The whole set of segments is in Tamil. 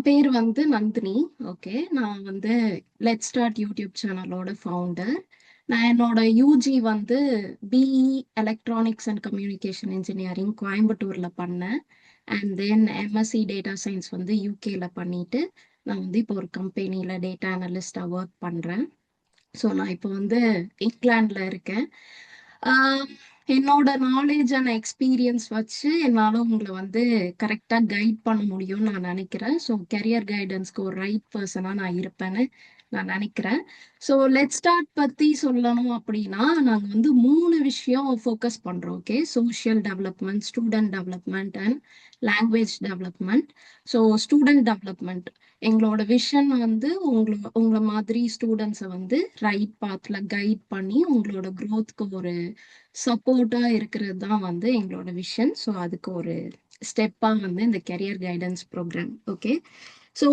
பேர் வந்து நந்தினி. ஓகே. நான் வந்து லெட் ஸ்டார்ட் யூடியூப் சேனலோட ஃபவுண்டர். நான் என்னோட யூஜி வந்து BE electronics and communication engineering கோயம்புத்தூர்ல பண்ணேன். And then MSc data science வந்து யூகேல பண்ணிட்டு நான் வந்து இப்போ ஒரு கம்பெனியில் டேட்டா அனலிஸ்டா ஒர்க் பண்றேன். ஸோ நான் இப்போ வந்து இங்கிலாந்துல இருக்கேன். ஆஹ் என்னோட நாலேஜ் அண்ட் எக்ஸ்பீரியன்ஸ் வச்சு என்னால் உங்களை வந்து கரெக்டாக கைட் பண்ண முடியும்னு நான் நினைக்கிறேன். ஸோ கெரியர் கைடன்ஸ்க்கு ஒரு ரைட் பர்சனாக நான் இருப்பேன்னு நான் நினைக்கிறேன். ஸோ லெட் ஸ்டார்ட் பற்றி சொல்லணும் அப்படின்னா நாங்கள் வந்து 3 விஷயம் ஃபோக்கஸ் பண்ணுறோம். Okay, social development, student development and language development. So student development எங்களோட விஷன் வந்து உங்களை மாதிரி ஸ்டூடெண்ட்ஸை வந்து ரைட் பாத்ல கைட் பண்ணி உங்களோட க்ரோத்க்கு ஒரு சப்போர்ட்டா இருக்கிறது தான் வந்து எங்களோட விஷன். ஸோ அதுக்கு ஒரு ஸ்டெப்பா வந்து இந்த career guidance program. Okay. So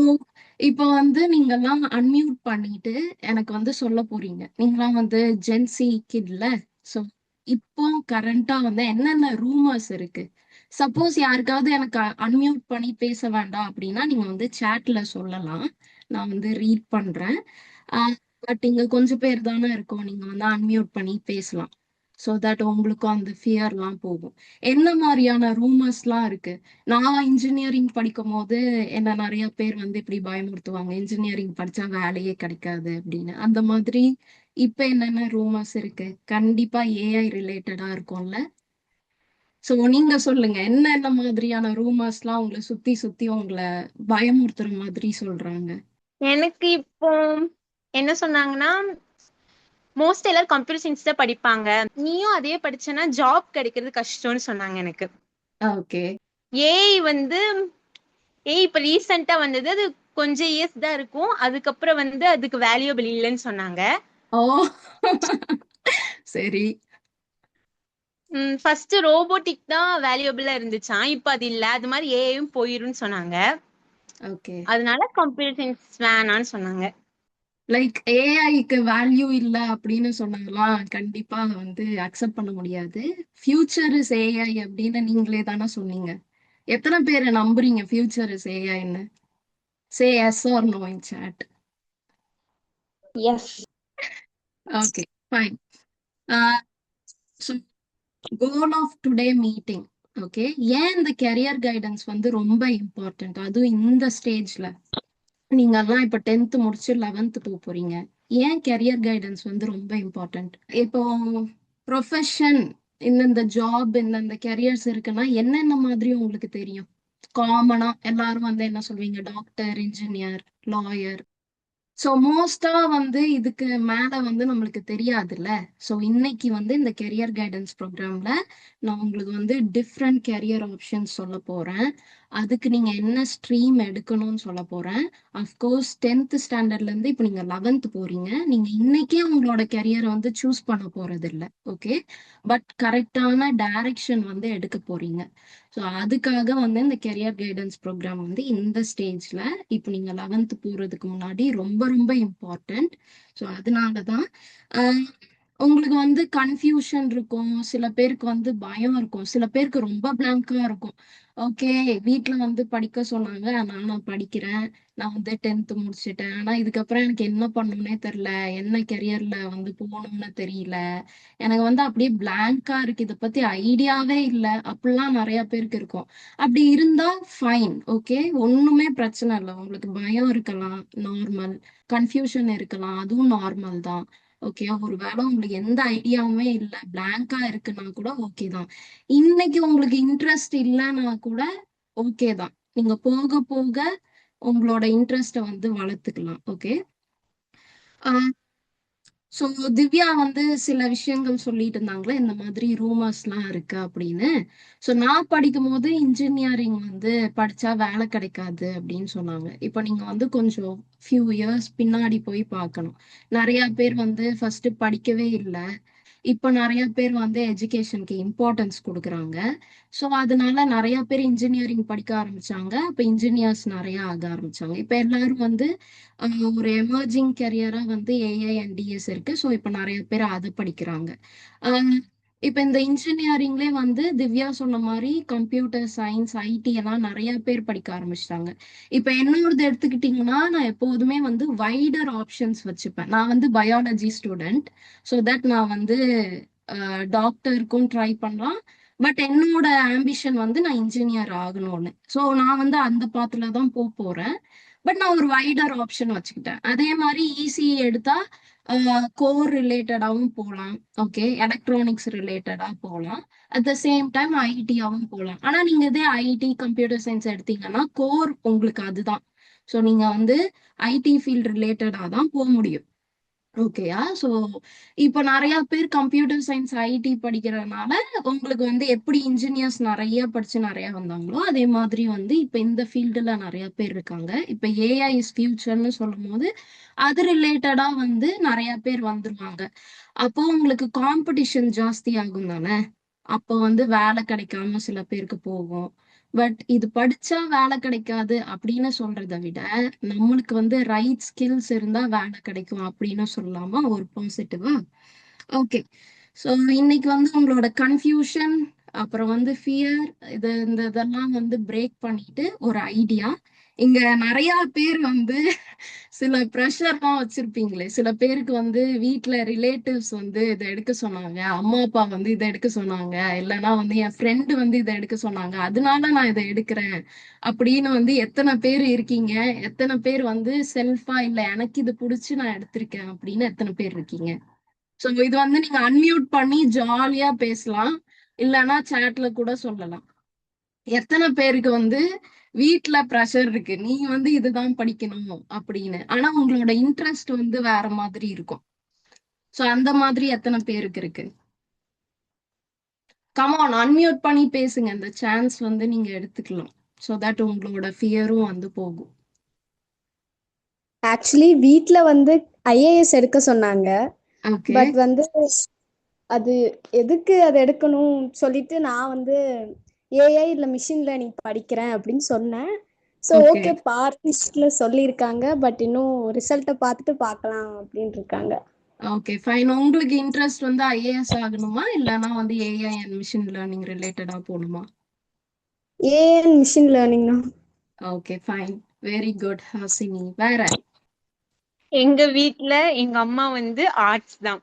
இப்போ வந்து நீங்கெல்லாம் அன்மியூட் பண்ணிட்டு எனக்கு வந்து சொல்ல போறீங்க. நீங்களாம் வந்து ஜென்சி கிட்ல. ஸோ இப்போ கரண்டா வந்து என்னென்ன ரூமர்ஸ் இருக்கு. சப்போஸ் யாருக்காவது எனக்கு அன்மியூட் பண்ணி பேச வேண்டாம் அப்படின்னா நீங்க வந்து சேட்ல சொல்லலாம். நான் வந்து ரீட் பண்றேன். பட் இங்க கொஞ்சம் பேர் தானே இருக்கோம், நீங்க வந்து அன்மியூட் பண்ணி பேசலாம். ஸோ தட் உங்களுக்கும் அந்த ஃபியர்லாம் போகும். என்ன மாதிரியான ரூமர்ஸ்லாம் இருக்கு. நான் இன்ஜினியரிங் படிக்கும் போது என்ன நிறைய பேர் வந்து இப்படி பயமுறுத்துவாங்க, இன்ஜினியரிங் படிச்சா வேலையே கிடைக்காது அப்படின்னு. அந்த மாதிரி இப்ப என்னென்ன ரூமர்ஸ் இருக்கு. கண்டிப்பா ஏஐ ரிலேட்டடா இருக்கும்ல. சோ நீங்க சொல்லுங்க, என்னென்ன மாதிரியான ரூமர்ஸ்லாம் உங்களை சுத்தி சுத்தி உங்களை பயமுறுத்துற மாதிரி சொல்றாங்க. எனக்கு இப்போ என்ன சொன்னாங்கன்னா, மோஸ்ட் எல்லாரும் கம்ப்யூட்டர் சயின்ஸ் தான் படிப்பாங்க, நீயும் அதே படிச்சேன்னா ஜாப் கிடைக்கிறது கஷ்டம்னு சொன்னாங்க எனக்கு. ஓகே. ஏஐ வந்து இப்ப ரீசெண்டா வந்தது, அது கொஞ்சம் இயர்ஸ் தான் இருக்கும், அதுக்கப்புறம் வந்து அதுக்கு வேல்யூபிள் இல்லைன்னு சொன்னாங்க. ஓ சரி. ஃபர்ஸ்ட் ரோபோட்டிக் தான் வேல்யூபிளா இருந்துச்சான், இப்ப அது இல்ல, அது மாதிரி ஏஐயும் போயிரும்னு சொன்னாங்க. ஓகே. அதனால கம்ப்யூட்டர் சயின்ஸ் வேணான்னு சொன்னாங்க. லைக் ஏஐக்கு வேல்யூ இல்ல அப்படின்னு சொன்னாங்களாம், கண்டிப்பா வந்து அக்செப்ட் பண்ண முடியாது. ஃபியூச்சர் இஸ் ஏஐ அப்படின்னு நீங்களே தானே சொன்னீங்க. எத்தனை பேரை நம்புறீங்க ஃபியூச்சர் இஸ் ஏஐன்னு? Say yes or no in chat. Yes. Okay, fine. So goal of today meeting. Okay, ஏன் இந்த கெரியர் கைடன்ஸ் வந்து ரொம்ப இம்பார்ட்டன்ட், அதுவும் இந்த ஸ்டேஜ்ல. நீங்க எல்லாம் இப்ப 10th முடிச்சு 11th போக போறீங்க. ஏன் கெரியர் கைடன்ஸ் வந்து ரொம்ப இம்பார்ட்டன்ட்? இப்போ ப்ரொஃபஷன், இந்தந்த ஜாப், இந்தந்த கெரியர்ஸ் இருக்குன்னா என்னென்ன மாதிரி உங்களுக்கு தெரியும்? காமனா எல்லாரும் வந்து என்ன சொல்வீங்க, டாக்டர், இன்ஜினியர், லாயர். ஸோ மோஸ்டா வந்து இதுக்கு மேல வந்து நம்மளுக்கு தெரியாதுல்ல. ஸோ இன்னைக்கு வந்து இந்த கெரியர் கைடன்ஸ் ப்ரோக்ராம்ல நான் உங்களுக்கு வந்து டிஃப்ரெண்ட் கெரியர் ஆப்ஷன்ஸ் சொல்ல போறேன். அதுக்கு நீங்க என்ன ஸ்ட்ரீம் எடுக்கணும்னு சொல்ல போறேன். அஃப்கோர்ஸ் 10th ஸ்டாண்டர்ட்ல இருந்து இப்போ நீங்க 11th போறீங்க. நீங்க இன்னைக்கே உங்களோட கெரியரை வந்து சூஸ் பண்ண போறது இல்லை. ஓகே, பட் கரெக்டான டைரக்ஷன் வந்து எடுக்க போறீங்க. ஸோ அதுக்காக வந்து இந்த கெரியர் கைடன்ஸ் ப்ரோக்ராம் வந்து இந்த ஸ்டேஜ்ல இப்போ நீங்க 11th போறதுக்கு முன்னாடி ரொம்ப ரொம்ப இம்பார்ட்டன்ட். ஸோ அதனாலதான் உங்களுக்கு வந்து கன்ஃபியூஷன் இருக்கும், சில பேருக்கு வந்து பயம் இருக்கும், சில பேருக்கு ரொம்ப பிளாங்கா இருக்கும். ஓகே, வீட்ல வந்து படிக்க சொன்னாங்க, அதனால நான் படிக்கிறேன். நான் வந்து 10th முடிச்சிட்டேன், ஆனா இதுக்கப்புறம் எனக்கு என்ன பண்ணணும்னே தெரியல, என்ன கெரியர்ல வந்து போகணும்னு தெரியல, எனக்கு வந்து அப்படியே பிளாங்கா இருக்கு, இதை பத்தி ஐடியாவே இல்லை, அப்படிலாம் நிறைய பேருக்கு இருக்கும். அப்படி இருந்தா ஃபைன். ஓகே, ஒண்ணுமே பிரச்சனை இல்லை. உங்களுக்கு பயம் இருக்கலாம், நார்மல். கன்ஃபியூஷன் இருக்கலாம், அதுவும் நார்மல் தான். ஓகே, ஒருவேளை உங்களுக்கு எந்த ஐடியாவுமே இல்லை, பிளாங்கா இருக்குன்னா கூட ஓகே தான். இன்னைக்கு உங்களுக்கு இன்ட்ரெஸ்ட் இல்லைன்னா கூட ஓகே தான். நீங்க போக போக உங்களோட இன்ட்ரெஸ்ட வந்து வளர்த்துக்கலாம். ஓகே. ஸோ திவ்யா வந்து சில விஷயங்கள் சொல்லிட்டு இருந்தாங்களே, இந்த மாதிரி ரூமர்ஸ்லாம் இருக்கு அப்படின்னு. ஸோ நான் படிக்கும் போது இன்ஜினியரிங் வந்து படிச்சா வேலை கிடைக்காது அப்படின்னு சொன்னாங்க. இப்போ நீங்க வந்து கொஞ்சம் ஃபியூ இயர்ஸ் பின்னாடி போய் பார்க்கணும். நிறைய பேர் வந்து ஃபர்ஸ்ட் படிக்கவே இல்லை, இப்போ நிறைய பேர் வந்து எஜுகேஷனுக்கு இம்பார்ட்டன்ஸ் கொடுக்குறாங்க. ஸோ அதனால நிறைய பேர் இன்ஜினியரிங் படிக்க ஆரம்பிச்சாங்க, அப்போ இன்ஜினியர்ஸ் நிறைய ஆக ஆரம்பிச்சாங்க. இப்போ எல்லாரும் வந்து ஒரு எமர்ஜிங் கெரியரா வந்து ஏஐ அண்ட் டிஎஸ் இருக்கு. ஸோ இப்போ நிறைய பேர் அதை படிக்கிறாங்க. இப்ப இந்த இன்ஜினியரிங்லே வந்து திவ்யா சொன்ன மாதிரி கம்ப்யூட்டர் சயின்ஸ், ஐடி எல்லாம் நிறைய பேர் படிக்க ஆரம்பிச்சிட்டாங்க. இப்ப என்னோடது எடுத்துக்கிட்டிங்கன்னா, நான் எப்போதுமே வந்து வைடர் ஆப்ஷன்ஸ் வச்சுப்பேன். நான் வந்து பயாலஜி ஸ்டூடெண்ட். ஸோ தட் நான் வந்து டாக்டருக்கும் ட்ரை பண்ணலாம். பட் என்னோட ஆம்பிஷன் வந்து நான் இன்ஜினியர் ஆகணும்னு. ஸோ நான் வந்து அந்த பாத்துல தான் போறேன். பட் நான் ஒரு வைடர் ஆப்ஷன் வச்சுக்கிட்டேன். அதே மாதிரி இசிஇ எடுத்தா கோர் ரிலேட்டடாவும் போகலாம். ஓகே, எலக்ட்ரானிக்ஸ் ரிலேட்டடா போகலாம். அட் த சேம் டைம் ஐடியாவும் போகலாம். ஆனா நீங்க இதே ஐடி கம்ப்யூட்டர் சயின்ஸ் எடுத்தீங்கன்னா கோர் உங்களுக்கு அதுதான். ஸோ நீங்க வந்து ஐடி ஃபீல்ட் ரிலேட்டடா தான் போக முடியும். ஓகேயா? ஸோ இப்போ நிறைய பேர் கம்ப்யூட்டர் சயின்ஸ் ஐடி படிக்கிறதுனால உங்களுக்கு வந்து எப்படி இன்ஜினியர்ஸ் நிறைய படிச்சு நிறைய வந்தாங்களோ அதே மாதிரி வந்து இப்போ இந்த ஃபீல்டுல நிறைய பேர் இருக்காங்க. இப்போ ஏஐ இஸ் ஃபியூச்சர்னு சொல்லும் போது அது ரிலேட்டடா வந்து நிறைய பேர் வந்துருவாங்க. அப்போ உங்களுக்கு காம்படிஷன் ஜாஸ்தி ஆகும் தானே. அப்போ வந்து வேலை கிடைக்காம சில பேருக்கு போகும். பட் இது படிச்சா வேலை கிடைக்காது அப்படின்னு சொல்றதை விட நம்மளுக்கு வந்து ரைட் ஸ்கில்ஸ் இருந்தா வேலை கிடைக்கும் அப்படின்னு சொல்லலாமா ஒரு பாசிட்டிவா? ஓகே. ஸோ இன்னைக்கு வந்து உங்களோட கன்ஃபியூஷன் அப்புறம் வந்து ஃபியர் இதெல்லாம் வந்து பிரேக் பண்ணிட்டு ஒரு ஐடியா. இங்க நிறைய பேர் வந்து சில ப்ரெஷர்லாம் வச்சிருப்பீங்களே. சில பேருக்கு வந்து வீட்ல ரிலேட்டிவ்ஸ் வந்து இதை எடுக்க சொன்னாங்க, அம்மா அப்பா வந்து இதை எடுக்க சொன்னாங்க, இல்லைன்னா வந்து என் ஃப்ரெண்டு வந்து இதை எடுக்க சொன்னாங்க, அதனால நான் இதை எடுக்கிறேன் அப்படின்னு வந்து எத்தனை பேர் இருக்கீங்க? எத்தனை பேர் வந்து செல்ஃபா இல்ல எனக்கு இது பிடிச்சு நான் எடுத்திருக்கேன் அப்படின்னு எத்தனை பேர் இருக்கீங்க? ஸோ இது வந்து நீங்க அன்மியூட் பண்ணி ஜாலியா பேசலாம், இல்லைன்னா சேட்ல கூட சொல்லலாம். எத்தனை பேருக்கு வந்து வீட்ல ப்ரெஷர் இருக்கு, நீ வந்து இதுதான் படிக்கணும் அப்படின்னு, ஆனா உங்களோட இன்ட்ரெஸ்ட் வந்து வேற மாதிரி இருக்கும். சோ அந்த மாதிரி எத்தனை பேருக்கு இருக்கு? கமான் அன்மியூட் பண்ணி பேசுங்க, இந்த சான்ஸ் வந்து நீங்க எடுத்துக்கலாம். சோ தட் உங்களோட ஃபியரும் வந்து போகும். ஆக்சுவலி வீட்ல வந்து ஐஏஎஸ் எடுக்க சொன்னாங்க. ஓகே பட் வந்து அது எதுக்கு அதை எடுக்கணும் சொல்லிட்டு நான் வந்து ஏஐ இல்லை மிஷின் லேர்னிங் படிக்கிறேன் அப்படின்னு சொன்னேன். ஸோ ஓகே ஓகே பார்ட்டிஸ்ட்ல சொல்லியிருக்காங்க. பட் இன்னும் ரிசல்ட்டை பார்த்துட்டு பார்க்கலாம் அப்படின்னு இருக்காங்க. Okay fine. உங்களுக்கு இன்ட்ரெஸ்ட் வந்து ஐஏஎஸ் ஆகணுமா இல்லைன்னா வந்து ஏஐ அண்ட் மிஷின் லேர்னிங் ரிலேட்டடா போகணுமா? ஏஐ மிஷின் லேர்னிங் தான். Okay fine, very good Hasini. வேற? எங்க வீட்ல எங்க அம்மா வந்து ஆர்ட்ஸ் தான்,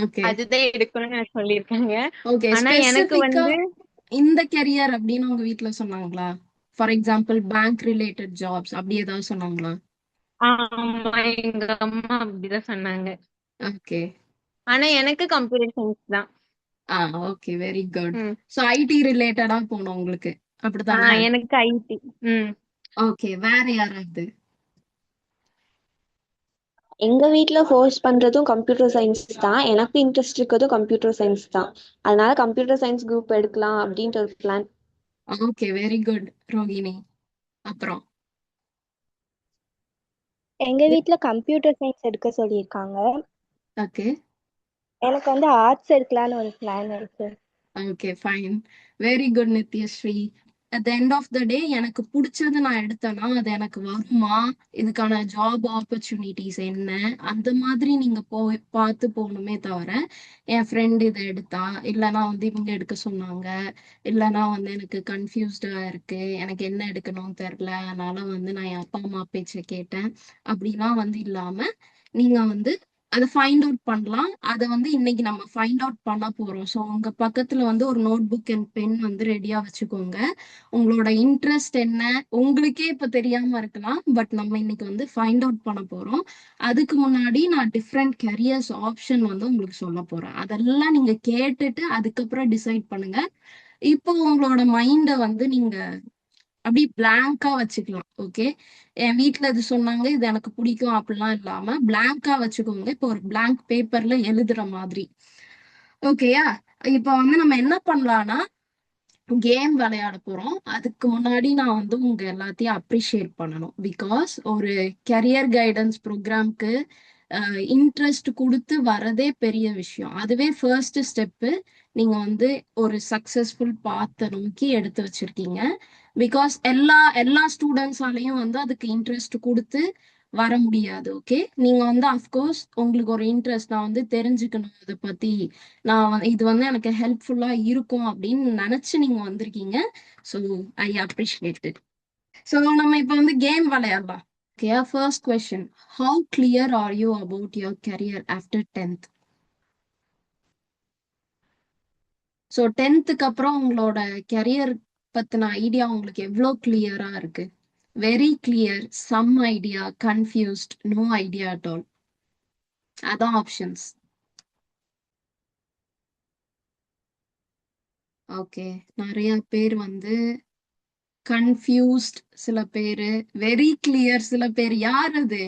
ஓகே அதுதான் எடுக்கணும்னு சொல்லியிருக்காங்க. ஓகே. ஆனா எனக்கு ஸ்பெசிபிக்கா வந்து இந்த கெரியர் அப்படின்னு உங்க வீட்ல சொன்னாங்களா? For example bank related jobs அப்படி ஏதாவது சொன்னாங்களா? ஆமா, எங்க அம்மா அப்படிதான் சொன்னாங்க. ஓகே. ஆனா எனக்கு கம்ப்யூட்டர் சயின்ஸ் தான். ஆ ஓகே, வெரி குட். ம். ஸோ ஐடி ரிலேட்டடா போகணும் உங்களுக்கு, அப்படித்தானே? எனக்கு ஐடி. ம். ஓகே, வேற யாராவது? எங்க வீட்ல ஃபோர்ஸ் பண்றதும் கம்ப்யூட்டர் சயின்ஸ் தான். எனக்கு இன்ட்ரெஸ்ட் இருக்கிறதும் கம்ப்யூட்டர் சயின்ஸ் தான். அதனால கம்ப்யூட்டர் சயின்ஸ் குரூப் எடுக்கலாம் அப்படின்ற ஒரு plan. Okay, very good Rohini. அப்புறம் எங்க வீட்ல கம்ப்யூட்டர் சயின்ஸ் எடுக்க சொல்லியிருக்காங்க. ஓகே எனக்கு வந்து ஆர்ட்ஸ் எடுக்கலான்னு ஒரு பிளான் இருக்கு. Okay fine, very good Nithyasri. At the end of the day எனக்கு பிடிச்சது நான் எடுத்தேன்னா அது எனக்கு வருமா, இதுக்கான ஜாப் ஆப்பர்ச்சுனிட்டிஸ் என்ன, அந்த மாதிரி நீங்க போய் பார்த்து போகணுமே தவிர என் ஃப்ரெண்ட் இதை எடுத்தா, இல்லைன்னா வந்து இவங்க எடுக்க சொன்னாங்க, இல்லைன்னா வந்து எனக்கு கன்ஃபியூஸ்டா இருக்கு, எனக்கு என்ன எடுக்கணும்னு தெரியல, அதனால வந்து நான் என் அப்பா அம்மா பேச்சை கேட்டேன் அப்படிலாம் வந்து இல்லாம நீங்க வந்து அதை ஃபைண்ட் அவுட் பண்ணலாம். அதை வந்து இன்னைக்கு நம்ம ஃபைண்ட் அவுட் பண்ண போறோம். ஸோ உங்க பக்கத்துல வந்து ஒரு நோட் புக் அண்ட் பென் வந்து ரெடியா வச்சுக்கோங்க. உங்களோட இன்ட்ரெஸ்ட் என்ன உங்களுக்கே இப்ப தெரியாம இருக்கலாம், பட் நம்ம இன்னைக்கு வந்து ஃபைண்ட் அவுட் பண்ண போறோம். அதுக்கு முன்னாடி நான் டிஃப்ரெண்ட் கரியர்ஸ் ஆப்ஷன் வந்து உங்களுக்கு சொல்ல போறேன். அதெல்லாம் நீங்க கேட்டுட்டு அதுக்கப்புறம் டிசைட் பண்ணுங்க. இப்போ உங்களோட மைண்டை வந்து நீங்க அப்படி பிளாங்கா வச்சுக்கலாம். ஓகே, என் வீட்ல இது சொன்னாங்க, இது எனக்கு பிடிக்கும் அப்படிலாம் இல்லாம பிளாங்கா வச்சுக்கோங்க. இப்போ ஒரு பிளாங்க் பேப்பர்ல எழுதுற மாதிரி. ஓகேயா? இப்ப வந்து நம்ம என்ன பண்ணலாம்னா கேம் விளையாட போறோம். அதுக்கு முன்னாடி நான் வந்து உங்க எல்லாத்தையும் அப்ரிஷியேட் பண்ணணும். பிகாஸ் ஒரு கெரியர் கைடன்ஸ் ப்ரோக்ராம்க்கு இன்ட்ரெஸ்ட் கொடுத்து வரதே பெரிய விஷயம். அதுவே ஃபர்ஸ்ட் ஸ்டெப்பு. நீங்க வந்து ஒரு சக்சஸ்ஃபுல் பாத்தை நோக்கி எடுத்து வச்சிருக்கீங்க. பிகாஸ் எல்லா ஸ்டூடெண்ட்ஸாலையும் வந்து அதுக்கு இன்ட்ரெஸ்ட் கொடுத்து வர முடியாது. ஓகே, நீங்க வந்து அஃப்கோர்ஸ் உங்களுக்கு ஒரு இன்ட்ரெஸ்ட், நான் வந்து தெரிஞ்சுக்கணும் இதை பத்தி, இது வந்து எனக்கு ஹெல்ப்ஃபுல்லா இருக்கும் அப்படின்னு நினைச்சு நீங்க வந்திருக்கீங்க. So I appreciate it. So நம்ம இப்போ வந்து கேம் விளையாடலாம். Okay, first question, how clear are you about your career after 10th? So 10th அப்புறம் உங்களோட கரியர் பத்தின ஐடியா உங்களுக்கு எவ்வளோ கிளியரா இருக்கு? Very clear, some idea, confused, no idea at all. அதான் ஆப்ஷன்ஸ். ஓகே, நிறைய பேர் வந்து கன்ஃபியூஸ்ட், சில பேர் வெரி கிளியர், சில பேர். யார் அது?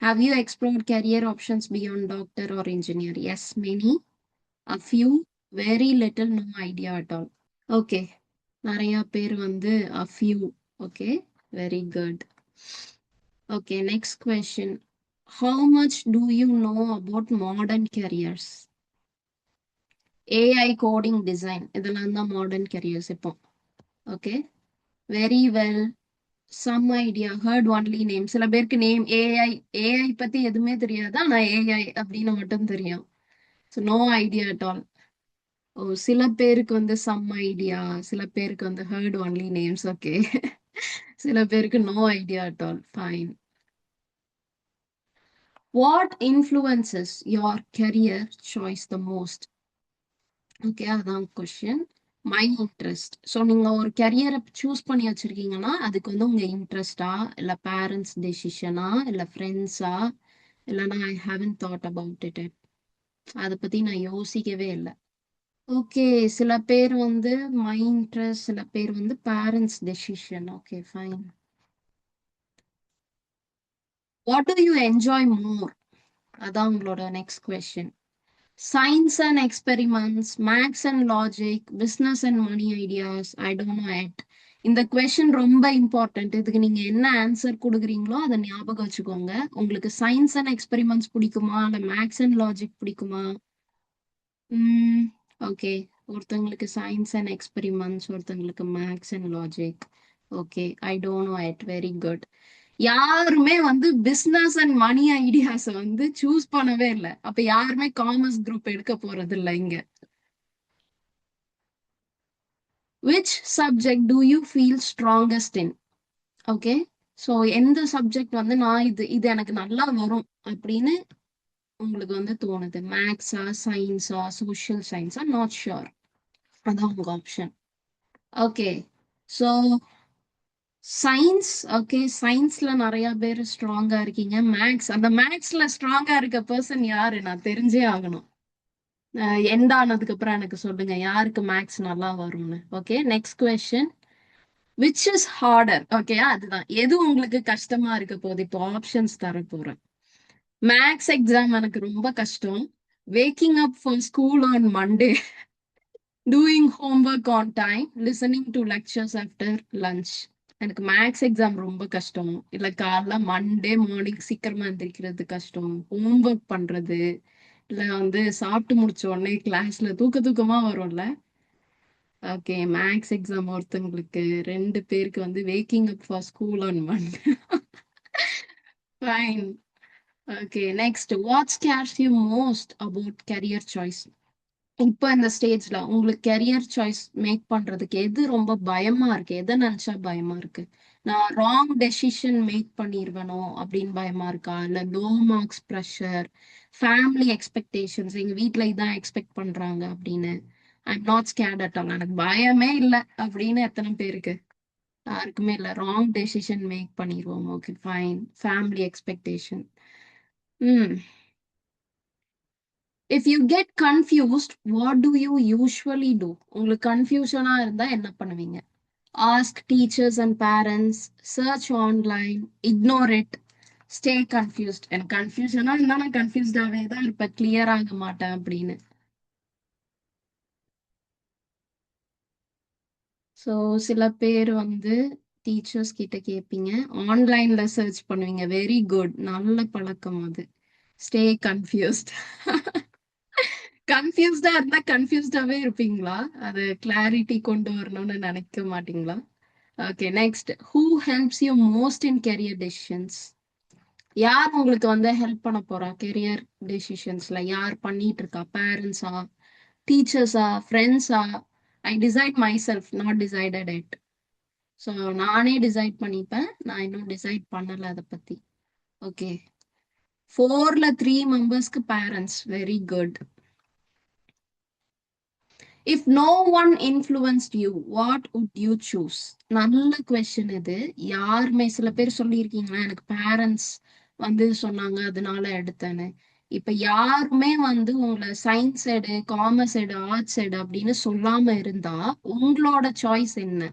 Have you explored career options beyond doctor or engineer? Yes, many. A few, very little, no idea at all. Okay, நிறைய பேர் வந்து a few. Okay, very good. Okay, next question. How much do you know about modern careers? AI, coding, design, இதெல்லாம் தான் modern careers இப்போ. Okay, very well. Some idea, heard only name. சில பேருக்கு நேம் ஏஐ பத்தி எதுவுமே தெரியாது, ஆனா ஏஐ அப்படின்னு மட்டும் தெரியும். So no idea at all. Oh, சில பேருக்கு வந்து சம் ஐடியா, சில பேருக்கு வந்து ஹர்ட் ஒன்லி நேம்ஸ். ஓகே, சில பேருக்கு no idea at all. Fine. What influences your career choice the most? Okay, அதான் கொஸ்டின். My interest. ஸோ நீங்க ஒரு கரியரை சூஸ் பண்ணி வச்சிருக்கீங்கன்னா அதுக்கு வந்து உங்க இன்ட்ரெஸ்டா, இல்லை பேரண்ட்ஸ் டெசிஷனா, இல்லை ஃப்ரெண்ட்ஸா, இல்லைன்னா ஐ ஹாவன் தாட் அபவுட் இட், அதை பத்தி நான் யோசிக்கவே இல்லை. ஓகே, சில பேர் வந்து மை இன்ட்ரெஸ்ட், சில பேர் வந்து parents decision. Okay, fine. What to you enjoy மோர்? அதான் உங்களோட next question. Science and experiments, maths and logic, business and money ideas, I don't know it. இந்த கொஸ்டின் ரொம்ப இம்பார்ட்டன்ட். இதுக்கு நீங்க என்ன ஆன்சர் கொடுக்குறீங்களோ அதை ஞாபகம் வச்சுக்கோங்க. உங்களுக்கு சயின்ஸ் அண்ட் எக்ஸ்பெரிமெண்ட்ஸ் பிடிக்குமா, இல்லை மேத்ஸ் அண்ட் லாஜிக் பிடிக்குமா? ஓகே, ஒருத்தங்களுக்கு சயின்ஸ் அண்ட் எக்ஸ்பெரிமெண்ட்ஸ், ஒருத்தங்களுக்கு maths and logic. Okay, I don't know it. Very good. யாருமே வந்து பிசினஸ் அண்ட் மணி ஐடியாஸ் வந்து சூஸ் பண்ணவே இல்லை. அப்ப யாருமே காமர்ஸ் குரூப் எடுக்க போறது இல்லை இங்க. Which subject to you feel strongest in? Okay, so எந்த சப்ஜெக்ட் வந்து நான் இது எனக்கு நல்லா வரும் அப்படின்னு உங்களுக்கு வந்து தோணுது? மேக்ஸா, சயின்ஸா, சோஷியல் சயின்ஸா? Not sure. அதான் உங்க option. Okay, so science. Okay, சயின்ஸ்ல நிறைய பேர் ஸ்ட்ராங்கா இருக்கீங்க. மேக்ஸ், அந்த மேக்ஸ்ல ஸ்ட்ராங்கா இருக்க பர்சன் யாரு? நான் தெரிஞ்சே ஆகணும். எண்ட் ஆனதுக்கு அப்புறம் எனக்கு சொல்லுங்க யாருக்கு மேக்ஸ் நல்லா வரும்னு. Okay, next question. Which is harder? Okay, அதுதான் எது உங்களுக்கு கஷ்டமா இருக்க போகுது. இப்போ ஆப்ஷன்ஸ் தர போறேன். மேக்ஸ் எக்ஸாம் எனக்கு ரொம்ப கஷ்டம். Waking up for school on Monday, doing homework on time, listening to lectures after lunch. எனக்கு மேக்ஸ் எக்ஸாம் ரொம்ப கஷ்டம். இல்லை காலைல மண்டே மார்னிங் சீக்கிரமா எந்திரிக்கிறது கஷ்டம், ஹோம்ஒர்க் பண்றது, இல்லை வந்து சாப்பிட்டு முடிச்ச உடனே கிளாஸ்ல தூக்கமா வரும்ல. ஓகே, மேக்ஸ் எக்ஸாம் ஒருத்தங்களுக்கு, 2 பேருக்கு வந்து waking up for school on Monday. Fine. Okay, next. What scares you most about career choice? இப்போ இந்த ஸ்டேஜ்ல உங்களுக்கு கெரியர் சாய்ஸ் மேக் பண்றதுக்கு எது ரொம்ப பயமா இருக்கு? எதை நினைச்சா பயமா இருக்கு? நான் ராங் டெசிஷன் மேக் பண்ணிருவேனோ அப்படின்னு பயமா இருக்கா, இல்ல low marks pressure, family expectations, எங்க வீட்ல இதான் எக்ஸ்பெக்ட் பண்றாங்க அப்படின்னு? I am not scared at all, எனக்கு பயமே இல்லை அப்படின்னு எத்தனை பேருக்கு? யாருக்குமே இல்லை. ராங் டெசிஷன் மேக் பண்ணிடுவோம். Okay, fine. Family expectation. If you get confused, what do you usually do? உங்களுக்கு கன்ஃபியூஷனா இருந்தா என்ன பண்ணுவீங்க? Ask teachers and parents, search online, ignore it, stay confused. எனக்கு கன்ஃபியூஷனா இருந்தா நான் கன்ஃபியூஸ்டாவே தான் இருப்பேன், கிளியர் ஆக மாட்டேன் அப்படின்னு. ஸோ சில பேர் வந்து டீச்சர்ஸ் கிட்ட கேட்பீங்க, ஆன்லைன்ல சர்ச் பண்ணுவீங்க. வெரி குட், நல்ல பழக்கம் அது. Stay confused. கன்ஃபியூஸ்டா இருந்தா கன்ஃபியூஸ்டாவே இருப்பீங்களா? அது கிளாரிட்டி கொண்டு வரணும்னு நினைக்க மாட்டீங்களா? Okay, next. Who helps you most in career decisions? யார் உங்களுக்கு வந்து ஹெல்ப் பண்ண போறா கெரியர் டெசிஷன்ஸ்ல? யார் பண்ணிட்டு இருக்கா? பேரண்ட்ஸா, டீச்சர்ஸா, ஃப்ரெண்ட்ஸா? ஐ decide my self, not decided it. So நானே டிசைட் பண்ணிப்பேன். நான் இன்னும் டிசைட் பண்ணல அதை பத்தி. ஓகே, 4ல 3 மெம்பர்ஸ்க்கு parents. Very good. If no one influenced you, what would you choose? நல்ல கொஸ்டின் இது. யாருமே, சில பேர் சொல்லியிருக்கீங்களா எனக்கு பேரண்ட்ஸ் வந்து சொன்னாங்க அதனால எடுத்தேன்னு. இப்ப யாருமே வந்து உங்களை சயின்ஸ் எடு, காமர்ஸ் எடு, ஆர்ட்ஸ் எடு அப்படின்னு சொல்லாம இருந்தா உங்களோட சாய்ஸ் என்ன?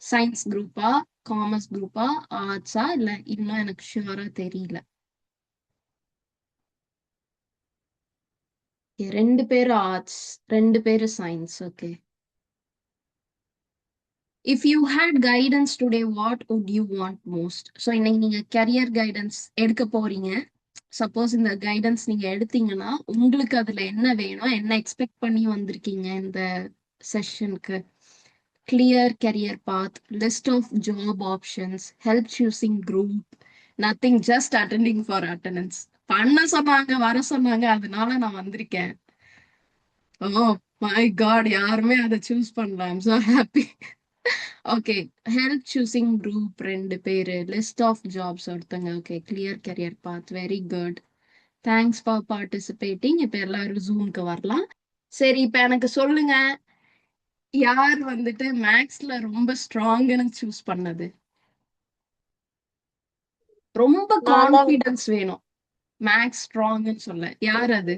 சயின்ஸ் குரூப்பா, காமர்ஸ் குரூப்பா, ஆர்ட்ஸா, இல்ல இன்னும் எனக்கு ஷுவரா தெரியல. 2 பேரு ஆர்ட்ஸ், 2 பேரு science. Okay. If you had guidance today, what would you want most? So இன்னைக்கு நீங்க கரியர் கைடன்ஸ் எடுக்க போறீங்க. சப்போஸ் இந்த கைடன்ஸ் நீங்க எடுத்தீங்கன்னா உங்களுக்கு அதுல என்ன வேணும், என்ன எக்ஸ்பெக்ட் பண்ணி வந்திருக்கீங்க இந்த செஷனுக்கு? Clear career path, list of job options, help choosing group, nothing, just attending for attendance. பண்ண சொன்னாங்க, வர சொன்னாங்க, அதனால நான் வந்திருக்கேன். ஓ மை காட், யாருமே அதை சூஸ் பண்ணல. I'm so happy. Okay, help choosing group 2 பேரு, லிஸ்ட் ஆஃப் ஜாப்ஸ் ஒருத்தங்க. Okay, clear career path, very good. Thanks for participating. இப்ப எல்லாரும் ஜூம்க்கு வரலாம். சரி, இப்ப எனக்கு சொல்லுங்க, யார் வந்துட்டு மேக்ஸ்ல ரொம்ப ஸ்ட்ராங்னு சூஸ் பண்ணது? ரொம்ப நான் தான் கான்ஃபிடன்ஸ் வேணும் மேக்ஸ் ஸ்ட்ராங்னு சொல்ல. யார் அது?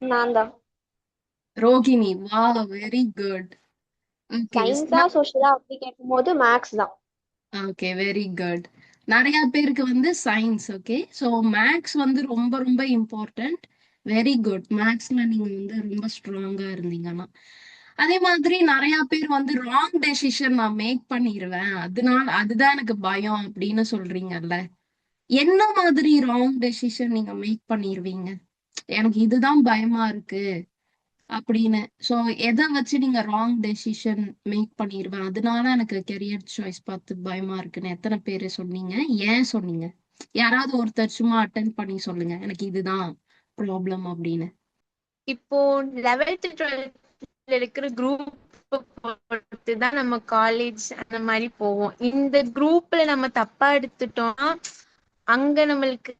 நான் தான் ரோகிணி. வா, வெரி குட். ஓகே. சயின்ஸா சோஷியலா அப்படி கேட்கும்போது மேக்ஸ் தான். Okay, very good. நிறைய பேருக்கு வந்து சயின்ஸ். ஓகே, ஸோ மேக்ஸ் வந்து ரொம்ப ரொம்ப இம்பார்ட்டன்ட். Very good. மேக்ஸ்ல நீங்க வந்து ரொம்ப ஸ்ட்ராங்கா இருந்தீங்கன்னா. அதே மாதிரி நிறைய பேர் வந்து ராங் டெசிஷன் நான் மேக் பண்ணிடுவேன், அதனால அதுதான் எனக்கு பயம் அப்படின்னு சொல்றீங்கல்ல. என்ன மாதிரி ராங் டெசிஷன் நீங்க மேக் பண்ணிடுவீங்க? எனக்கு இதுதான் பயமா இருக்கு அப்படின்னு. ஸோ எதை வச்சு நீங்க ராங் டெசிஷன் மேக் பண்ணிடுவேன், அதனால எனக்கு கெரியர் சாய்ஸ் பார்த்து பயமா இருக்குன்னு எத்தனை பேரு சொன்னீங்க? ஏன் சொன்னீங்க? யாராவது ஒருத்தர் சும்மா அட்டென்ட் பண்ணி சொல்லுங்க, எனக்கு இதுதான் ப்ராப்ளம் அப்படின்னு. இப்போ 11th 12th இருக்கிற குரூப் பொறுத்து தான் நம்ம காலேஜ் அந்த மாதிரி போவோம். இந்த குரூப்ல நம்ம தப்பா எடுத்துட்டோம்னா அங்க நம்மளுக்கு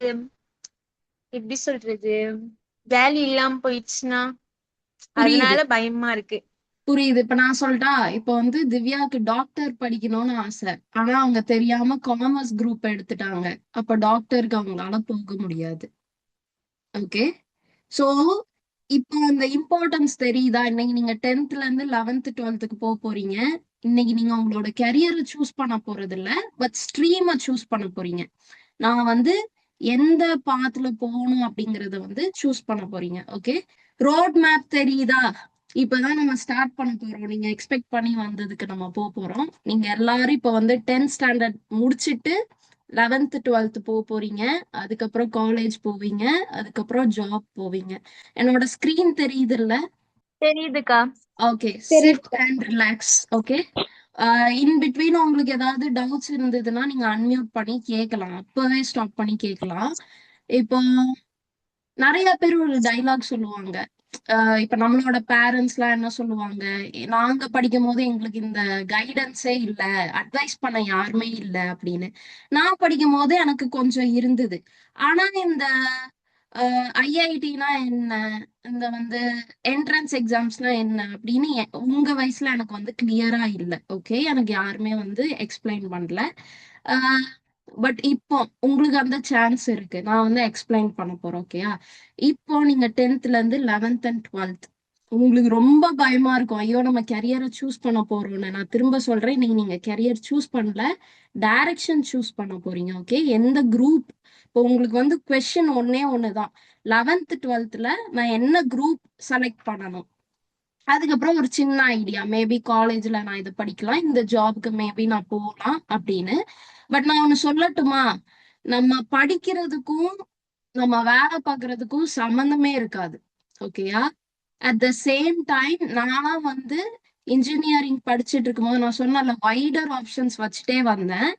எப்படி சொல்றது, வேல்யூ இல்லாம போயிடுச்சுன்னா புரியுது, அதனால பயமா இருக்கு. புரியுது. இப்ப நான் சொல்லிட்டா, இப்ப வந்து திவ்யாவுக்கு டாக்டர் படிக்கணும்னு ஆசை, ஆனா அவங்க தெரியாம காமர்ஸ் குரூப் எடுத்துட்டாங்க. அப்ப டாக்டருக்கு அவங்களால போக முடியாது. ஓகே, சோ இப்போ அந்த இம்பார்ட்டன்ஸ் தெரியுதா? இன்னைக்கு நீங்க 10th இருந்து 11th 12th போக போறீங்க. இன்னைக்கு நீங்க உங்களோட கெரியரை சூஸ் பண்ண போறது இல்ல, பட் ஸ்ட்ரீமை சூஸ் பண்ண போறீங்க. நான் வந்து எந்த பாத்துல போகணும் அப்படிங்கறத வந்து சூஸ் பண்ண போறீங்க. ஓகே, ரோட் மேப் தெரியுதா? இப்பதான் நம்ம ஸ்டார்ட் பண்ண போறோம். நீங்க எக்ஸ்பெக்ட் பண்ணி வந்ததுக்கு நம்ம போக போறோம். நீங்க எல்லாரும் இப்ப வந்து 10th ஸ்டாண்டர்ட் முடிச்சிட்டு 11th 12th போக போறீங்க. அதுக்கப்புறம் காலேஜ் போவீங்க, அதுக்கப்புறம் ஜாப் போவீங்க. என்னோட ஸ்கிரீன் தெரியுது இல்ல? தெரியுதுக்கா. ஓகே, சிட் தெரியுது. And relax. Okay, in between உங்களுக்கு ஏதாவது டவுட்ஸ் இருந்ததுன்னா நீங்க அன்மியூட் பண்ணி கேட்கலாம், அப்பவே ஸ்டாப் பண்ணி கேட்கலாம். இப்போ நிறைய பேர் ஒரு டைலாக் சொல்லுவாங்க. இப்ப நம்மளோட பேரண்ட்ஸ் எல்லாம் என்ன சொல்லுவாங்க, நாங்க படிக்கும் போது எங்களுக்கு இந்த கைடன்ஸே இல்ல, அட்வைஸ் பண்ண யாருமே இல்ல அப்படின்னு. நான் படிக்கும் போது எனக்கு கொஞ்சம் இருந்தது. ஆனா இந்த ஐஐடினா என்ன, இந்த வந்து என்ட்ரன்ஸ் எக்ஸாம்ஸ்னா என்ன அப்படின்னு உங்க வயசுல எனக்கு வந்து கிளியரா இல்ல. ஓகே, எனக்கு யாருமே வந்து எக்ஸ்பிளைன் பண்ணல. பட் இப்போ உங்களுக்கு அந்த சான்ஸ் இருக்கு, நான் வந்து எக்ஸ்பிளைன் பண்ண போறேன். ஓகேயா? இப்போ நீங்க 10th இருந்து 11th and 12th உங்களுக்கு ரொம்ப பயமா இருக்கும், ஐயோ நம்ம கெரியரை சூஸ் பண்ண போறோம்னு. நான் திரும்ப சொல்றேன், நீங்க கெரியர் சூஸ் பண்ணல, டைரக்ஷன் சூஸ் பண்ண போறீங்க. ஓகே, எந்த குரூப்? இப்போ உங்களுக்கு வந்து கொஸ்டின் ஒண்ணுதான், 11th 12thல நான் என்ன குரூப் செலக்ட் பண்ணணும். அதுக்கப்புறம் ஒரு சின்ன ஐடியா, மேபி காலேஜ்ல நான் இதை படிக்கலாம், இந்த ஜாப்க்கு மேபி நான் போகலாம் அப்படின்னு. பட் நான் ஒண்ணு சொல்லட்டுமா? நம்ம படிக்கிறதுக்கும் நம்ம வேலை பார்க்கறதுக்கும் சம்மந்தமே இருக்காது. ஓகேயா? அட் த சேம் டைம் நானா வந்து இன்ஜினியரிங் படிச்சுட்டு இருக்கும்போது நான் சொன்னல வைடர் ஆப்ஷன்ஸ் வச்சுட்டே வந்தேன்.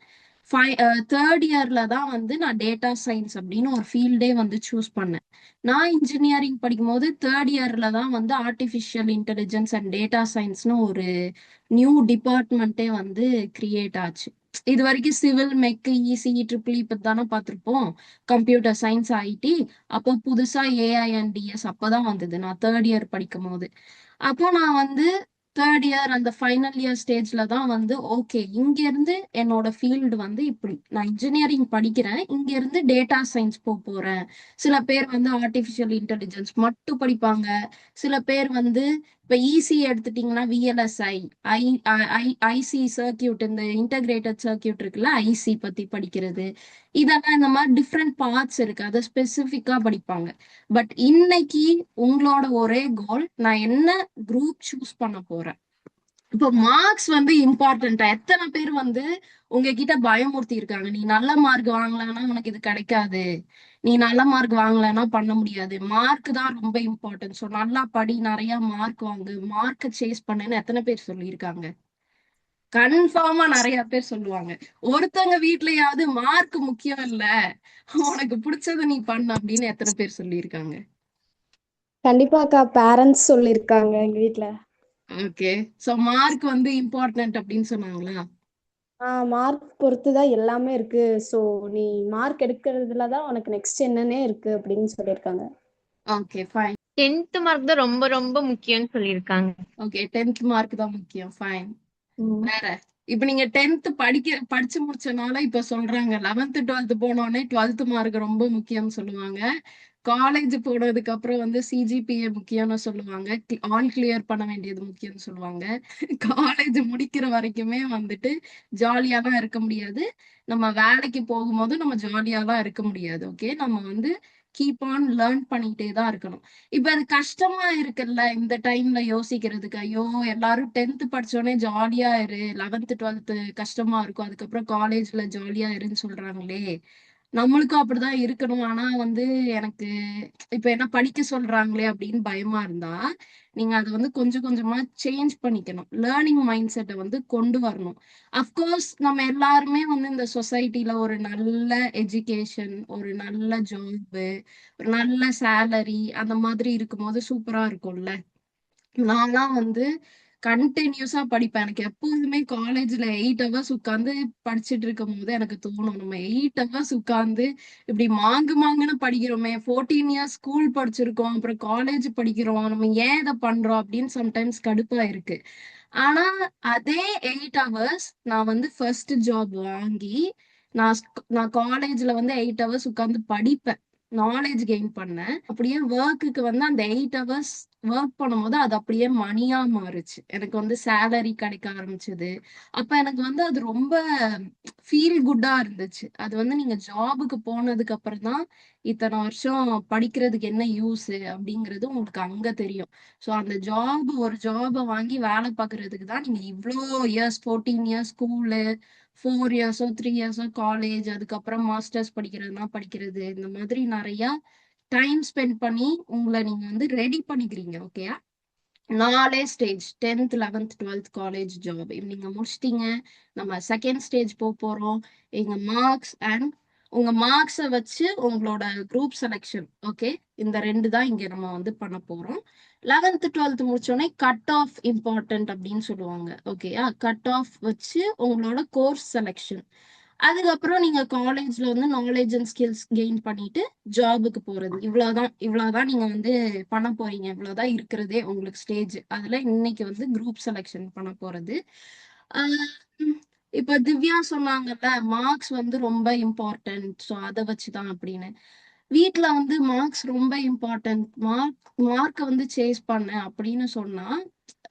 தேர்ட் இயர்ல தான் வந்து நான் டேட்டா சயின்ஸ் அப்படின்னு ஒரு ஃபீல்டே வந்து சூஸ் பண்ணேன். நான் இன்ஜினியரிங் படிக்கும்போது தேர்ட் இயர்ல தான் வந்து ஆர்டிஃபிஷியல் இன்டெலிஜென்ஸ் அண்ட் டேட்டா சயின்ஸ்னு ஒரு நியூ டிபார்ட்மெண்ட்டே வந்து கிரியேட் ஆச்சு. இது வரைக்கும் சிவில், மெக்கு, இசிஇ, ட்ரிபிள் இப்ப தானே பார்த்திருப்போம், கம்ப்யூட்டர் சயின்ஸ், ஐடி. அப்போ புதுசா ஏஐ அண்ட் டிஎஸ் அப்பதான் வந்தது நான் தேர்ட் இயர் படிக்கும் போது. அப்போ நான் வந்து தேர்ட் இயர் அந்த ஃபைனல் இயர் ஸ்டேஜ்ல தான் வந்து ஓகே, இங்க இருந்து என்னோட ஃபீல்டு வந்து இப்படி, நான் இன்ஜினியரிங் படிக்கிறேன், இங்க இருந்து டேட்டா சயின்ஸ் போறேன். சில பேர் வந்து ஆர்டிஃபிஷியல் இன்டெலிஜென்ஸ் மட்டும் படிப்பாங்க. சில பேர் வந்து இப்ப ஈஸி எடுத்துட்டீங்கன்னா விஎல்எஸ்ஐ, ஐ ஐசி சர்க்கியூட், இந்த இன்டகிரேட்டட் சர்க்கியூட் இருக்குல்ல, ஐசி பத்தி படிக்கிறது. இதெல்லாம் இந்த மாதிரி டிஃப்ரெண்ட் பார்ட்ஸ் இருக்கு, அதை ஸ்பெசிஃபிக்கா படிப்பாங்க. பட் இன்னைக்கு உங்களோட ஒரே கோல், நான் என்ன குரூப் சூஸ் பண்ண போறேன். இப்போ மார்க்ஸ் வந்து இம்பார்ட்டன்டா, எத்தனை பேர் வந்து உங்ககிட்ட பயமுறுத்தி இருக்காங்க, நீ நல்ல மார்க் வாங்கலன்னா உனக்கு இது கிடைக்காது, நீ நல்ல மார்க் வாங்கலன்னா பண்ண முடியாது, மார்க் தான் ரொம்ப இம்பார்ட்டன்ட், ஸோ நல்லா படி, நிறைய மார்க் வாங்கு, மார்க்கை சேஸ் பண்ணுன்னு எத்தனை பேர் சொல்லியிருக்காங்க? கன்ஃபார்மா நிறைய பேர் சொல்லுவாங்க. ஒருத்தவங்க வீட்லயாவது மார்க் முக்கியம் இல்ல, உனக்கு பிடிச்சத நீ பண்ணு அப்படின்னு எத்தனை பேர் சொல்லியிருக்காங்க? கண்டிப்பாக்கா, பேரண்ட்ஸ் சொல்லியிருக்காங்க எங்க வீட்ல. ஓகே, சோ மார்க் வந்து இம்பார்ட்டன்ட் அப்படின்னு சொன்னாங்களா? மார்க் பொறுத்து தான் எல்லாமே இருக்கு. ஸோ நீ மார்க் எடுக்கிறதுல தான் உனக்கு நெக்ஸ்ட் என்னன்னே இருக்கு அப்படின்னு சொல்லியிருக்காங்க. Okay fine. 10th மார்க் தான் ரொம்ப ரொம்ப முக்கியம்னு சொல்லியிருக்காங்க. ஓகே, 10th மார்க் தான் முக்கியம், ஃபைன். ம். வேற, இப்ப நீங்க 10th படிச்சு முடிச்சனால இப்ப சொல்றாங்க 11th 12th போனோடனே 12th மார்க் ரொம்ப முக்கியம்னு சொல்லுவாங்க. காலேஜ் போனதுக்கு அப்புறம் வந்து சிஜிபிஏ முக்கியம்னு சொல்லுவாங்க, ஆல் கிளியர் பண்ண வேண்டியது முக்கியம்னு சொல்லுவாங்க. காலேஜ் முடிக்கிற வரைக்குமே வந்துட்டு ஜாலியா தான் இருக்க முடியாது, நம்ம வேலைக்கு போகும்போது நம்ம ஜாலியா தான் இருக்க முடியாது. ஓகே, நம்ம வந்து கீப் ஆன் லேர்ன் பண்ணிட்டே தான் இருக்கணும். இப்ப அது கஷ்டமா இருக்குல்ல இந்த டைம்ல யோசிக்கிறதுக்கு, ஐயோ எல்லாரும் 10th படிச்சோடனே ஜாலியா இரு, 11th 12th கஷ்டமா இருக்கும், அதுக்கப்புறம் காலேஜ்ல ஜாலியா இருன்னு சொல்றாங்களே, நம்மளுக்கும் அப்படிதான் இருக்கணும். ஆனா வந்து எனக்கு இப்ப என்ன படிக்க சொல்றாங்களே அப்படின்னு பயமா இருந்தா, நீங்க அதை வந்து கொஞ்சம் கொஞ்சமா சேஞ்ச் பண்ணிக்கணும், லேர்னிங் மைண்ட் செட்டை வந்து கொண்டு வரணும். அஃப்கோர்ஸ் நம்ம எல்லாருமே வந்து இந்த சொசைட்டில ஒரு நல்ல எஜுகேஷன், ஒரு நல்ல ஜாப், ஒரு நல்ல சேலரி அந்த மாதிரி இருக்கும்போது சூப்பரா இருக்கும்ல. நான்லாம் வந்து கண்டினியூஸா படிப்பேன். எனக்கு எப்போதுமே காலேஜ்ல 8 ஹவர்ஸ் உட்கார்ந்து படிச்சுட்டு இருக்கும் போது எனக்கு தோணும், நம்ம 8 ஹவர்ஸ் உட்கார்ந்து இப்படி மாங்குன்னு படிக்கிறோமே, 14 இயர்ஸ் ஸ்கூல் படிச்சிருக்கோம், அப்புறம் காலேஜ் படிக்கிறோம், நம்ம ஏன் இதை பண்றோம் அப்படின்னு சம்டைம்ஸ் கடுப்பா இருக்கு. ஆனா அதே 8 ஹவர்ஸ் நான் வந்து ஃபர்ஸ்ட் ஜாப் வாங்கி, நான் காலேஜ்ல வந்து 8 ஹவர்ஸ் உட்கார்ந்து படிப்பேன், நாலேஜ் கெயின் பண்ணேன். அப்படியே ஒர்க்குக்கு வந்து அந்த 8 ஹவர்ஸ் ஒர்க் பண்ணும்போது அது அப்படியே மணியா மாறுச்சு, எனக்கு வந்து சேலரி கிடைக்க ஆரம்பிச்சது. அப்ப எனக்கு வந்து அது ரொம்ப ஃபீல் குட்டா இருந்துச்சு. அது வந்து நீங்க ஜாபுக்கு போனதுக்கு அப்புறம் தான் இத்தனை வருஷம் படிக்கிறதுக்கு என்ன யூஸ் அப்படிங்கிறது உங்களுக்கு அங்க தெரியும். ஸோ அந்த ஒரு ஜாபை வாங்கி வேலை பார்க்கறதுக்கு தான் நீங்க இவ்வளோ இயர்ஸ், 14 இயர்ஸ் ஸ்கூலு, 4 இயர்ஸோ 3 இயர்ஸோ காலேஜ், அதுக்கப்புறம் மாஸ்டர்ஸ் படிக்கிறதுனா படிக்கிறது, இந்த மாதிரி நிறைய டைம் ஸ்பெண்ட் பண்ணி உங்களை நீங்க வந்து ரெடி பண்ணிக்கிறீங்க. ஓகேயா, 4 stage, 10th 11th 12th college job நீங்க முடிச்சிட்டீங்க. நம்ம செகண்ட் ஸ்டேஜ் போறோம். எங்க மார்க்ஸ் அண்ட் உங்க மார்க்ஸை வச்சு உங்களோட குரூப் செலெக்ஷன். ஓகே, இந்த ரெண்டு தான் இங்க நம்ம வந்து பண்ண போறோம். 11th 12th முடிச்சோடனே கட் ஆஃப் இம்பார்ட்டன்ட் அப்படின்னு சொல்லுவாங்க. ஓகேயா, கட் ஆஃப் வச்சு உங்களோட கோர்ஸ் செலெக்ஷன். அதுக்கப்புறம் நீங்க காலேஜ்ல வந்து நாலேஜ் அண்ட் ஸ்கில்ஸ் கெயின் பண்ணிட்டு ஜாபுக்கு போறது. இவ்வளவுதான் நீங்க வந்து பண்ண போறீங்க, இவ்வளவுதான் இருக்கிறதே உங்களுக்கு ஸ்டேஜ். அதுல இன்னைக்கு வந்து குரூப் செலெக்ஷன் பண்ண போறது. ஆஹ் இப்ப திவ்யா சொன்னாங்கல்ல, மார்க்ஸ் வந்து ரொம்ப இம்பார்ட்டன்ட், ஸோ அதை வச்சுதான் அப்படின்னு. வீட்ல வந்து மார்க்ஸ் ரொம்ப இம்பார்ட்டன்ட், மார்க்கை வந்து சேஸ் பண்ண அப்படின்னு சொன்னா,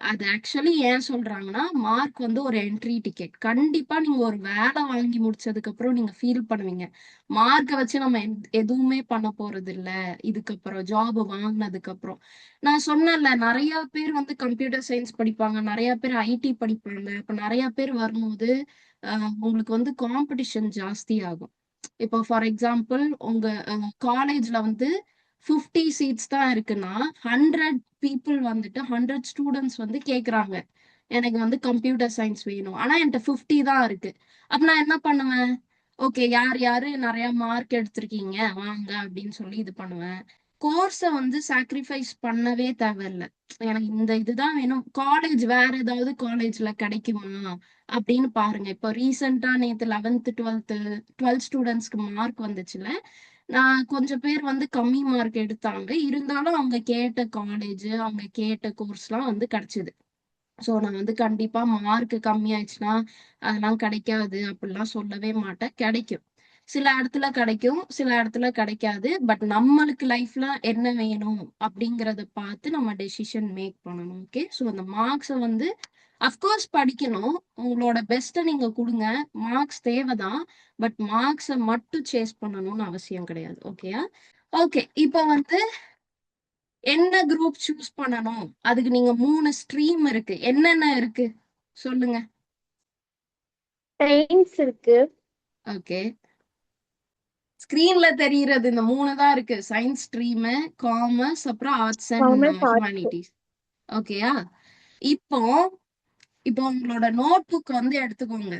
அது ஆக்சுவலி ஏன் சொல்றாங்கன்னா, மார்க் வந்து ஒரு என்ட்ரி டிக்கெட். கண்டிப்பா நீங்க ஒரு வேலை வாங்கி முடிச்சதுக்கு அப்புறம் நீங்க ஃபீல் பண்ணுவீங்க, மார்க்கை வச்சு நம்ம எதுவுமே பண்ண போறது இல்ல இதுக்கப்புறம், ஜாப் வாங்கினதுக்கு அப்புறம். நான் சொன்னேன்ல, நிறைய பேர் வந்து கம்ப்யூட்டர் சயின்ஸ் படிப்பாங்க, நிறைய பேர் ஐடி படிப்பாங்க. இப்ப நிறைய பேர் வரும்போது உங்களுக்கு வந்து காம்படிஷன் ஜாஸ்தி ஆகும். இப்போ ஃபார் எக்ஸாம்பிள் உங்க காலேஜ்ல வந்து 50 சீட்ஸ் தான் இருக்குன்னா 100 பீப்புள் வந்துட்டு 100 ஸ்டூடெண்ட்ஸ் வந்து கேக்குறாங்க, எனக்கு வந்து கம்ப்யூட்டர் சயின்ஸ் வேணும், ஆனா என்கிட்ட 50 தான் இருக்கு. அப்ப நான் என்ன பண்ணுவேன்? ஓகே, யார் யாரு நிறைய மார்க் எடுத்திருக்கீங்க வாங்க அப்படின்னு சொல்லி இது பண்ணுவேன். கோர்ஸை வந்து சாக்ரிஃபைஸ் பண்ணவே தேவையில்ல. எனக்கு இந்த இதுதான் வேணும், காலேஜ் வேற ஏதாவது காலேஜ்ல கிடைக்குமா அப்படின்னு பாருங்க. இப்போ ரீசெண்டா நேத்து 11th 12th ஸ்டூடெண்ட்ஸ்க்கு மார்க் வந்துச்சுல. நான் கொஞ்சம் பேர் வந்து கம்மி மார்க் எடுத்தாங்க, இருந்தாலும் அவங்க கேட்ட காலேஜ் அவங்க கேட்ட கோர்ஸ்லாம் வந்து கிடைச்சது. ஸோ நான் வந்து கண்டிப்பா மார்க் கம்மியாயிடுச்சுன்னா அதெல்லாம் கிடைக்காது அப்படிலாம் சொல்லவே மாட்டேன். கிடைக்கும், சில இடத்துல கிடைக்கும், சில இடத்துல கிடைக்காது. பட் நம்மளுக்கு லைஃப்ல என்ன வேணும் அப்படிங்கறத பார்த்து நம்ம டெசிஷன் மேக் பண்ணணும். ஓகே, ஸோ அந்த மார்க்ஸை வந்து அஃப்கோர்ஸ் படிக்கணும், உங்களோட பெஸ்ட்டை நீங்க கொடுங்க. மார்க்ஸ் தேவைதான், பட் மார்க்ஸை மட்டும் சேஸ் பண்ணணும்னு அவசியம் கிடையாது. ஓகேயா? ஓகே, இப்போ வந்து என்ன குரூப் சூஸ் பண்ணணும்? அதுக்கு நீங்க 3 ஸ்ட்ரீம் இருக்கு, என்னென்ன இருக்கு சொல்லுங்க. சயின்ஸ் இருக்கு. ஓகே, ஸ்கிரீன்ல தெரியுறது இந்த 3 தான் இருக்கு. சயின்ஸ் ஸ்ட்ரீம், காமர்ஸ், அப்புறம் arts and commerce, arts. Humanities. ஓகேயா? இப்போ இப்போ உங்களோட நோட் புக் வந்து எடுத்துக்கோங்க,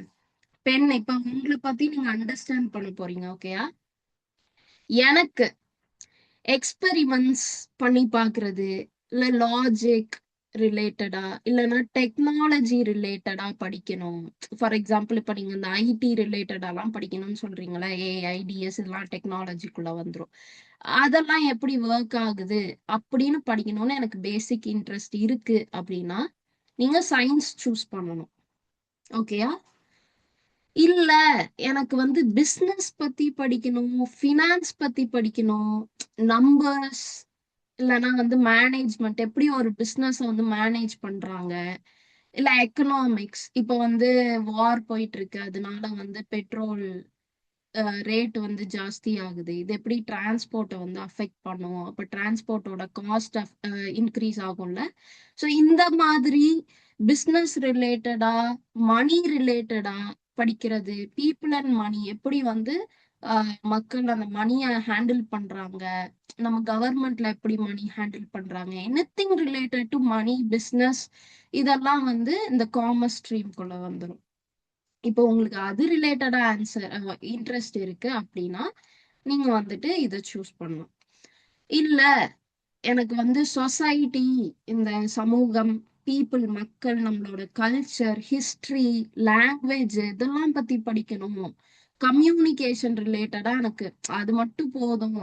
பென். இப்போ உங்களை பத்தி நீங்க அண்டர்ஸ்டாண்ட் பண்ண போறீங்க. ஓகேயா? எனக்கு எக்ஸ்பெரிமெண்ட்ஸ் பண்ணி பார்க்கிறது, இல்ல லாஜிக் ரிலேட்டடா, இல்லைன்னா டெக்னாலஜி ரிலேட்டடா படிக்கணும். ஃபார் எக்ஸாம்பிள் இப்போ நீங்க இந்த ஐடி ரிலேட்டடாலாம் படிக்கணும்னு சொல்றீங்களா, ஏஐடிஎஸ் இதெல்லாம் டெக்னாலஜிக்குள்ள வந்துரும். அதெல்லாம் எப்படி ஒர்க் ஆகுது அப்படின்னு படிக்கணும்னு எனக்கு பேசிக் இன்ட்ரெஸ்ட் இருக்கு அப்படின்னா நீங்க சயின்ஸ் சூஸ் பண்ணணும். ஓகேயா? இல்ல எனக்கு வந்து பிசினஸ் பத்தி படிக்கணும், ஃபினான்ஸ் பத்தி படிக்கணும், நம்பர்ஸ், இல்லைன்னா வந்து மேனேஜ்மெண்ட், எப்படி ஒரு பிசினஸ் வந்து மேனேஜ் பண்றாங்க, இல்ல எக்கனாமிக்ஸ், இப்போ வந்து வார் போயிட்டு இருக்கு, அதனால வந்து பெட்ரோல் ரேட் வந்து ஜாஸ்தி ஆகுது, இது எப்படி டிரான்ஸ்போர்ட்டை வந்து அஃபெக்ட் பண்ணும், அப்போ டிரான்ஸ்போர்ட்டோட காஸ்ட் இன்க்ரீஸ் ஆகும்ல. ஸோ இந்த மாதிரி பிஸ்னஸ் ரிலேட்டடா, மணி ரிலேட்டடா படிக்கிறது, பீப்புள் அண்ட் மணி எப்படி வந்து மக்கள் அந்த மணியை ஹேண்டில் பண்றாங்க, நம்ம கவர்மெண்ட்ல எப்படி மணி ஹேண்டில் பண்றாங்க, anything related to money business, இதெல்லாம் வந்து இந்த காமர்ஸ் ஸ்ட்ரீம்குள்ள வந்துடும். இப்போ உங்களுக்கு அது ரிலேட்டடா ஆன்சர் இன்ட்ரெஸ்ட் இருக்கு அப்படின்னா நீங்க வந்துட்டு இதை சூஸ் பண்ணலாம். இல்ல எனக்கு வந்து சொசைட்டி, இந்த சமூகம், பீப்புள், மக்கள், நம்மளோட கல்ச்சர், ஹிஸ்டரி, லாங்குவேஜ் இதெல்லாம் பத்தி படிக்கணும், கம்யூனிகேஷன் ரிலேட்டடா எனக்கு அது மட்டும் போதும்,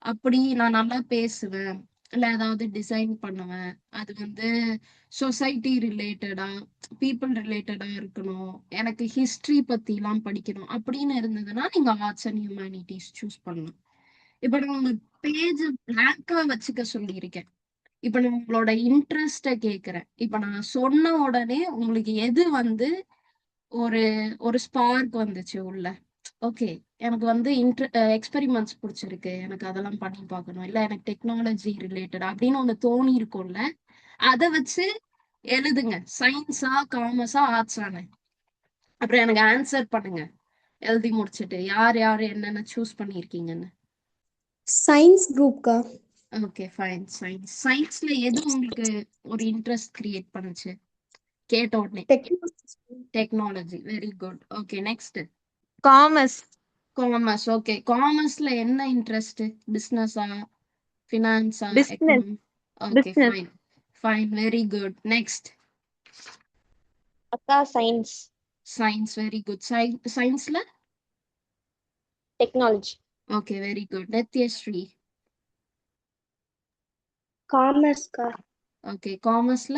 அப்படி நான் நல்லா பேசுவேன், இல்ல ஏதாவது டிசைன் பண்ணுவேன், அது வந்து சொசைட்டி ரிலேட்டடா, பீப்புள் ரிலேட்டடா இருக்கணும், எனக்கு ஹிஸ்டரி பத்தி எல்லாம் படிக்கணும் அப்படின்னு இருந்ததுன்னா நீங்க ஆர்ட்ஸ் அண்ட் ஹியூமானிட்டிஸ் சூஸ் பண்ணலாம். இப்ப நான் உங்க பேஜ் பிளாங்கா வச்சுக்க சொல்லியிருக்கேன். இப்ப நான் உங்களோட இன்ட்ரெஸ்ட கேக்குறேன். இப்ப நான் சொன்ன உடனே உங்களுக்கு எது வந்து ஒரு ஒரு ஸ்பார்க் வந்துச்சு உள்ள? ஓகே, எனக்கு வந்து எக்ஸ்பெரிமெண்ட்ஸ் பிடிச்சிருக்கு, எனக்கு அதெல்லாம் பண்ணி பார்க்கணும், இல்ல எனக்கு டெக்னாலஜி ரிலேட்டட் அப்படின்னு ஒண்ணு தோணி இருக்கும்ல, அதை வச்சு எழுதுங்க. சயின்ஸா, காமர்ஸா, ஆர்ட்ஸானு. அப்புறம் எனக்கு ஆன்சர் பண்ணுங்க எழுதி முடிச்சிட்டு, யார் யார் என்னென்ன சூஸ் பண்ணியிருக்கீங்கன்னு. சயின்ஸ் குரூப்க்கா. Okay fine. சயின்ஸ்ல எது உங்களுக்கு ஒரு இன்ட்ரெஸ்ட் கிரியேட் பண்ணுச்சு கேட்ட உடனே? Technology. Very good. Okay, next. Commerce. Commerce. Okay, காமர்ஸ்ல என்ன இன்ட்ரெஸ்ட்? பிசினஸா, ஃபினான்ஸா, business. Economy? Okay business. Fine fine, very good. Next. அக்கா சயின்ஸ். சயின்ஸ். Very good. சயின்ஸ்ல technology. Okay, very good. Nithyasri. காமர்ஸ்க்கா. ஓகே, காமர்ஸ்ல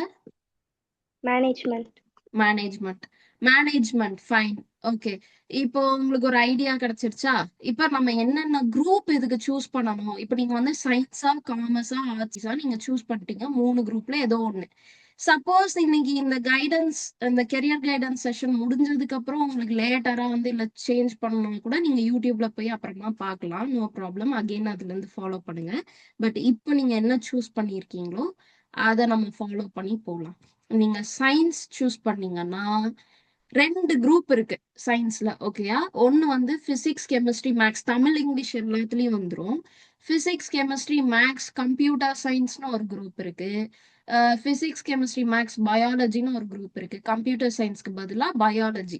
மேனேஜ்மெண்ட். மேனேஜ்மெண்ட். ஃபைன். ஓகே, இப்போ உங்களுக்கு ஒரு ஐடியா கிடைச்சிருச்சா? இப்ப நம்ம என்னென்ன குரூப் இதுக்கு சூஸ் பண்ணணும்? இப்ப நீங்க வந்து சயின்ஸா, காமர்ஸா, ஆர்ட்ஸா நீங்க சூஸ் பண்ணிட்டீங்க, 3 குரூப்ல ஏதோ ஒண்ணு. சப்போஸ் இன்னைக்கு இந்த கைடன்ஸ், இந்த கெரியர் கைடன்ஸ் செஷன் முடிஞ்சதுக்கு அப்புறம் உங்களுக்கு லேட்டரா வந்து இல்ல சேஞ்ச் பண்ணணும் கூட நீங்க யூடியூப்ல போய் அப்புறமா பார்க்கலாம், நோ ப்ராப்ளம். அகைன் அதுல இருந்து ஃபாலோ பண்ணுங்க. பட் இப்போ நீங்க என்ன சூஸ் பண்ணிருக்கீங்களோ அதை நம்ம ஃபாலோ பண்ணி போகலாம். நீங்க சயின்ஸ் சூஸ் பண்ணீங்கன்னா 2 குரூப் இருக்கு சயின்ஸ்ல. ஓகேயா? ஒன்னு வந்து physics, chemistry, maths, Tamil English எல்லாத்துலயும் வந்துரும். பிசிக்ஸ், கெமிஸ்ட்ரி, மேக்ஸ், கம்ப்யூட்டர் சயின்ஸ்னு ஒரு குரூப் இருக்கு. பிசிக்ஸ் கெமிஸ்ட்ரி மேக்ஸ் பயாலஜின்னு ஒரு குரூப் இருக்கு. கம்ப்யூட்டர் சயின்ஸ்க்கு பதிலா பயாலஜி.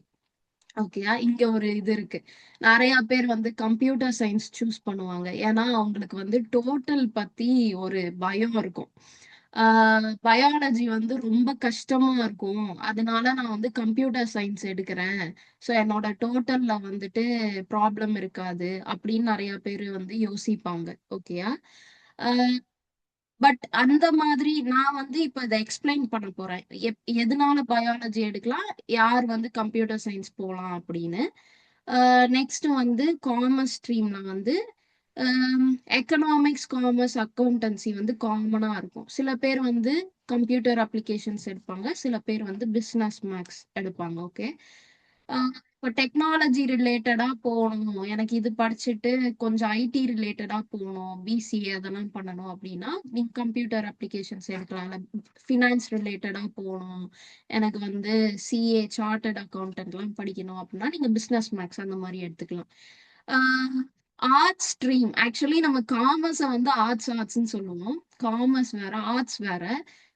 ஓகேயா, இங்க ஒரு இது இருக்கு. நிறைய பேர் வந்து கம்ப்யூட்டர் சயின்ஸ் சூஸ் பண்ணுவாங்க. ஏன்னா அவங்களுக்கு வந்து டோட்டல் பத்தி ஒரு பயம் இருக்கும். பயாலஜி வந்து ரொம்ப கஷ்டமா இருக்கும், அதனால நான் வந்து கம்ப்யூட்டர் சயின்ஸ் எடுக்கிறேன், ஸோ என்னோட டோட்டல்ல வந்துட்டு ப்ராப்ளம் இருக்காது அப்படின்னு நிறைய பேர் வந்து யோசிப்பாங்க. ஓகேயா. பட் அந்த மாதிரி நான் வந்து இப்ப இதை எக்ஸ்பிளைன் பண்ண போறேன். எதனால பயாலஜி எடுக்கலாம், யார் வந்து கம்ப்யூட்டர் சயின்ஸ் போகலாம் அப்படின்னு. நெக்ஸ்ட் வந்து காமர்ஸ் ஸ்ட்ரீம்ல வந்து எக்கனாமிக்ஸ், காமர்ஸ், அக்கௌண்டன்சி வந்து காமனா இருக்கும். சில பேர் வந்து கம்ப்யூட்டர் அப்ளிகேஷன்ஸ் எடுப்பாங்க, சில பேர் வந்து பிஸ்னஸ் மேக்ஸ் எடுப்பாங்க. ஓகே. இப்போ டெக்னாலஜி ரிலேட்டடா போகணும், எனக்கு இது படிச்சுட்டு கொஞ்சம் ஐடி ரிலேட்டடா போகணும், பிசிஏ அதெல்லாம் பண்ணணும் அப்படின்னா நீங்க கம்ப்யூட்டர் அப்ளிகேஷன்ஸ் எடுக்கலாம். இல்லை ஃபினான்ஸ் ரிலேட்டடா போகணும், எனக்கு வந்து சிஏ சார்ட்டர்ட் அக்கௌண்டன்ட்லாம் படிக்கணும் அப்படின்னா நீங்க பிஸ்னஸ் மேக்ஸ் அந்த மாதிரி எடுத்துக்கலாம். ஆர்ட்ஸ் ஸ்ட்ரீம், ஆக்சுவலி நம்ம காமர்ஸை வந்து ஆர்ட்ஸ்ன்னு சொல்லுவோம். காமர்ஸ் வேற, ஆர்ட்ஸ் வேற.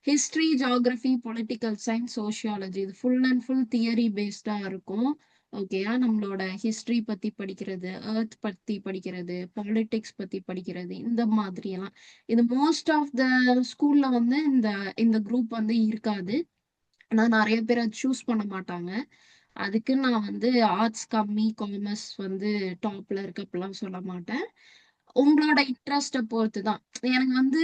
History, geography, political science, sociology, இது ஃபுல் அண்ட் ஃபுல் தியரி பேஸ்டா இருக்கும். ஓகேயா, நம்மளோட ஹிஸ்டரி பத்தி படிக்கிறது, எர்த் பத்தி படிக்கிறது, பாலிடிக்ஸ் பத்தி படிக்கிறது, இந்த மாதிரி எல்லாம். இது மோஸ்ட் ஆஃப் த ஸ்கூல்ல வந்து இந்த இந்த குரூப் வந்து இருக்காது. ஆனா நிறைய பேர் அதை சூஸ் பண்ண மாட்டாங்க. அதுக்கு நான் வந்து ஆர்ட்ஸ் கம்மி, காமர்ஸ் வந்து டாப்ல இருக்கு அப்படிலாம் சொல்ல மாட்டேன். உங்களோட இன்ட்ரெஸ்ட்டை பொறுத்து தான். எனக்கு வந்து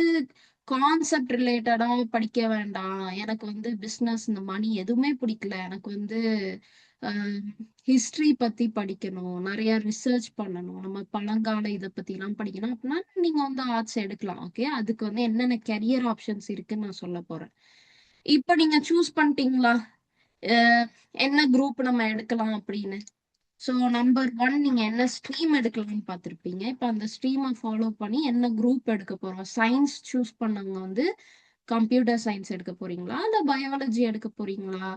கான்செப்ட் ரிலேட்டடா படிக்க வேண்டாம், எனக்கு வந்து பிஸ்னஸ் இந்த மணி எதுவுமே பிடிக்கல, எனக்கு வந்து ஹிஸ்டரி பத்தி படிக்கணும், நிறைய ரிசர்ச் பண்ணணும், நம்ம பழங்கால இதை பத்தி எல்லாம் படிக்கணும் அப்படின்னா நீங்க வந்து ஆர்ட்ஸ் எடுக்கலாம். ஓகே, அதுக்கு வந்து என்னென்ன கெரியர் ஆப்ஷன்ஸ் இருக்குன்னு நான் சொல்ல போறேன். இப்போ நீங்க சூஸ் பண்ணிட்டீங்களா என்ன குரூப் நம்ம எடுக்கலாம் அப்படின்னு? ஸோ நம்பர் 1, நீங்க என்ன ஸ்ட்ரீம் எடுக்கலாம்னு பார்த்துருப்பீங்க. இப்போ அந்த ஸ்ட்ரீமை ஃபாலோ பண்ணி என்ன குரூப் எடுக்க போறோம். சயின்ஸ் சூஸ் பண்ணவங்க வந்து கம்ப்யூட்டர் சயின்ஸ் எடுக்க போறீங்களா, இல்லை பயாலஜி எடுக்க போறீங்களா?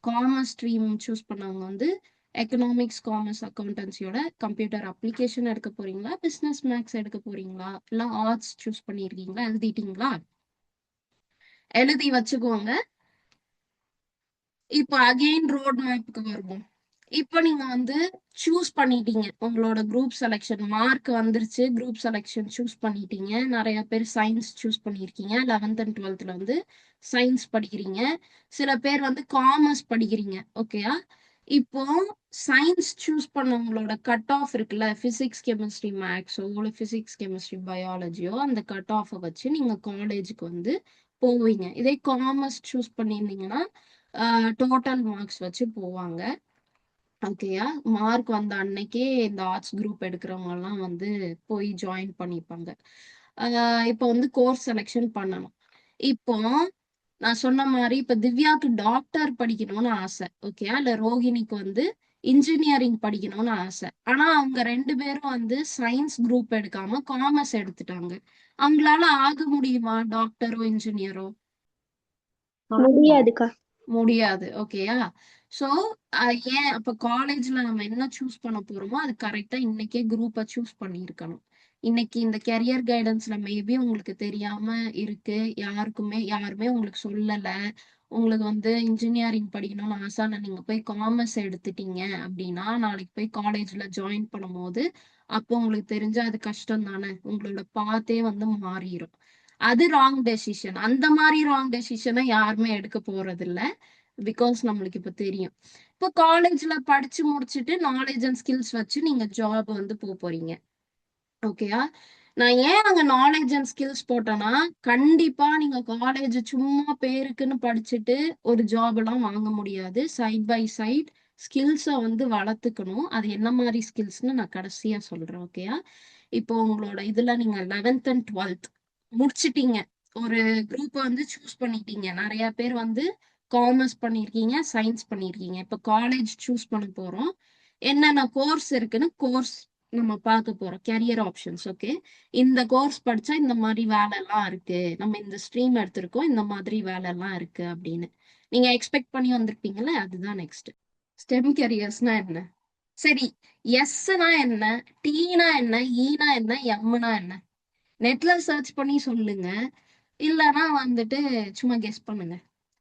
காமர்ஸ் ஸ்ட்ரீம் சூஸ் பண்ணவங்க வந்து எக்கனாமிக்ஸ், காமர்ஸ், அக்கௌண்டன்சியோட கம்ப்யூட்டர் அப்ளிகேஷன் எடுக்க போறீங்களா, பிசினஸ் மேக்ஸ் எடுக்க போறீங்களா, இல்லை ஆர்ட்ஸ் சூஸ் பண்ணியிருக்கீங்களா, எழுதிட்டீங்களா? எழுதி வச்சுக்கோங்க. இப்போ அகெயின் ரோட் மேப்புக்கு வருவோம். இப்போ நீங்க வந்து சூஸ் பண்ணிட்டீங்க, உங்களோட குரூப் செலெக்ஷன் மார்க் வந்துருச்சு, குரூப் செலெக்ஷன் சூஸ் பண்ணிட்டீங்க. நிறைய பேர் சயின்ஸ் சூஸ் பண்ணியிருக்கீங்க, 11th and 12th வந்து சயின்ஸ் படிக்கிறீங்க, சில பேர் வந்து காமர்ஸ் படிக்கிறீங்க. ஓகேயா, இப்போ சயின்ஸ் சூஸ் பண்ணவங்களோட கட் ஆஃப் இருக்குல்ல, பிசிக்ஸ் கெமிஸ்ட்ரி மேக்ஸோ இல்லை பிசிக்ஸ் கெமிஸ்ட்ரி பயாலஜியோ, அந்த கட் ஆஃபை வச்சு நீங்க காலேஜுக்கு வந்து போவீங்க. இதே காமர்ஸ் சூஸ் பண்ணியிருந்தீங்கன்னா டோட்டல் மார்க்ஸ் வச்சு போவாங்க. ஓகேயா, மார்க் வந்த அன்னைக்கே இந்த ஆர்ட்ஸ் குரூப் எடுக்கிறவங்க எல்லாம் வந்து போய் ஜாயின் பண்ணிப்பாங்க. இப்போ வந்து கோர்ஸ் செலெக்ஷன் பண்ணணும். இப்போ நான் சொன்ன மாதிரி இப்ப திவ்யாக்கு டாக்டர் படிக்கணும்னு ஆசை. ஓகேயா, இல்ல ரோஹிணிக்கு வந்து இன்ஜினியரிங் படிக்கணும்னு ஆசை. ஆனா அவங்க 2 பேரும் வந்து சயின்ஸ் குரூப் எடுக்காம காமர்ஸ் எடுத்துட்டாங்க. அவங்களால ஆக முடியுமா டாக்டரோ இன்ஜினியரோ? முடியாதுக்கா. முடியாது. ஓகேயா, ஸோ ஏன் அப்ப காலேஜ்ல நம்ம என்ன சூஸ் பண்ண போறோமோ அது கரெக்டா இன்னைக்கே குரூப்பை சூஸ் பண்ணியிருக்கணும். இன்னைக்கு இந்த கெரியர் கைடன்ஸ்ல மேபி உங்களுக்கு தெரியாம இருக்கு, யாருமே உங்களுக்கு சொல்லல, உங்களுக்கு வந்து இன்ஜினியரிங் படிக்கணும்னு ஆசை, நீங்க போய் காமர்ஸ் எடுத்துட்டீங்க அப்படின்னா நாளைக்கு போய் காலேஜ்ல ஜாயின் பண்ணும்போது அப்போ உங்களுக்கு தெரிஞ்சா அது கஷ்டம் தானே, உங்களோட பாத்தே வந்து மாறிடும். அது ராங் டெசிஷன். அந்த மாதிரி ராங் டெசிஷனை யாருமே எடுக்க போறது இல்ல, பிகாஸ் நம்மளுக்கு இப்ப தெரியும். இப்போ காலேஜ்ல படிச்சு முடிச்சுட்டு நாலேஜ் அண்ட் ஸ்கில்ஸ் வச்சு நீங்க ஜாப் வந்து போறீங்க. ஓகேயா, நான் ஏன் அங்க நாலேஜ் அண்ட் ஸ்கில்ஸ் போட்டேன்னா, கண்டிப்பா நீங்க காலேஜ் சும்மா பேருக்குன்னு படிச்சுட்டு ஒரு ஜாப் எல்லாம் வாங்க முடியாது. சைட் பை சைட் ஸ்கில்ஸை வந்து வளர்த்துக்கணும். அது என்ன மாதிரி ஸ்கில்ஸ்னு நான் கடைசியா சொல்றேன். ஓகேயா, இப்போ உங்களோட இதுல நீங்க 11th and 12th முடிச்சிட்டீங்க, ஒரு குரூப் வந்து சூஸ் பண்ணிட்டீங்க. நிறைய பேர் வந்து காமர்ஸ் பண்ணியிருக்கீங்க, சயின்ஸ் பண்ணியிருக்கீங்க. இப்போ காலேஜ் சூஸ் பண்ண போறோம், என்னென்ன கோர்ஸ் இருக்குன்னு கோர்ஸ் நம்ம பார்க்க போறோம், கெரியர் ஆப்ஷன்ஸ். ஓகே, இந்த கோர்ஸ் படிச்சா இந்த மாதிரி வேலை எல்லாம் இருக்கு, நம்ம இந்த ஸ்ட்ரீம் எடுத்திருக்கோம், இந்த மாதிரி வேலை எல்லாம் இருக்கு அப்படின்னு நீங்க எக்ஸ்பெக்ட் பண்ணி வந்திருப்பீங்கல்ல, அதுதான் நெக்ஸ்ட். ஸ்டெம் கெரியர்ஸ்னா என்ன? சரி, எஸ்னா என்ன, டீனா என்ன, ஈனா என்ன, எம்னா என்ன? நெட்ல சர்ச் பண்ணி சொல்லுங்க. இல்லைன்னா வந்துட்டு சும்மா கெஸ் பண்ணுங்க.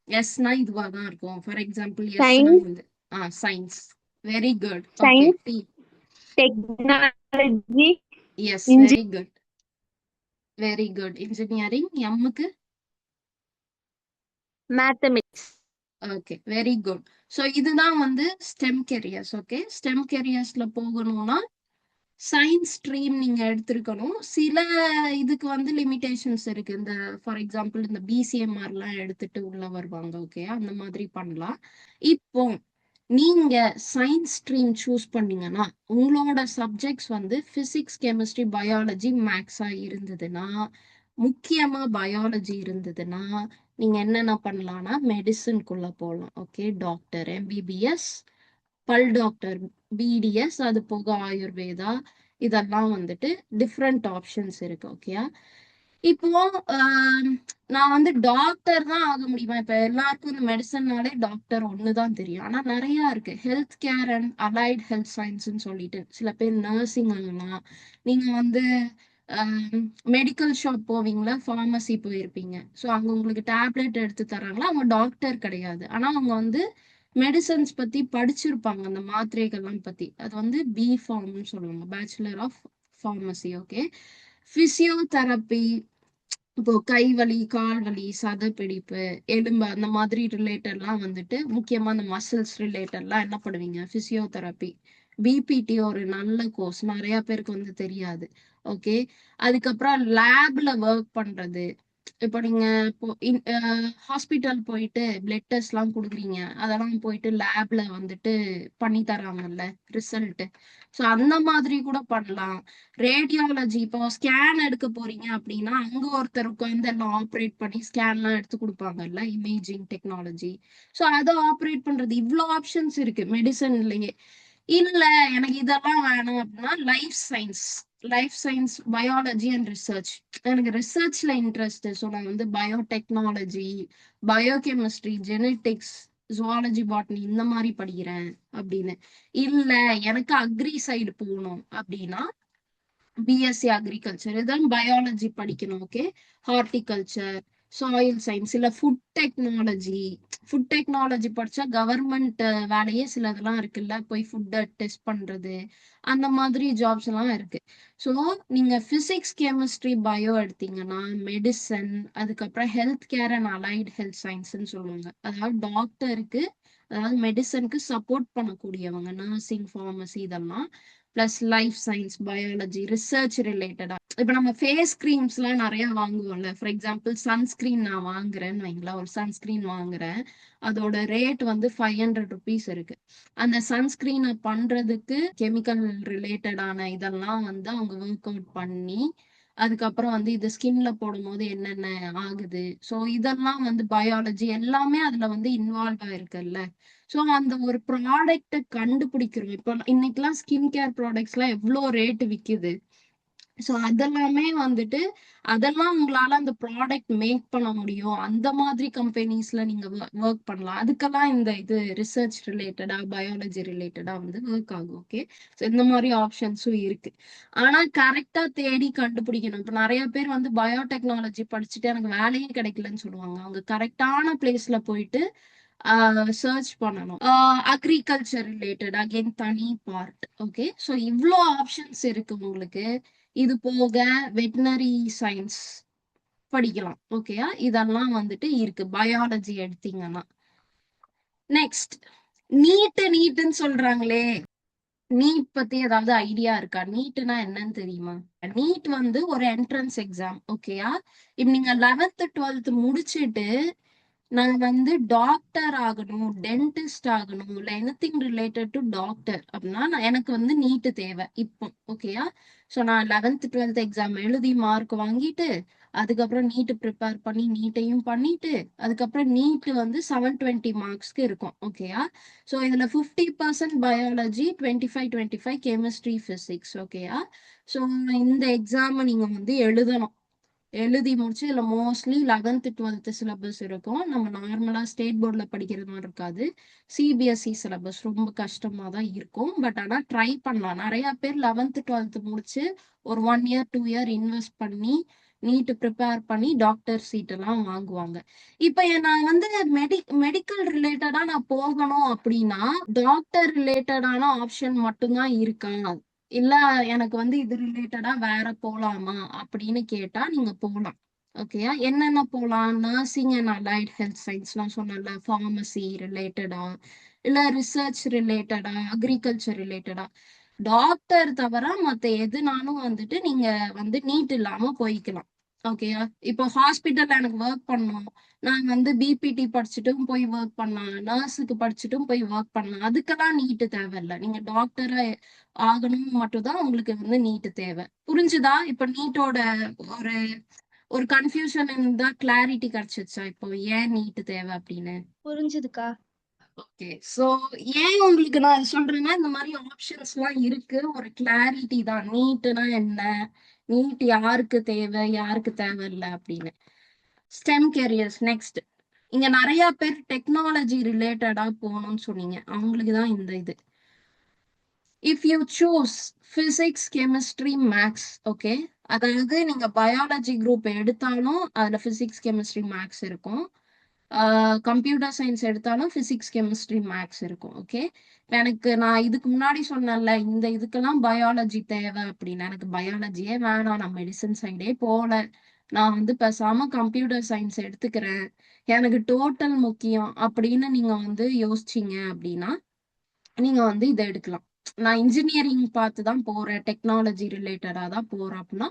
எஸ்னா இதுவா தான் இருக்கும். ஃபார் எக்ஸாம்பிள் எஸ்னா சயின்ஸ் வந்து science. Very good. Okay. Science T. Technology yes, very good. Very good. Engineering. எம்முக்கு mathematics. Okay, very good. So இதுதான் வந்து ஸ்டெம் கெரியர்ஸ். ஓகே, ஸ்டெம் கெரியர்ஸ்ல போகணும்னா சயின்ஸ் ஸ்ட்ரீம் நீங்க எடுத்திருக்கணும். சில இதுக்கு வந்து லிமிடேஷன்ஸ் இருக்கு. இந்த ஃபார் எக்ஸாம்பிள் இந்த பிசிஎம்ஆர்லாம் எடுத்துட்டு உள்ள வருவாங்க. ஓகே, அந்த மாதிரி பண்ணலாம். இப்போ நீங்க சயின்ஸ் ஸ்ட்ரீம் சூஸ் பண்ணீங்கன்னா உங்களோட சப்ஜெக்ட்ஸ் வந்து பிசிக்ஸ், கெமிஸ்ட்ரி, பயாலஜி, மேக்ஸா இருந்ததுன்னா, முக்கியமா பயாலஜி இருந்ததுன்னா நீங்க என்னென்ன பண்ணலாம்னா மெடிசனுக்குள்ள போகலாம். ஓகே, டாக்டர், எம்பிபிஎஸ், பல் டாக்டர், பிடிஎஸ், அது போக ஆயுர்வேதா, இதெல்லாம் வந்துட்டு டிஃப்ரெண்ட் ஆப்ஷன்ஸ் இருக்கு. ஓகே, இப்போ நான் வந்து டாக்டர் தான் ஆக முடியுமா? இப்ப எல்லாருக்கும் இந்த மெடிசன்னாலே டாக்டர் ஒண்ணுதான் தெரியும். ஆனா நிறைய இருக்கு. Health care and allied health சயின்ஸ்ன்னு சொல்லிட்டு சில பேர் நர்சிங் ஆகலாம். நீங்க வந்து மெடிக்கல் ஷாப் போவீங்களா, ஃபார்மசி போயிருப்பீங்க. ஸோ அங்க உங்களுக்கு டேப்லெட் எடுத்து தராங்களா, அவங்க டாக்டர் கிடையாது. ஆனா அவங்க வந்து மெடிசன்ஸ் பத்தி படிச்சிருப்பாங்க, அந்த மாத்திரைகள்லாம் பத்தி. அது வந்து பி ஃபார்ம்னு சொல்லுவாங்க, bachelor of pharmacy. Okay, physiotherapy, இப்போ கை வலி, கால் வலி, சதைப்பிடிப்பு, எலும்பு, அந்த மாதிரி ரிலேட்டட்லாம் வந்துட்டு முக்கியமா அந்த மசில்ஸ் ரிலேட்டட்லாம் என்ன பண்ணுவீங்க, பிசியோதெரப்பி. பிபிடி ஒரு நல்ல கோர்ஸ், நிறைய பேருக்கு வந்து தெரியாது. ஓகே, அதுக்கப்புறம் லேப்ல ஒர்க் பண்றது. இப்போ நீங்க இப்போ ஹாஸ்பிட்டல் போயிட்டு பிளட் டெஸ்ட் எல்லாம் கொடுக்குறீங்க, அதெல்லாம் போயிட்டு லேப்ல வந்துட்டு பண்ணி தராங்கல்ல ரிசல்ட். ஸோ அந்த மாதிரி கூட பண்ணலாம். ரேடியாலஜி, இப்போ ஸ்கேன் எடுக்க போறீங்க அப்படின்னா அங்க ஒருத்தர் உட்காந்து எல்லாம் ஆப்ரேட் பண்ணி ஸ்கேன்லாம் எடுத்து கொடுப்பாங்கல்ல, இமேஜிங் டெக்னாலஜி. ஸோ அதை ஆப்ரேட் பண்றது, இவ்வளோ ஆப்ஷன்ஸ் இருக்கு மெடிசன்லயே. இல்ல எனக்கு இதெல்லாம் வேணும் அப்படின்னா life science, biology and research. எனக்கு ரிசர்ச்ல இன்ட்ரெஸ்ட். ஸோ நான் வந்து biotechnology, biochemistry, genetics, zoology, botany இந்த மாதிரி படிக்கிறேன் அப்படின்னு. இல்ல எனக்கு அக்ரி சைடு போகணும் அப்படின்னா பிஎஸ்சி அக்ரிகல்ச்சர், இதான் பயாலஜி படிக்கணும். ஓகே, ஹார்டிகல்ச்சர், சாயில் சயின்ஸ், இல்ல ஃபுட் டெக்னாலஜி படிச்சா கவர்மெண்ட் வேலையே சிலதெல்லாம் இருக்குல்ல, போய் ஃபுட்டை டெஸ்ட் பண்றது, அந்த மாதிரி ஜாப்ஸ் எல்லாம் இருக்கு. ஸோ நீங்க பிசிக்ஸ், கெமிஸ்ட்ரி, பயோ எடுத்தீங்கன்னா மெடிசன், அதுக்கப்புறம் health care and allied health சயின்ஸ்ன்னு சொல்லுவாங்க. அதாவது டாக்டருக்கு, அதாவது மெடிசனுக்கு சப்போர்ட் பண்ணக்கூடியவங்க, நர்சிங், ஃபார்மசி, இதெல்லாம் plus life science, biology, research ரிலேட்டடா. இப்ப நம்ம ஃபேஸ் கிரீம்ஸ் எல்லாம் நிறைய வாங்குவோம்ல. ஃபார் எக்ஸாம்பிள் சன்ஸ்கிரீன் நான் வாங்குறேன்னு வைங்களா, ஒரு சன்ஸ்கிரீன் வாங்குறேன், அதோட ரேட் வந்து 500 ருபீஸ் இருக்கு. அந்த சன்ஸ்கிரீனை பண்றதுக்கு கெமிக்கல் ரிலேட்டடான இதெல்லாம் வந்து அவங்க ஒர்க் அவுட் பண்ணி, அதுக்கப்புறம் வந்து இது ஸ்கின்ல போடும்போது என்னென்ன ஆகுது, ஸோ இதெல்லாம் வந்து பயாலஜி எல்லாமே அதுல வந்து இன்வால்வ் ஆயிருக்குல்ல. ஸோ அந்த ஒரு ப்ராடக்ட்டை கண்டுபிடிக்கிறோம். இப்போ இன்னைக்கெல்லாம் ஸ்கின் கேர் ப்ராடக்ட்ஸ் எல்லாம் எவ்வளோ ரேட்டு விக்குது. ஸோ அதெல்லாமே வந்துட்டு, அதெல்லாம் உங்களால அந்த ப்ராடக்ட் மேக் பண்ண முடியும், அந்த மாதிரி கம்பெனிஸ்ல நீங்க ஒர்க் பண்ணலாம். அதுக்கெல்லாம் இந்த இது ரிசர்ச் ரிலேட்டடா, பயாலஜி ரிலேட்டடா வந்து ஒர்க் ஆகும். ஓகே, ஸோ இந்த மாதிரி ஆப்ஷன்ஸும் இருக்கு. ஆனா கரெக்டா தேடி கண்டுபிடிக்கணும். இப்போ நிறைய பேர் வந்து பயோடெக்னாலஜி படிச்சுட்டு எனக்கு வேலையே கிடைக்கலன்னு சொல்லுவாங்க. அவங்க கரெக்டான பிளேஸ்ல போயிட்டு சர்ச் பண்ணணும். அக்ரிகல்ச்சர் ரிலேட்டட் அகைன் தனி பார்ட். ஓகே, ஸோ இவ்வளோ ஆப்ஷன்ஸ் இருக்கு உங்களுக்கு. இது போக வெட்டினரி சயின்ஸ் படிக்கலாம். ஓகேயா, இதெல்லாம் வந்துட்டு இருக்கு பயாலஜி எடுத்தீங்கன்னா. நெக்ஸ்ட், நீட்டுன்னு சொல்றாங்களே, நீட் பத்தி ஏதாவது ஐடியா இருக்கா? நீட்னா என்னன்னு தெரியுமா? நீட் வந்து ஒரு என்ட்ரன்ஸ் எக்ஸாம். ஓகேயா, இப்ப நீங்க 11th 12th முடிச்சுட்டு நான் வந்து டாக்டர் ஆகணும், டென்டிஸ்ட் ஆகணும், இல்லை எனிதிங் ரிலேட்டட் டு டாக்டர் அப்படின்னா எனக்கு வந்து நீட்டு தேவை இப்போ. ஓகேயா, ஸோ நான் 11th 12th எக்ஸாம் எழுதி மார்க் வாங்கிட்டு, அதுக்கப்புறம் நீட்டு ப்ரிப்பேர் பண்ணி நீட்டையும் பண்ணிட்டு, அதுக்கப்புறம் நீட்டு வந்து 720 மார்க்ஸ்க்கு இருக்கும். ஓகேயா, ஸோ இதில் 50% பயாலஜி, 25 கெமிஸ்ட்ரி, ஃபிசிக்ஸ். ஓகேயா, ஸோ இந்த எக்ஸாமை நீங்கள் வந்து எழுதணும். எழுதி முடிச்சு இதுல மோஸ்ட்லி 11th 12th சிலபஸ் இருக்கும். நம்ம நார்மலா ஸ்டேட் போர்ட்ல படிக்கிறது மாதிரி இருக்காது. சிபிஎஸ்இ சிலபஸ் ரொம்ப கஷ்டமா தான் இருக்கும். பட் ஆனா ட்ரை பண்ணலாம். நிறைய பேர் 11th 12th முடிச்சு ஒரு 1 year 2 year இன்வெஸ்ட் பண்ணி நீட் ப்ரிப்பேர் பண்ணி டாக்டர் சீட் எல்லாம் வாங்குவாங்க. இப்ப நான் வந்து மெடிக்கல் ரிலேட்டடா நான் போகணும் அப்படின்னா டாக்டர் ரிலேட்டடான ஆப்ஷன் மட்டும்தான் இருக்கா, இல்ல எனக்கு வந்து இது ரிலேட்டடா வேற போலாமா அப்படின்னு கேட்டா நீங்க போலாம். ஓகேயா? என்னென்ன போலாம்? Nursing and allied health science நான் சொன்னேன்ல, ஃபார்மசி ரிலேட்டடா, இல்ல ரிசர்ச் ரிலேட்டடா, அக்ரிகல்ச்சர் ரிலேட்டடா. டாக்டர் தவிர மத்த எதுனாலும் வந்துட்டு நீங்க வந்து நீட் இல்லாம போய்க்கலாம். ஓகேயா? இப்போ ஹாஸ்பிட்டல்ல எனக்கு ஒர்க் பண்ணணும், நான் வந்து பிபிடி படிச்சுட்டும் போய் ஒர்க் பண்ணலாம், நர்ஸுக்கு படிச்சுட்டும் போய் ஒர்க் பண்ணலாம். அதுக்கெல்லாம் நீட்டு தேவையில்ல. நீங்க டாக்டரா ஆகணும் மட்டும்தான் உங்களுக்கு வந்து நீட்டு தேவை. புரிஞ்சுதா? இப்ப நீட்டோட ஒரு ஒரு கன்ஃபியூஷன் இருந்தா கிளாரிட்டி கிடைச்சிச்சா இப்போ ஏன் நீட் தேவை அப்படின்னு? புரிஞ்சுதுக்கா. ஓகே. சோ ஏன் உங்களுக்கு நான் இது சொல்றேன்னா, இந்த மாதிரி ஆப்ஷன்ஸ் எல்லாம் இருக்கு. ஒரு கிளாரிட்டி தான். நீட்னா என்ன, நீட் யாருக்கு தேவை, யாருக்கு தேவையில்லை அப்படின்னு. STEM careers next. இங்க நிறைய பேர் டெக்னாலஜி ரிலேட்டடா போகணும்னு சொன்னீங்க. அவங்களுக்கு தான் இந்த இது. If you choose physics, chemistry, maths, okay, அதாவது நீங்க பயாலஜி குரூப் எடுத்தாலும் அதுல பிசிக்ஸ், கெமிஸ்ட்ரி, மேக்ஸ் இருக்கும். கம்ப்யூட்டர் சயின்ஸ் எடுத்தாலும் பிசிக்ஸ், கெமிஸ்ட்ரி, மேக்ஸ் இருக்கும். ஓகே, எனக்கு நான் இதுக்கு முன்னாடி சொன்னேன்ல இந்த இதுக்கெல்லாம் பயாலஜி தேவை அப்படின்னு. எனக்கு பயாலஜியே வேணாம், நான் மெடிசன் சைடே போல, நான் வந்து பேசாம கம்ப்யூட்டர் சயின்ஸ் எடுத்துக்கிறேன், எனக்கு டோட்டல் முக்கியம் அப்படின்னு நீங்க வந்து யோசிச்சீங்க அப்படின்னா நீங்க வந்து இதை எடுக்கலாம். நான் இன்ஜினியரிங் பார்த்து தான் போறேன், டெக்னாலஜி ரிலேட்டடா தான் போறேன் அப்படின்னா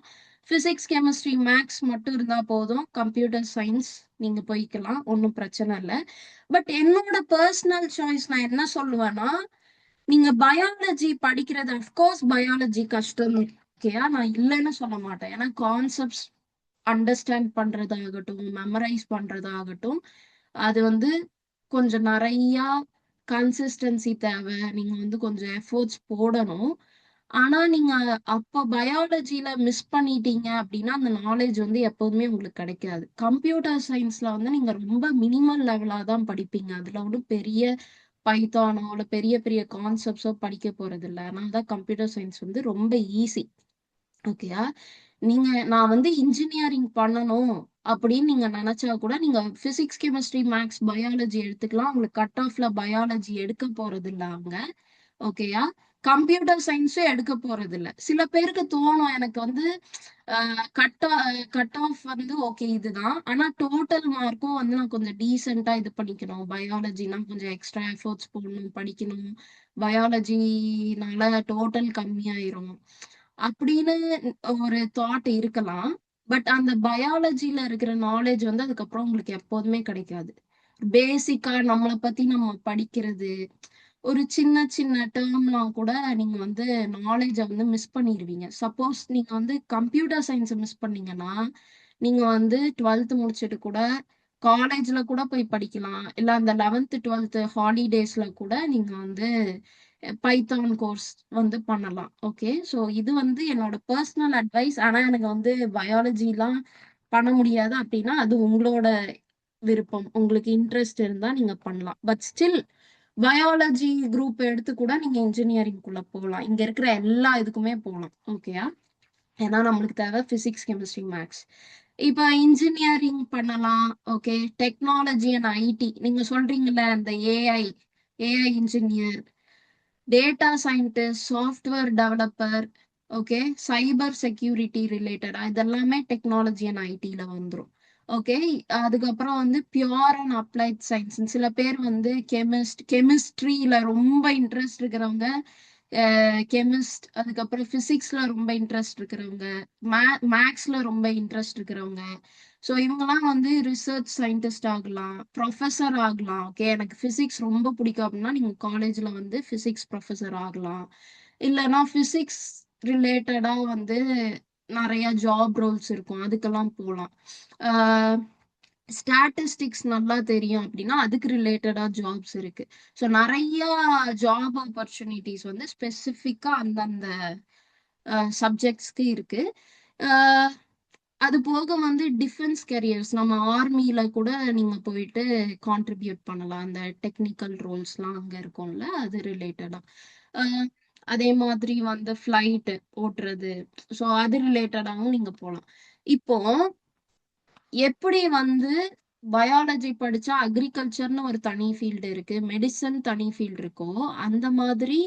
பிசிக்ஸ், கெமிஸ்ட்ரி, மேக்ஸ் மட்டும் இருந்தா போதும். கம்ப்யூட்டர் சயின்ஸ் நீங்க போய்க்கலாம், ஒன்றும் பிரச்சனை இல்லை. பட் என்னோட பர்சனல் சாய்ஸ் நான் என்ன சொல்லுவேன்னா, நீங்க பயாலஜி படிக்கிறது, அஃப்கோர்ஸ் பயாலஜி கஷ்டம், ஓகேயா, நான் இல்லைன்னு சொல்ல மாட்டேன். ஏன்னா கான்செப்ட்ஸ் அண்டர்ஸ்டாண்ட் பண்றதாகட்டும், மெமரைஸ் பண்றதாகட்டும், அது வந்து கொஞ்சம் நிறைய கன்சிஸ்டன்சி தேவை. நீங்க வந்து கொஞ்சம் எஃபோர்ட்ஸ் போடணும். ஆனா நீங்க அப்ப பயாலஜில மிஸ் பண்ணிட்டீங்க அப்படின்னா அந்த நாலேஜ் வந்து எப்போதுமே உங்களுக்கு கிடைக்காது. கம்ப்யூட்டர் சயின்ஸ்ல வந்து நீங்க ரொம்ப மினிமல் லெவலா தான் படிப்பீங்க. அதுல ஒன்றும் பெரிய பைத்தானோ இல்ல பெரிய பெரிய கான்செப்ட்ஸோ படிக்க போறது இல்லை. அதனால தான் கம்ப்யூட்டர் சயின்ஸ் வந்து ரொம்ப ஈஸி. ஓகேயா? நீங்க நான் வந்து இன்ஜினியரிங் பண்ணணும் அப்படின்னு நீங்க நினைச்சா கூட நீங்க பிசிக்ஸ், கெமிஸ்ட்ரி, மேக்ஸ், பயாலஜி எடுத்துக்கலாம். உங்களுக்கு கட் ஆஃப்ல பயாலஜி எடுக்க போறது இல்ல அவங்க. ஓகேயா? கம்ப்யூட்டர் சயின்ஸும் எடுக்க போறது இல்ல. சில பேருக்கு தோணும் எனக்கு வந்து கட் ஆஃப் வந்து ஓகே இதுதான், ஆனா டோட்டல் மார்க்கும் வந்து நான் கொஞ்சம் டீசெண்டா இது பண்ணிக்கணும், பயாலஜினா கொஞ்சம் எக்ஸ்ட்ரா எஃபோர்ட்ஸ் போடணும், படிக்கணும், பயாலஜினால டோட்டல் கம்மியாயிரும் அப்படின்னு ஒரு தாட் இருக்கலாம். பட் அந்த பயாலஜில இருக்கிற நாலேஜ் வந்து அதுக்கப்புறம் உங்களுக்கு எப்போதுமே கிடைக்காது. பேசிக்கா நம்மளை பத்தி நம்ம படிக்கிறது, ஒரு சின்ன சின்ன டேர்ம்லாம் கூட நீங்க வந்து நாலேஜை வந்து மிஸ் பண்ணிடுவீங்க. சப்போஸ் நீங்க வந்து கம்ப்யூட்டர் சயின்ஸை மிஸ் பண்ணீங்கன்னா நீங்க வந்து 12th முடிச்சுட்டு கூட காலேஜ்ல கூட போய் படிக்கலாம், இல்ல அந்த 11th 12th ஹாலிடேஸ்ல கூட நீங்க வந்து பைத்தான் கோர்ஸ் வந்து பண்ணலாம். ஓகே, ஸோ இது வந்து என்னோட பர்சனல் அட்வைஸ். ஆனா எனக்கு வந்து பயாலஜிலாம் பண்ண முடியாது அப்படின்னா அது உங்களோட விருப்பம். உங்களுக்கு இன்ட்ரெஸ்ட் இருந்தா நீங்க பண்ணலாம். பட் ஸ்டில் பயாலஜி குரூப் எடுத்து கூட நீங்க இன்ஜினியரிங் குள்ள போகலாம். இங்க இருக்கிற எல்லா இதுக்குமே போகலாம். ஓகேயா? ஏன்னா நம்மளுக்கு தேவை பிசிக்ஸ், கெமிஸ்ட்ரி, மேக்ஸ். இப்ப இன்ஜினியரிங் பண்ணலாம். ஓகே, டெக்னாலஜி அண்ட் ஐடி நீங்க சொல்றீங்கல்ல, இந்த AI engineer, data scientist, software developer, okay, cyber security ரிலேட்டடா இதெல்லாமே டெக்னாலஜி அண்ட் ஐடில வந்துடும். ஓகே, அதுக்கப்புறம் வந்து பியூர் அண்ட் அப்ளைட் சயின்ஸ். சில பேர் வந்து கெமிஸ்ட்ரியில ரொம்ப இன்ட்ரெஸ்ட் இருக்கிறவங்க கெமிஸ்ட், அதுக்கப்புறம் பிசிக்ஸ்ல ரொம்ப இன்ட்ரெஸ்ட் இருக்கிறவங்க, மேக்ஸ்ல ரொம்ப இன்ட்ரெஸ்ட் இருக்கிறவங்க, ஸோ இவங்கெல்லாம் வந்து ரிசர்ச் சயின்டிஸ்ட் ஆகலாம், ப்ரொஃபஸர் ஆகலாம். ஓகே, எனக்கு பிசிக்ஸ் ரொம்ப பிடிக்கும் அப்படின்னா நீங்க காலேஜ்ல வந்து பிசிக்ஸ் ப்ரொஃபஸர் ஆகலாம். இல்லைன்னா பிசிக்ஸ் ரிலேட்டடா வந்து நிறைய ஜாப் ரோல்ஸ் இருக்கும், அதுக்கெல்லாம் போகலாம். ஸ்டாட்டிஸ்டிக்ஸ் நல்லா தெரியும் அப்படின்னா அதுக்கு ரிலேட்டடா ஜாப்ஸ் இருக்கு. ஸோ நிறைய ஜாப் ஆப்பர்ச்சுனிட்டிஸ் வந்து ஸ்பெசிஃபிக்கா அந்தந்த சப்ஜெக்ட்ஸ்க்கு இருக்கு. அது போக வந்து டிஃபென்ஸ் கெரியர்ஸ், நம்ம ஆர்மியில கூட நீங்க போயிட்டு கான்ட்ரிபியூட் பண்ணலாம். அந்த டெக்னிக்கல் ரோல்ஸ்லாம் அங்க இருக்கும்ல, அது ரிலேட்டடா. அதே மாதிரி வந்து ஃப்ளைட் ஓட்டுறது, ஸோ அது ரிலேட்டடாகவும் நீங்க போகலாம். இப்போ எப்படி வந்து பயாலஜி படிச்சா அக்ரிகல்ச்சர்னு ஒரு தனி ஃபீல்டு இருக்கு, மெடிசன் தனி ஃபீல்டு இருக்கோ, அந்த மாதிரி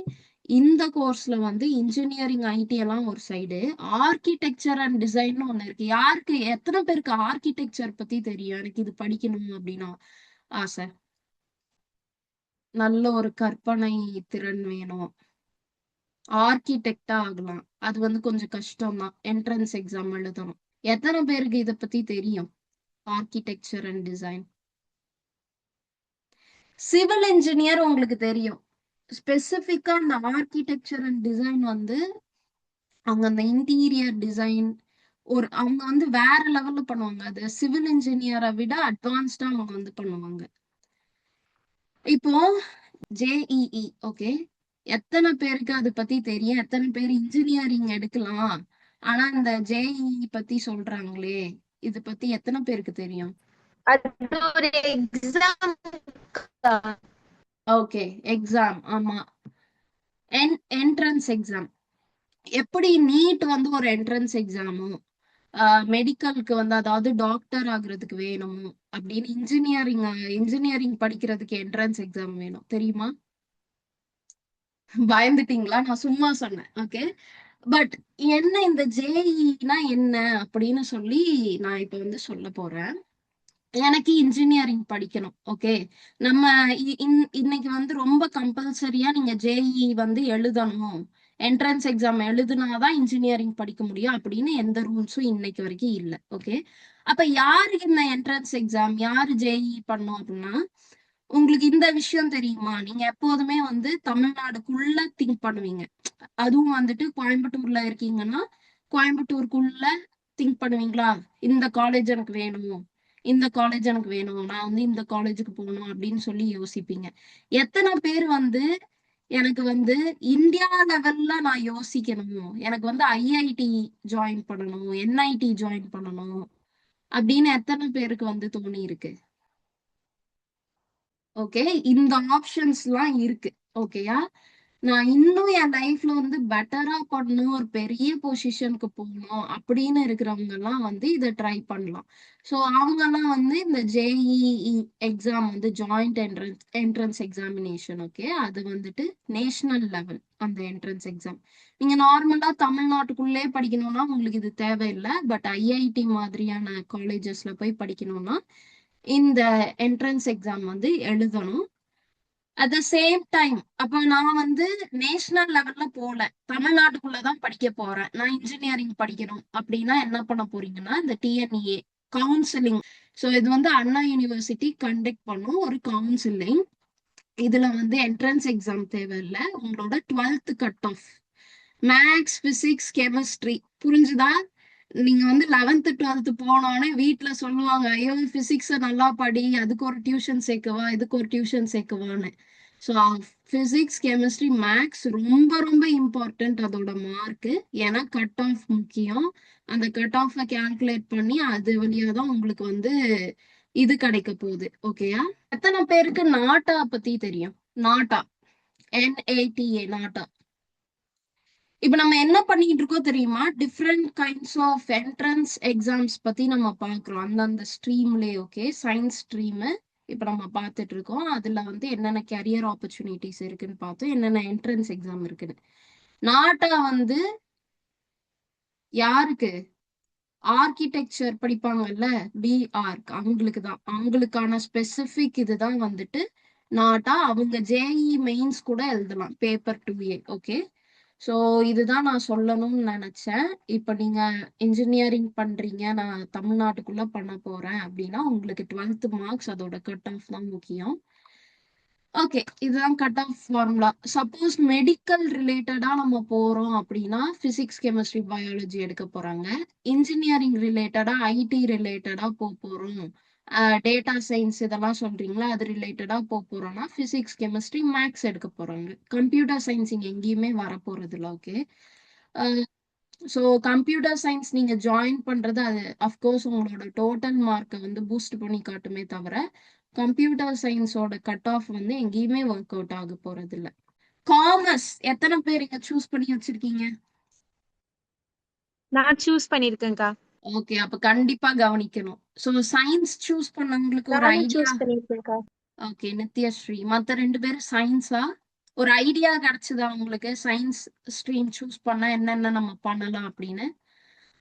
இந்த கோர்ஸ்ல வந்து இன்ஜினியரிங் ஐடி எல்லாம் ஒரு சைடு, ஆர்கிடெக்சர் அண்ட் டிசைன் ஒண்ணு இருக்கு. யாருக்கு எத்தனை பேருக்கு ஆர்கிடெக்சர் பத்தி தெரியும்? எனக்கு இது படிக்கணும் அப்படின்னு ஆசை. நல்ல ஒரு கற்பனை திறன் வேணும், ஆர்கிடெக்டா ஆகலாம். அது வந்து கொஞ்சம் கஷ்டம் தான், என்ட்ரன்ஸ் எக்ஸாம் எழுதணும். எத்தனை பேருக்கு இத பத்தி தெரியும்? Architecture and design. Civil engineer உங்களுக்கு தெரியும். ஸ்பெசிபிக்கா இந்த ஆர்கிடெக்சர் அண்ட் டிசைன் வந்து அவங்க அந்த இன்டீரியர் டிசைன் அவங்க வந்து வேற லெவல்ல பண்ணுவாங்க. அது சிவில் இன்ஜினியரை விட அட்வான்ஸ்டா அவங்க வந்து பண்ணுவாங்க. இப்போ ஜேஇஇ, ஓகே, எத்தனை பேருக்கு அதை பத்தி தெரியும்? எத்தனை பேர் இன்ஜினியரிங் எடுக்கலாம் ஆனா இந்த ஜேஇஇ பத்தி சொல்றாங்களே, இது பத்தி எத்தனை பேருக்கு தெரியும்? அது ஒரு எக்ஸாம். Okay, exam. ஆமா, என்ட்ரன்ஸ் எக்ஸாம். எப்படி நீட் வந்து ஒரு என்ட்ரன்ஸ் எக்ஸாமும், மெடிக்கலுக்கு வந்து அதாவது டாக்டர் ஆகுறதுக்கு வேணும் அப்படின்னு இன்ஜினியரிங் படிக்கிறதுக்கு என்ட்ரன்ஸ் எக்ஸாம் வேணும், தெரியுமா? பயந்துட்டீங்களா? நான் சும்மா சொன்னேன். ஓகே, பட் என்ன இந்த ஜேஇனா என்ன அப்படின்னு சொல்லி நான் இப்ப வந்து சொல்ல போறேன். எனக்கு இன்ஜினியரிங் படிக்கணும், ஓகே. நம்ம இன்னைக்கு வந்து ரொம்ப கம்பல்சரியா நீங்க ஜேஇ வந்து எழுதணும், என்ட்ரன்ஸ் எக்ஸாம் எழுதுனாதான் இன்ஜினியரிங் படிக்க முடியும் அப்படின்னு எந்த ரூல்ஸும் இன்னைக்கு வரைக்கும் இல்ல, ஓகே. அப்ப யாருக்கு இந்த என்ட்ரன்ஸ் எக்ஸாம், யாரு ஜேஇ பண்ணும் அப்படின்னா, உங்களுக்கு இந்த விஷயம் தெரியுமா? நீங்க எப்போதுமே வந்து தமிழ்நாடுக்குள்ள திங்க் பண்ணுவீங்க. அதுவும் வந்துட்டு கோயம்புத்தூர்ல இருக்கீங்கன்னா கோயம்புத்தூருக்குள்ள திங்க் பண்ணுவீங்களா? இந்த காலேஜ் எனக்கு வேணும், இந்த காலேஜ் எனக்கு வேணும், நான் வந்து இந்த காலேஜுக்கு போகணும் அப்படின்னு சொல்லி யோசிப்பீங்க. எத்தனை பேர் வந்து எனக்கு வந்து இந்தியா லெவல்ல நான் யோசிக்கணும், எனக்கு வந்து ஐஐடி ஜாயின் பண்ணணும், என்ஐடி ஜாயின் பண்ணணும் அப்படின்னு எத்தனை பேருக்கு வந்து தோணி இருக்கு? ஓகே, இந்த ஆப்ஷன்ஸ் எல்லாம் இருக்கு, ஓகேயா. நான் இன்னும் என் லைஃப்ல வந்து பெட்டரா பண்ணணும், ஒரு பெரிய பொசிஷனுக்கு போகணும் அப்படின்னு இருக்கிறவங்க எல்லாம் வந்து இதை ட்ரை பண்ணலாம். ஸோ அவங்க எல்லாம் வந்து இந்த ஜேஇஇ எக்ஸாம் வந்து ஜாயிண்ட் என்ட்ரன்ஸ் எக்ஸாமினேஷன், ஓகே, அது வந்துட்டு நேஷனல் லெவல் அந்த என்ட்ரன்ஸ் எக்ஸாம். நீங்க நார்மலா தமிழ்நாட்டுக்குள்ளே படிக்கணும்னா உங்களுக்கு இது தேவையில்லை. பட் ஐஐடி மாதிரியான காலேஜஸ்ல போய் படிக்கணும்னா இந்த என்ட்ரன்ஸ் எக்ஸாம் வந்து எழுதணும். அட் த சேம் டைம் அப்ப நான் வந்து நேஷனல் லெவல்ல போல, தமிழ்நாட்டுக்குள்ளதான் படிக்க போறேன், நான் இன்ஜினியரிங் படிக்கணும் அப்படின்னா என்ன பண்ண போறீங்கன்னா, இந்த டிஎன்இஏ கவுன்சிலிங். ஸோ இது வந்து அண்ணா யூனிவர்சிட்டி கண்டக்ட் பண்ணும் ஒரு கவுன்சிலிங். இதுல வந்து என்ட்ரன்ஸ் எக்ஸாம் தேவையில்லை, உங்களோட 12th cut off maths, physics, chemistry, புரிஞ்சுதா? நீங்க வந்து 11th 12th போனோடனே வீட்டுல சொல்லுவாங்க, ஐயோ பிசிக்ஸ நல்லா படி, அதுக்கு ஒரு டியூஷன் சேர்க்கவா, இதுக்கு ஒரு டியூஷன் சேர்க்கவான்னு. ஸோ பிசிக்ஸ், கெமிஸ்ட்ரி, மேக்ஸ் ரொம்ப ரொம்ப இம்பார்ட்டன்ட் அதோட மார்க்கு. ஏன்னா கட் ஆஃப் முக்கியம். அந்த கட் ஆஃபை கால்குலேட் பண்ணி அது வழியா தான் உங்களுக்கு வந்து இது கிடைக்க போகுது, ஓகேயா. எத்தனை பேருக்கு நாட்டா பத்தி தெரியும்? நாட்டா, NATA, நாட்டா. இப்ப நம்ம என்ன பண்ணிட்டு இருக்கோம் தெரியுமா? Different kinds of entrance exams பத்தி நம்ம பாக்குறோம் அந்தந்த ஸ்ட்ரீம்லயே, ஓகே. சயின்ஸ் ஸ்ட்ரீம் இப்ப நம்ம பார்த்துட்டு இருக்கோம். அதுல வந்து என்னென்ன கேரியர் ஆப்பர்ச்சுனிட்டிஸ் இருக்குன்னு பார்த்தோம், என்னென்ன என்ட்ரன்ஸ் எக்ஸாம் இருக்குன்னு. நாட்டா வந்து யாருக்கு? ஆர்கிடெக்சர் படிப்பாங்கல்ல, பிஆர்க், அவங்களுக்கு தான், அவங்களுக்கான ஸ்பெசிபிக் இதுதான் வந்துட்டு நாட்டா. அவங்க ஜேஇ மெயின்ஸ் கூட எழுதலாம், பேப்பர் 2A, ஓகே. ஸோ இதுதான் நான் சொல்லணும்னு நினைச்சேன். இப்போ நீங்க இன்ஜினியரிங் பண்றீங்க, நான் தமிழ்நாட்டுக்குள்ள பண்ண போறேன் அப்படின்னா உங்களுக்கு 12th மார்க்ஸ் அதோட கட் ஆஃப் தான் முக்கியம். ஓகே, இதுதான் cut off formula. Suppose medical ரிலேட்டடா நம்ம போறோம் அப்படின்னா பிசிக்ஸ், கெமிஸ்ட்ரி, பயாலஜி எடுக்க போறாங்க. இன்ஜினியரிங் ரிலேட்டடா ஐடி ரிலேட்டடா போறோம், டேட்டா சயின்ஸ் இதெல்லாம் சொல்றீங்களா, அது ரிலேட்டடா போறோம்னா பிசிக்ஸ், கெமிஸ்ட்ரி, மேக்ஸ் எடுக்க போறாங்க. கம்ப்யூட்டர் சயின்ஸ் இங்க எங்கேயுமே வர போறது இல்லை, ஓகே. ஸோ கம்ப்யூட்டர் சயின்ஸ் நீங்க ஜாயின் பண்றது அது அஃப்கோர்ஸ் உங்களோட டோட்டல் மார்க்கை வந்து பூஸ்ட் பண்ணி காட்டுமே தவிர கம்ப்யூட்டர் சயின்ஸோட கட் ஆஃப் வந்து எங்கேயுமே ஒர்க் அவுட் ஆக போறது இல்ல. காமர்ஸ் எத்தனை பேர் இங்க சூஸ் பண்ணி வச்சிருக்கீங்க? நான் சூஸ் பண்ணிருக்கேன்க்கா. ஓகே, அப்ப கண்டிப்பா கவனிக்கணும். சோ சயின்ஸ் சூஸ் பண்ணவங்களுக்கு ஒரு நானும் ஐடியா. சூஸ் பண்ணிருக்கேன்க்கா. ஓகே, நித்யஸ்ரீ. மத்த 2 பேரும் சயின்ஸா? ஒரு ஐடியா கிடைச்சதா உங்களுக்கு? சயின்ஸ் ஸ்ட்ரீம் சூஸ் பண்ணா என்னென்ன நம்ம பண்ணலாம் அப்படின்னு?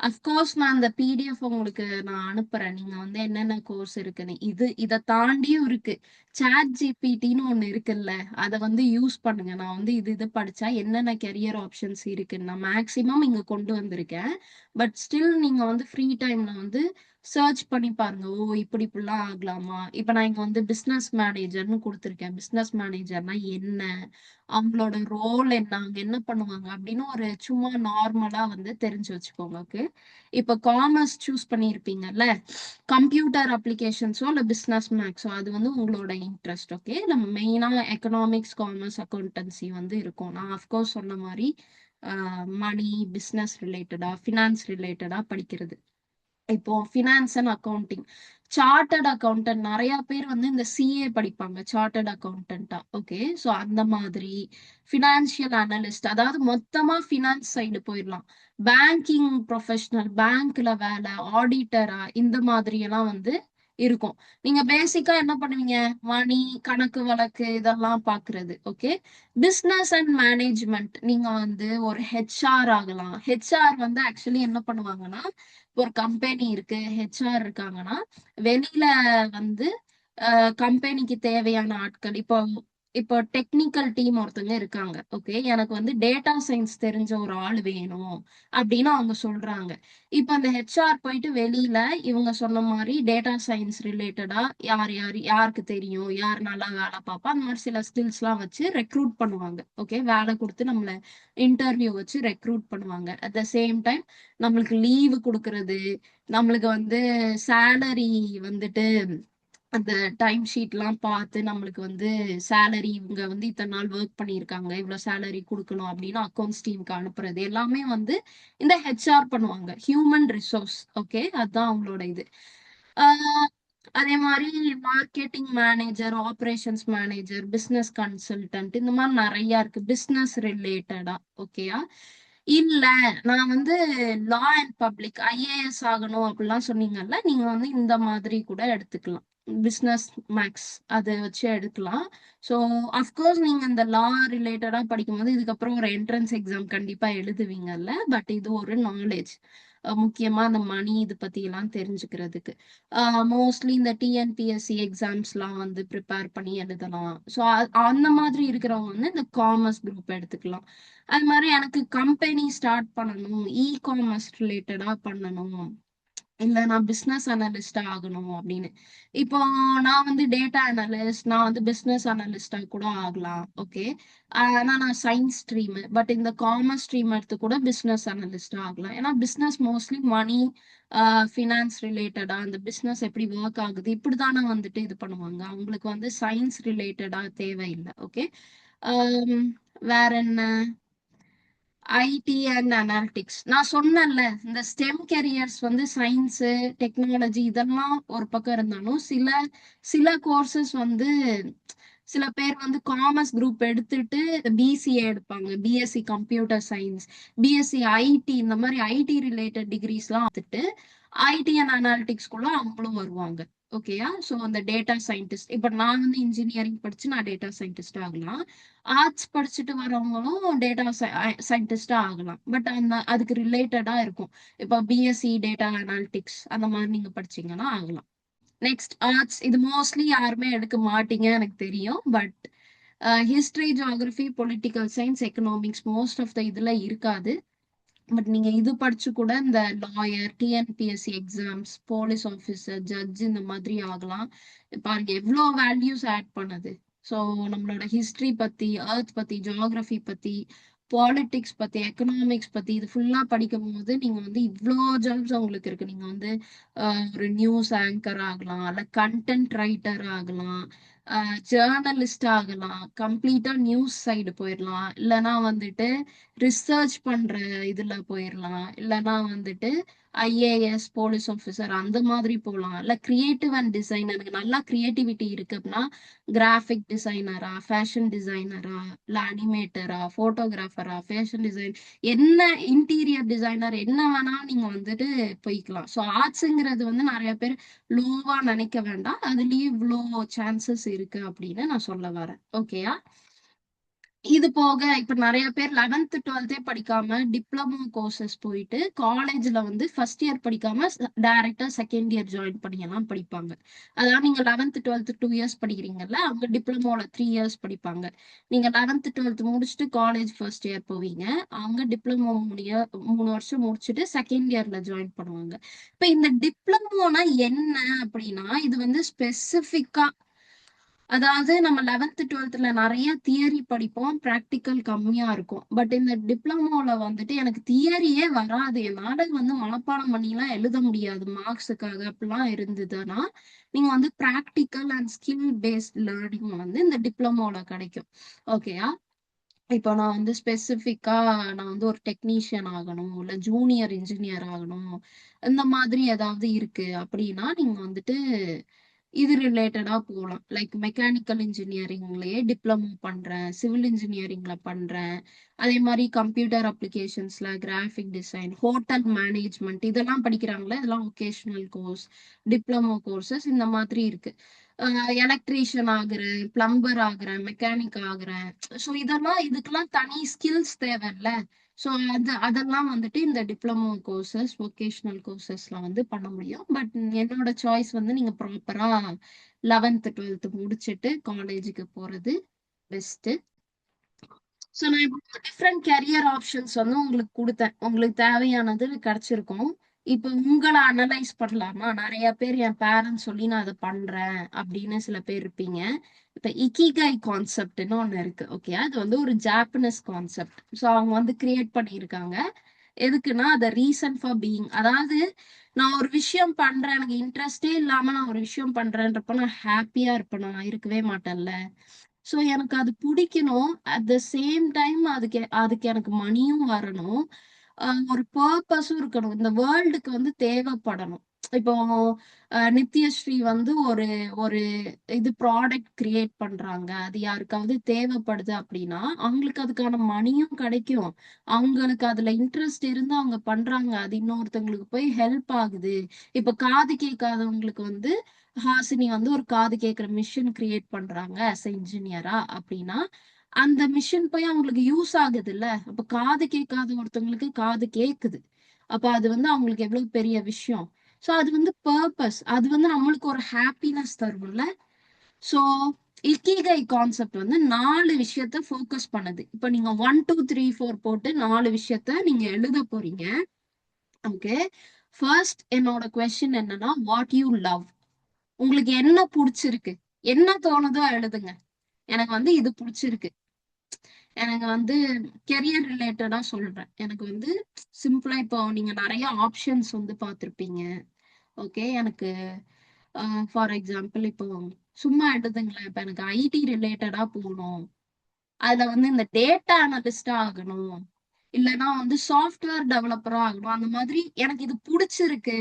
அஃப்கோர்ஸ் நான் அந்த பிடிஎஃப் உங்களுக்கு நான் அனுப்புறேன். நீங்க வந்து என்னென்ன கோர்ஸ் இருக்குன்னு. இத தாண்டியும் இருக்கு. சாட் ஜிபிடின்னு ஒண்ணு இருக்குல்ல. அத வந்து யூஸ் பண்ணுங்க. நான் வந்து இது படிச்சா என்னென்ன கெரியர் ஆப்ஷன்ஸ் இருக்குன்னு நான் மேக்ஸிமம் இங்க கொண்டு வந்திருக்கேன். பட் ஸ்டில் நீங்க வந்து ஃப்ரீ டைம்ல வந்து சர்ச் பண்ணி பாருங்க. ஓ! இப்படிலாம் ஆகலாமா? இப்ப நான் இங்க வந்து பிசினஸ் மேனேஜர்ன்னு குடுத்திருக்கேன். பிசினஸ் மேனேஜர்னா என்ன? அவங்களோட ரோல் என்ன? அங்க என்ன பண்ணுவாங்க? அப்படின்னு ஒரு சும்மா நார்மலா வந்து தெரிஞ்சு வச்சுக்கோங்க. ஓகே. இப்ப காமர்ஸ் சூஸ் பண்ணியிருப்பீங்கல்ல, கம்ப்யூட்டர் அப்ளிகேஷன்ஸோ இல்ல பிசினஸ் மேக்ஸோ அது வந்து உங்களோட இன்ட்ரெஸ்ட். ஓகே. நம்ம மெயினா எக்கனாமிக்ஸ், காமர்ஸ், அக்கௌண்டன்சி வந்து இருக்கும். நான் அஃப்கோர்ஸ் சொன்ன மாதிரி மணி, பிசினஸ் ரிலேட்டடா, ஃபினான்ஸ் ரிலேட்டடா படிக்கிறது. இப்போ finance and accounting, chartered accountant நிறைய பேர் வந்து இந்த சிஏ படிப்பாங்க சார்ட்டர்ட் அக்கவுண்டன்ட்டா. ஓகே. ஸோ அந்த மாதிரி ஃபினான்ஷியல் அனலிஸ்ட், அதாவது மொத்தமா ஃபினான்ஸ் சைடு போயிடலாம். பேங்கிங் ப்ரொஃபஷனல், பேங்க்ல வேலை, ஆடிட்டரா, இந்த மாதிரி எல்லாம் வந்து இருக்கும். நீங்க பேசிக்கா என்ன பண்ணுவீங்க? மணி, கணக்கு வழக்கு இதெல்லாம் பாக்குறது. ஓகே. பிசினஸ் அண்ட் மேனேஜ்மெண்ட், நீங்க வந்து ஒரு ஹெச்ஆர் ஆகலாம். ஹெச்ஆர் வந்து ஆக்சுவலி என்ன பண்ணுவாங்கன்னா, ஒரு கம்பெனி இருக்கு, ஹெச்ஆர் இருக்காங்கன்னா வெளியில வந்து கம்பெனிக்கு தேவையான ஆட்கள், இப்போ இப்போ டெக்னிக்கல் டீம் ஒருத்தங்க இருக்காங்க. ஓகே. எனக்கு வந்து டேட்டா சயின்ஸ் தெரிஞ்ச ஒரு ஆள் வேணும் அப்படின்னு அவங்க சொல்றாங்க. இப்ப அந்த ஹெச்ஆர் போயிட்டு வெளியில இவங்க சொன்ன மாதிரி டேட்டா சயின்ஸ் ரிலேட்டடா யாருக்கு தெரியும், யார் நல்லா வேலை பார்ப்பா, அந்த மாதிரி சில ஸ்கில்ஸ் எல்லாம் வச்சு ரெக்ரூட் பண்ணுவாங்க. ஓகே. வேலை கொடுத்து நம்மள இன்டர்வியூ வச்சு ரெக்ரூட் பண்ணுவாங்க. அட் த சேம் டைம் நம்மளுக்கு லீவு கொடுக்கறது, நம்மளுக்கு வந்து சேலரி வந்துட்டு அந்த டைம் ஷீட்லாம் பார்த்து நம்மளுக்கு வந்து சேலரி, இவங்க வந்து இத்தனை நாள் ஒர்க் பண்ணியிருக்காங்க, இவ்வளவு சேலரி கொடுக்கணும் அப்படின்னு அக்கௌண்ட்ஸ் டீமுக்கு அனுப்புறது எல்லாமே வந்து இந்த ஹெச்ஆர் பண்ணுவாங்க. Human resource. ஓகே. அதுதான் அவங்களோட இது. ஆஹ் அதே மாதிரி marketing manager, operations manager, business consultant, இந்த மாதிரி நிறைய இருக்கு பிசினஸ் ரிலேட்டடா. ஓகேயா? இல்ல நான் வந்து லா அண்ட் பப்ளிக் ஐஏஎஸ் ஆகணும் அப்படிலாம் சொன்னீங்கல்ல, நீங்க வந்து இந்த மாதிரி கூட எடுத்துக்கலாம். பிசினஸ் மேக்ஸ் அதை வச்சு எடுக்கலாம். ஸோ அஃப்கோர்ஸ் நீங்க இந்த லா ரிலேட்டடா படிக்கும்போது இதுக்கப்புறம் ஒரு என்ட்ரன்ஸ் எக்ஸாம் கண்டிப்பா எழுதுவீங்கல்ல. பட் இது ஒரு நாலேஜ், முக்கியமா அந்த மணி இது பத்தி எல்லாம் தெரிஞ்சுக்கிறதுக்கு. மோஸ்ட்லி இந்த டிஎன்பிஎஸ்சி எக்ஸாம்ஸ்லாம் வந்து ப்ரிப்பேர் பண்ணி எழுதலாம். ஸோ அந்த மாதிரி இருக்கிறவங்க வந்து இந்த காமர்ஸ் குரூப் எடுத்துக்கலாம். அது மாதிரி எனக்கு கம்பெனி ஸ்டார்ட் பண்ணணும், இ காமர்ஸ் ரிலேட்டடா பண்ணணும், இல்ல நான் பிசினஸ் அனலிஸ்டா ஆகணும் அப்படின்னு. இப்போ நான் வந்து டேட்டா அனலிஸ்ட், நான் வந்து பிசினஸ் அனலிஸ்டா கூட ஆகலாம். ஓகே. ஆனா நான் சயின்ஸ் ஸ்ட்ரீம், பட் இந்த காமர்ஸ் ஸ்ட்ரீம் எடுத்து கூட பிசினஸ் அனலிஸ்டா ஆகலாம். ஏன்னா பிசினஸ் மோஸ்ட்லி மணி, ஃபினான்ஸ் ரிலேட்டடா, அந்த பிசினஸ் எப்படி ஒர்க் ஆகுது இப்படிதானே வந்துட்டு இது பண்ணுவாங்க. அவங்களுக்கு வந்து சயின்ஸ் ரிலேட்டடா தேவையில்லை. ஓகே. வேற என்ன? ஐடி அண்ட் அனாலிட்டிக்ஸ், நான் சொன்னேன்ல இந்த ஸ்டெம் கெரியர்ஸ் வந்து சயின்ஸ், டெக்னாலஜி இதெல்லாம் ஒரு பக்கம் இருந்தாலும் சில சில கோர்சஸ் வந்து சில பேர் வந்து காமர்ஸ் குரூப் எடுத்துட்டு பிசிஏ எடுப்பாங்க, BSc computer science, BSc IT, இந்த மாதிரி ஐடி ரிலேட்டட் டிகிரிஸ்லாம் எடுத்துட்டு ஐடி அண்ட் அனாலிட்டிக்ஸ்குள்ள அவங்களும் வருவாங்க. ஓகேயா? ஸோ அந்த டேட்டா சயின்டிஸ்ட், இப்போ நான் வந்து இன்ஜினியரிங் படிச்சு நான் டேட்டா சயின்டிஸ்ட் ஆகலாம். ஆர்ட்ஸ் படிச்சுட்டு வரவங்களும் டேட்டா சயின்டிஸ்டா ஆகலாம். பட் அந்த அதுக்கு ரிலேட்டடா இருக்கும். இப்போ பிஎஸ்சி டேட்டா அனாலிட்டிக்ஸ் அந்த மாதிரி நீங்க படிச்சீங்கன்னா ஆகலாம். நெக்ஸ்ட் ஆர்ட்ஸ், இது மோஸ்ட்லி யாருமே எடுக்க மாட்டீங்க எனக்கு தெரியும். But history, geography, political science, economics most of the இதுல இருக்காது. பட் நீங்க இது படிச்சு கூட இந்த lawyer, TNPSC exams, police officer, judge இந்த மாதிரி ஆகலாம். பாருங்க எவ்வளோ வேல்யூஸ் ஆட் பண்ணுது. ஸோ நம்மளோட ஹிஸ்டரி பத்தி, எர்த் பத்தி, ஜியாகிரபி பத்தி, பாலிடிக்ஸ் பத்தி, எக்கனாமிக்ஸ் பத்தி இது ஃபுல்லா படிக்கும் போது நீங்க வந்து இவ்வளோ ஜாப்ஸ் உங்களுக்கு இருக்கு. நீங்க வந்து ஒரு நியூஸ் ஆங்கர் ஆகலாம், இல்ல கண்டென்ட் ரைட்டர் ஆகலாம், ஜேர்னலிஸ்ட் ஆகலாம், கம்ப்ளீட்டா நியூஸ் சைடு போயிடலாம், இல்லைன்னா வந்துட்டு ரிசர்ச் பண்ற இதுல போயிடலாம், இல்லைன்னா வந்துட்டு ஐஏஎஸ் போலீஸ் ஆஃபீஸர் அந்த மாதிரி போகலாம். இல்ல கிரியேட்டிவ் அண்ட் டிசைன் எனக்கு நல்லா கிரியேட்டிவிட்டி இருக்கு அப்படின்னா கிராஃபிக் டிசைனரா, ஃபேஷன் டிசைனரா, இல்ல அனிமேட்டரா, போட்டோகிராஃபரா, ஃபேஷன் டிசைன், என்ன இன்டீரியர் டிசைனர் என்ன வேணா நீங்க வந்துட்டு போய்க்கலாம். ஸோ ஆர்ட்ஸுங்கிறது வந்து நிறைய பேர் லோவா நினைக்க வேண்டாம், அதுலயும் இவ்வளோ சான்சஸ் இருக்கு அப்படின்னு நான் சொல்ல வரேன். ஓகேயா? இது போக இப்ப நிறைய பேர் 11th 12th படிக்காம டிப்ளமோ கோர்சஸ் போயிட்டு காலேஜ்ல வந்து ஃபர்ஸ்ட் இயர் படிக்காம டைரக்டா செகண்ட் இயர் ஜாயின் பண்ணியெல்லாம் படிப்பாங்க. அதாவது நீங்க 11th 12th 2 இயர்ஸ் படிக்கிறீங்கல்ல, அவங்க டிப்ளமோல 3 இயர்ஸ் படிப்பாங்க. நீங்க 11th 12th முடிச்சுட்டு காலேஜ் ஃபர்ஸ்ட் இயர் போவீங்க, அவங்க டிப்ளமோ 3 வருஷம் முடிச்சுட்டு செகண்ட் இயர்ல ஜாயின் பண்ணுவாங்க. இப்ப இந்த டிப்ளமோனா என்ன அப்படின்னா, இது வந்து ஸ்பெசிபிக்கா, அதாவது நம்ம 11th 12th நிறைய தியரி படிப்போம், ப்ராக்டிக்கல் கம்மியா இருக்கும். பட் இந்த டிப்ளமோல வந்துட்டு எனக்கு தியரியே வராது, என்னால வந்து மனப்பாடம் பண்ணிலாம் எழுத முடியாது மார்க்ஸுக்காக அப்படிலாம் இருந்ததுன்னா நீங்க வந்து practical and skill paste learning வந்து இந்த டிப்ளமோல கிடைக்கும். ஓகேயா? இப்போ நான் வந்து ஸ்பெசிஃபிக்கா நான் வந்து ஒரு டெக்னீஷியன் ஆகணும், இல்ல ஜூனியர் இன்ஜினியர் ஆகணும், இந்த மாதிரி ஏதாவது இருக்கு அப்படின்னா நீங்க வந்துட்டு இது ரிலேட்டடா போகலாம். லைக் மெக்கானிக்கல் இன்ஜினியரிங்லயே டிப்ளமோ பண்றேன், சிவில் இன்ஜினியரிங்ல பண்றேன், அதே மாதிரி கம்ப்யூட்டர் அப்ளிகேஷன்ஸ்ல கிராஃபிக் டிசைன், ஹோட்டல் மேனேஜ்மெண்ட் இதெல்லாம் படிக்கிறாங்களே, இதெல்லாம் ஒகேஷனல் கோர்ஸ், டிப்ளமோ கோர்சஸ் இந்த மாதிரி இருக்கு. எலக்ட்ரீஷியன் ஆகுறேன், பிளம்பர் ஆகுறேன், மெக்கானிக் ஆகுறேன். ஸோ இதெல்லாம் இதுக்கெல்லாம் தனி ஸ்கில்ஸ் தேவைல்ல. ஸோ அதெல்லாம் வந்துட்டு இந்த டிப்ளமோ கோர்சஸ் வொகேஷனல் கோர்சஸ்ல வந்து பண்ண முடியும். பட் என்னோட சாய்ஸ் வந்து நீங்க ப்ராப்பரா 11th 12th முடிச்சுட்டு காலேஜுக்கு போறது பெஸ்ட். ஸோ நான் இப்போ டிஃப்ரெண்ட் கெரியர் ஆப்ஷன்ஸ் வந்து உங்களுக்கு கொடுத்தேன், உங்களுக்கு தேவையானது கிடைச்சிருக்கும். இப்போ உங்களை அனலைஸ் பண்ணலாமா? நிறைய பேர் என் பேரண்ட்ஸ் சொல்லி நான் அதை பண்றேன் அப்படின்னு சில பேர் இருப்பீங்க. இப்ப இக்கிகை கான்செப்ட்னு ஒண்ணு இருக்கு. ஓகே, அது வந்து ஒரு ஜாப்பனீஸ் கான்செப்ட். ஸோ அவங்க வந்து கிரியேட் பண்ணியிருக்காங்க. எதுக்குன்னா த ரீசன் ஃபார் பீயிங், அதாவது நான் ஒரு விஷயம் பண்றேன், எனக்கு இன்ட்ரெஸ்டே இல்லாம நான் ஒரு விஷயம் பண்றேன்றப்ப நான் ஹாப்பியா இருப்பேன், நான் இருக்கவே மாட்டேன்ல. ஸோ எனக்கு அது பிடிக்கணும், அட் த சேம் டைம் அதுக்கு எனக்கு மணியும் வரணும், ஒரு பர்பஸும் இருக்கணும், இந்த வேர்ல்டுக்கு வந்து தேவைப்படணும். இப்போ நித்யஸ்ரீ வந்து ஒரு ஒரு இது ப்ராடக்ட் கிரியேட் பண்றாங்க, அது யாருக்காவது தேவைப்படுது அப்படின்னா அவங்களுக்கு அதுக்கான மணியும் கிடைக்கும், அவங்களுக்கு அதுல இன்ட்ரெஸ்ட் இருந்து அவங்க பண்றாங்க, அது இன்னொருத்தவங்களுக்கு போய் ஹெல்ப் ஆகுது. இப்ப காது கேட்காதவங்களுக்கு வந்து ஹாசினி வந்து ஒரு காது கேட்கிற மிஷின் கிரியேட் பண்றாங்க as a இன்ஜினியரா அப்படின்னா அந்த மிஷின் போய் அவங்களுக்கு யூஸ் ஆகுது இல்ல. அப்ப காது கேட்காத ஒருத்தவங்களுக்கு காது கேக்குது, அப்ப அது வந்து அவங்களுக்கு எவ்வளவு பெரிய விஷயம். சோ அது வந்து பர்பஸ், அது வந்து நம்மளுக்கு ஒரு ஹாப்பினஸ் தரும்ல. சோ இக்கிகை கான்செப்ட் வந்து 4 விஷயத்த ஃபோக்கஸ் பண்ணுது. இப்ப நீங்க 1 2 3 4 போட்டு 4 விஷயத்த நீங்க எழுத போறீங்க. ஓகே, ஃபர்ஸ்ட் என்னோட கொஸ்டின் என்னன்னா, வாட் யூ லவ், உங்களுக்கு என்ன பிடிச்சிருக்கு, என்ன தோணுதோ எழுதுங்க. எனக்கு வந்து இது பிடிச்சிருக்கு, எனக்கு வந்து கெரியர் ரிலேட்டடா சொல்றேன், எனக்கு வந்து சிம்பிளா இப்போ நீங்க நிறைய ஆப்ஷன்ஸ் வந்து பார்த்திருப்பீங்க. ஓகே, எனக்கு ஃபார் எக்ஸாம்பிள் இப்போ சும்மா எழுதுங்களேன், இப்ப எனக்கு ஐடி ரிலேட்டடா போகணும், அதுல வந்து இந்த டேட்டா அனலிஸ்டா ஆகணும், இல்லைன்னா வந்து சாஃப்ட்வேர் டெவலப்பரா ஆகணும், அந்த மாதிரி எனக்கு இது பிடிச்சிருக்கு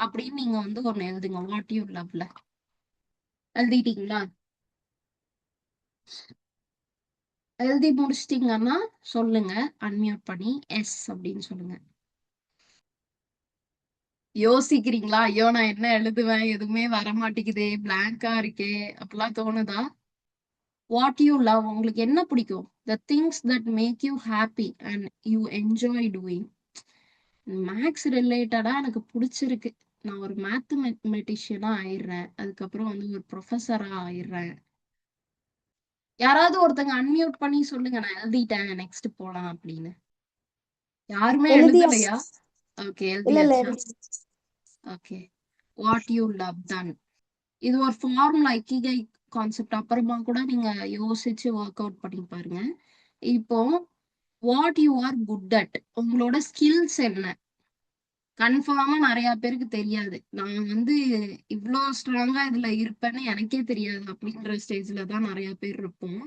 அப்படின்னு நீங்க வந்து ஒண்ணு எழுதுங்க. வாட் யூ லவ்ல எழுதிட்டீங்களா? எழுதி முடிச்சிட்டீங்கன்னா சொல்லுங்க, அன்மியூட் பண்ணி எஸ் அப்படின்னு சொல்லுங்க. யோசிக்கிறீங்களா? ஐயோ நான் என்ன எழுதுவேன், எதுவுமே வர மாட்டேங்குதே, பிளாங்கா இருக்கே அப்படிலாம் தோணுதா? வாட் யூ லவ், உங்களுக்கு என்ன பிடிக்கும், the things that make you happy and you enjoy doing. Maths ரிலேட்டடா எனக்கு பிடிச்சிருக்கு, நான் ஒரு மேத்தமெட்டிஷியனா ஆயிடுறேன், அதுக்கப்புறம் வந்து ஒரு ப்ரொஃபஸரா ஆயிடுறேன். யாராவது ஒருத்தங்க அன்மியூட் பண்ணி சொல்லுங்க, நான் எழுதிட்டேன் நெக்ஸ்ட் போலாம் அப்படின்னு. யாருமே எழுதியாச்சு. எழுதலையா? ஓகே, இல்ல எழுதியாச்சா? Okay, what you love done. இது ஒரு ஃபார்முலா இக்கிகை கான்செப்ட், அப்புறமா கூட நீங்க யோசிச்சு ஒர்க் அவுட் பண்ணி பாருங்க. இப்போ what you are good at, உங்களோட ஸ்கில்ஸ் என்ன. கன்ஃபார்மா நிறைய பேருக்கு தெரியாது, நான் வந்து இவ்வளோ ஸ்ட்ராங்கா இதுல இருப்பேன்னு எனக்கே தெரியாது அப்படின்ற ஸ்டேஜ்ல தான் நிறைய பேர் இருப்போம்.